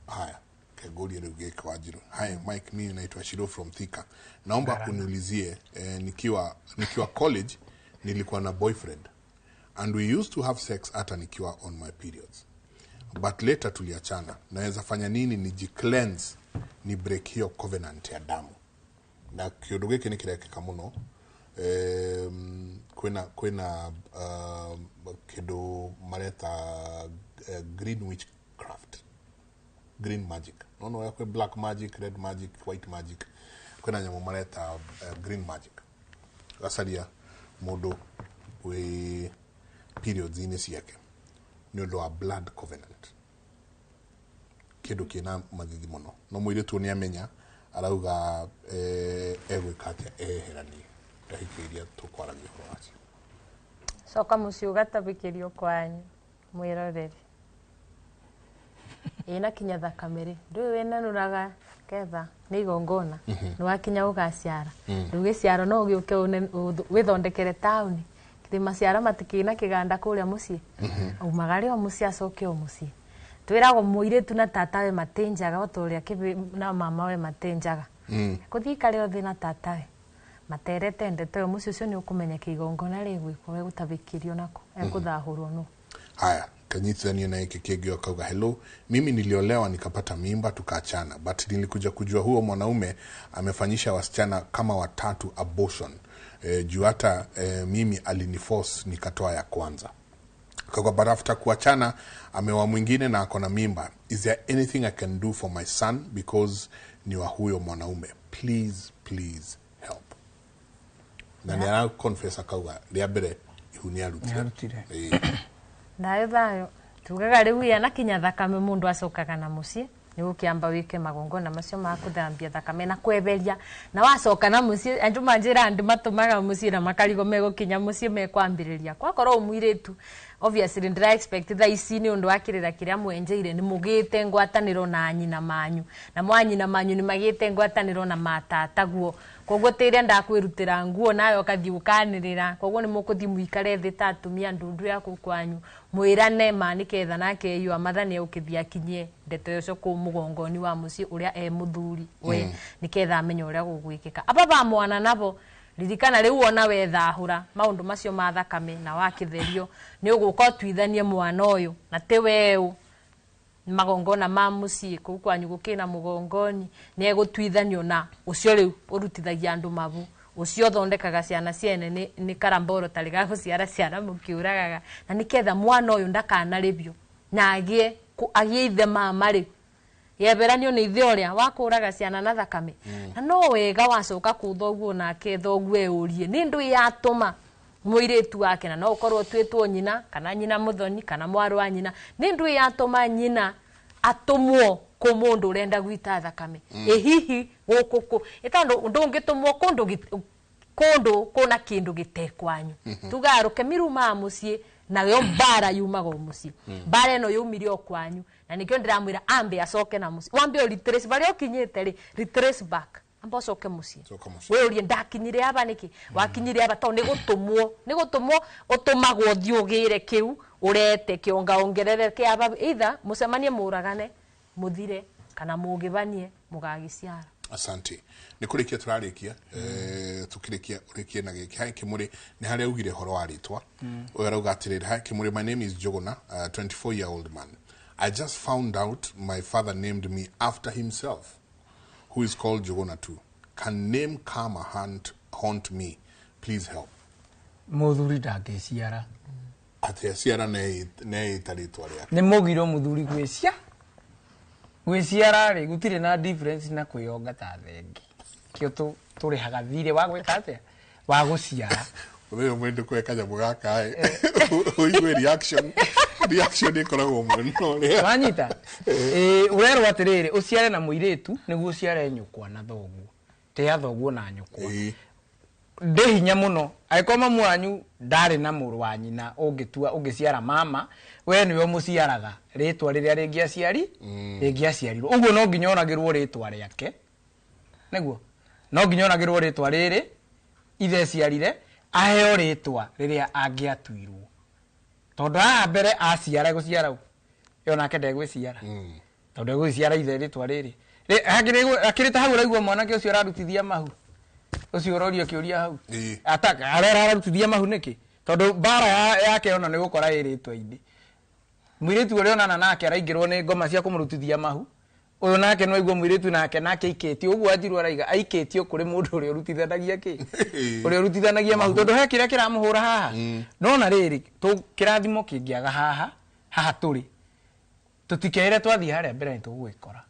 haya kaguria riu gika Wanjiru. Hi Mike, mimi naitwa Shiro from Thika. Naomba uniulizie nikiwa college nilikuwa na boyfriend and we used to have sex hata nikiwa on my periods, but later tuliachana. Naweza fanya nini nijicleanse ni break hiyo covenant ya damu? Na kiundu giki ni kirekeka muno kwena kidu mareta green witchcraft, green magic, no yakwe black magic, red magic, white magic, kwena nyamu mareta green magic asaria mundu we periods ini ciake ni undu wa blood covenant, kindu kina mathithi muno no muiritu ni amenya arauga egwikatia eherani ndahikiria tukwaragia horo wacio coka muciĩ ũgatabikirio kwanyu mwiroreri ina kinya thakame ndũĩ wĩnanũraga ketha nĩ igongona nĩwakinya ũgaciara ndũgĩciara no ũgĩũke wĩthondekere taũni kĩrĩ maciara matikĩna kĩganda kũrĩa mũciĩ umagare o mũciĩ acoke o mũciĩ twĩragwo mũirĩtu na tatawe matĩnjaga o ta ũrĩa na mamawe matĩnjaga kũthikare othe na tatawe materete ndete yo mucio cio ni ukumenya kigongona rigwiko we gutabikirio nako ekũthahurwo no haya kanyithania na hiki kingio akauga hello, mimi niliolewa nikapata mimba tukaachana, but nilikuja kujua huo mwanaume amefanyisha wasichana kama 3 abortion juu hata mimi aliniforce nikatoa ya kwanza. Kwa but after kuachana amewa mwingine na akona mimba. Is there anything I can do for my son because ni wa huyo mwanaume? Please help. Na ni ana confess akawa liabere ihuni arutire. Ndayo tugaga riu yana kinya thakame mundu acokaga na mucie ni ukiamba wike magongona macio ma kuthambia thakame na kweberia na wacoka na mucie andu manjira andi matumaga mucie na makarigo mego kinya mucie mekwambiriria kwakorwo umwiretu obviously ndira expect tha ici ni undu akirira kiria mwenjeire ni mugite ngwataniro na nyina manyu na mwanyina manyu ni magite ngwataniro na matataguo koguo tiria ndakwirutira nguo nayo kathi ukanirira koguo ni mukuthi muikare thi ta atumia ndundu yaku kwanyu mwirane maniketha nake yu amathani ukithia kinyie ndeto yoco ku mugongoni wa muci uria muthuri we niketha amenye uria gugwikika aba ba mwana nabo ririkana riu ona wethahura maundu macio ma thakame na wakitherio ni uguka twithanie mwana uyu na ti weu magongona ma muci ku kwanyu gukina mugongoni ni egutwithanio na ucio riu urutithagia andu mabu ucio thondekaga ciana ciene ni karamboro taliga guciara ciana mukiuragaga na niketha mwana uyu ndakanaribio na agie ithe mama ri yeberanio ni ithe uria wakuraga ciana na thakame na no wega wacoka kuthoguo nake thogue urie ni ndu yatuma muiretu wake na no ukorwo twitwo nyina kana nyina muthoni kana mwaru wa nyina ni ndu yatuma nyina atumwo ku mundu urenda gwita thakame hihi gukuku itando ndungitumwo kundu kuna kindu gitekwanyu tugaruke miruma mucie na yo bara yumaga mucie bara no yumire okwanyu na nikyo ndiramwira ambe acoke na mucie wambe o retrace bari okinyete ri retrace back ambo acoke mucie we uri ndakinyire aba niki wakinyire aba to ni gutumwo utumagwo thiugire kiu urete kionga ongerere ke aba either musemanie muragane muthire kana mugibanie mugagiciara. Asante. Nikurikia turarikia tukirikia urikie na giki hai kimuri ni hari ugire horo waritwa uyara ugatirira hai kimuri my name is Jogona 24-year-old man. I just found out my father named me after himself, who is called Jogona too. Can name karma haunt me? Please help. Muthuri ndangiciara ateciara ne itaritwa ria ni mugiro muthuri gwecia gwiciara ri gutire na difference na kwiyonga ta thengi kio turihaga thire wa gwika atia wa guciara uyo mwende kweka jamu gaka uigwe reaction ikoragwo muno ria wanyita urero atiriri uciare na muiretu niguo uciare nyukwa na thoguo te athoguo na nyukwa ndehinya muno aikoma mwanyu ndari na muru wa nyina ungiciara mama we niwe muciaraga ritwa riria ringiaciarirwo uguo no nginya onagirwo ritwa riake niguo no nginya onagirwo ritwa riri ithe ciarire aheo ritwa riria angiatuirwo tondu mbere aciara guciara yo nake ndegwiciara tondu egwiciara ithe ritwa riri akirita hau raigua mwanake ucio ararutithia mahu ucio rorio kiuria hau ataka ararutithia mahu niki tondu bara yake ona ni gukora iritwa indi mwiritu uri onana nake araingirwo ni ngoma cia kumurutithia mahu uyu nake no igwo mwiritu nake aikitio uguo athirwo araiga aikitio kuri mundu uri urutithanagia uri urutithanagia mahu tondu he kiria kiramuhura haha no na riri tu kirathimo kingiaga haha turi tutikeire twathie haria mbere ni tugwikora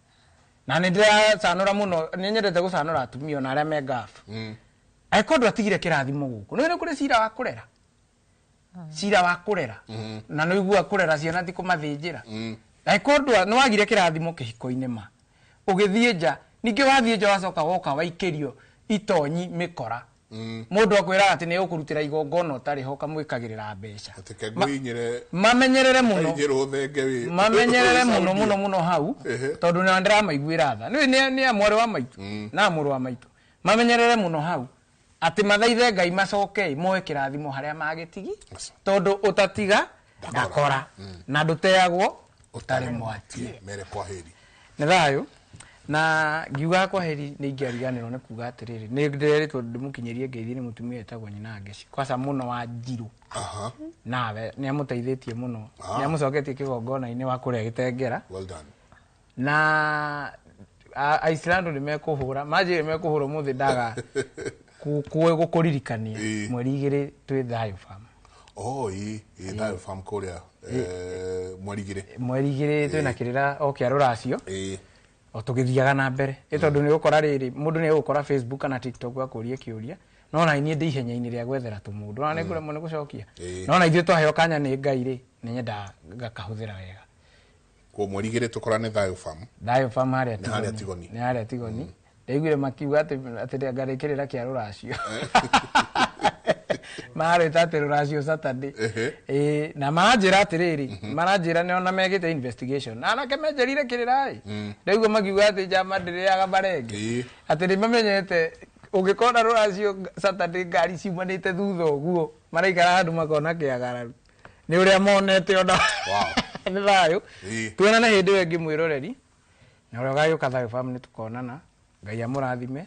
na ni ndira sanura muno ni nyendete gucanura atumia na aria me gafu aikondu atigire kirathimo guku no ni kuri cira wa kurera na no igua kurera ciana ti kumathinjira aikondu no agire kirathimo kihiko-ini ma ugithie nja ningi wathie nja wacoka woka waikirio itonyi mikora mundu akwira ati ni ukurutira igongona utari ho kamwikagirira mbeca mamenyerere muno hau tondu na ndira maiguira tha ni amwore wa maitu na amuru wa maitu mamenyerere muno hau ati mathaithe Ngai macoke moe kirathimo haria magitigi tondu utatiga ndakora na nduteagwo utari mwatie mere kwa heri ni thayo na ngiuga kwa heri ni ingiariganirwo ni kuga atiriri ni ndireritwo ndimukinyerie ngeithie ni mutumia etagwo nyina ngeci kwaca muno wa Njiru nawe ni amuteithĩtie muno ni amucoketie kigongona-ini wa kuria gitengera well done na Iceland ni mekuhura majire mekuhura muthi ndaga gukuririkania mweri 2 twi thayo fam Thayo Farm kuria mwerigire twina kirira o kia ruracio o tugithiaga na mbere itondu ni gukora riri mundu ni gukora Facebook kana TikTok akuria kiuria no na ini ndi ihenya-ini ria gwethera tumundu na ngure mone gucokia no na ithuĩ twaheo kanya nĩ Ngai ri nĩ nyenda gakahuthira wega ko mwerigire tukora ni Thayo Farm haria Tigoni ni haria Tigoni ndaiguire makiuga ati ngarikirira kia ruracio mare tate ruracio Saturday na manjira atiriri manjira ne ona megite investigation na kemenjerire kirirai ndaiguo makiuga ati jama ndiriaga barenge ati ni mamenyete ungikona ruracio Saturday ngari ciumanite thutha uguo maraikara handu makona kiagararu ni uria monete ona ni Thayo tuonana hindi wengi mwiroreri na uria gayuka Thayo Farm ni tukonana Ngai amurathime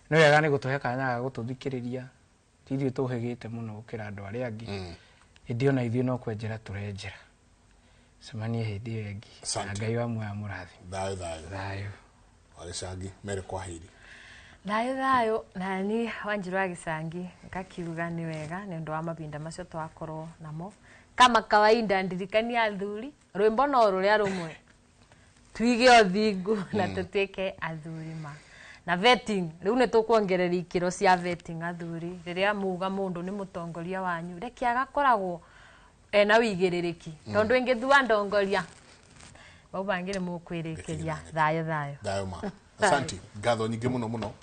no wega ni gutuhe kanya ga gututhikiriria tithio tuhegite muno gukira andu aria angi hindi ona ithio no kwenjera turenjera semanie hindi wengi na Ngai wa mwe amurathime Thayo wale Shangi mere kwa hili Thayo na ni Wanjiru Gisangi ngakiuga ni wega ni ndo wa mabinda macio twakorwo namo kama kawaida ndirikania athuri rwimbo no ruria rumwe twige othingu na tutwike athuri ma na vetting riu ne tukuongerera ikiro cia vetting athuri riria muga mundu ni mutongoria wanyu reki agakoragwo na wigiririki tondu ingithua ndongoria bau bangire mukwirikiria Thayo ma asanti ngatho nyingi muno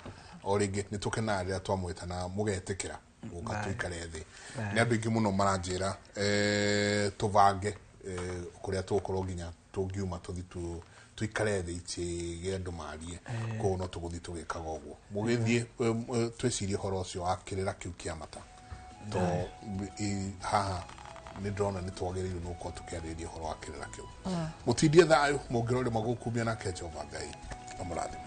o ringi ni tukena riria twamwita na mugetikira guka tuikare thi ni andu ingi muno maranjira tuvange kuria tukorwo nginya tungiuma tuthi tuikare thi itie andu marie ko no tuguthi tugikaga uguo mugithie twicirie horo ucio akirira kiu kia mata to haha ni drona ni twagiririo no ko tukiariria horo akirira kiu mutindie Thayo mungirore magukumia na Jehova Ngai amurathime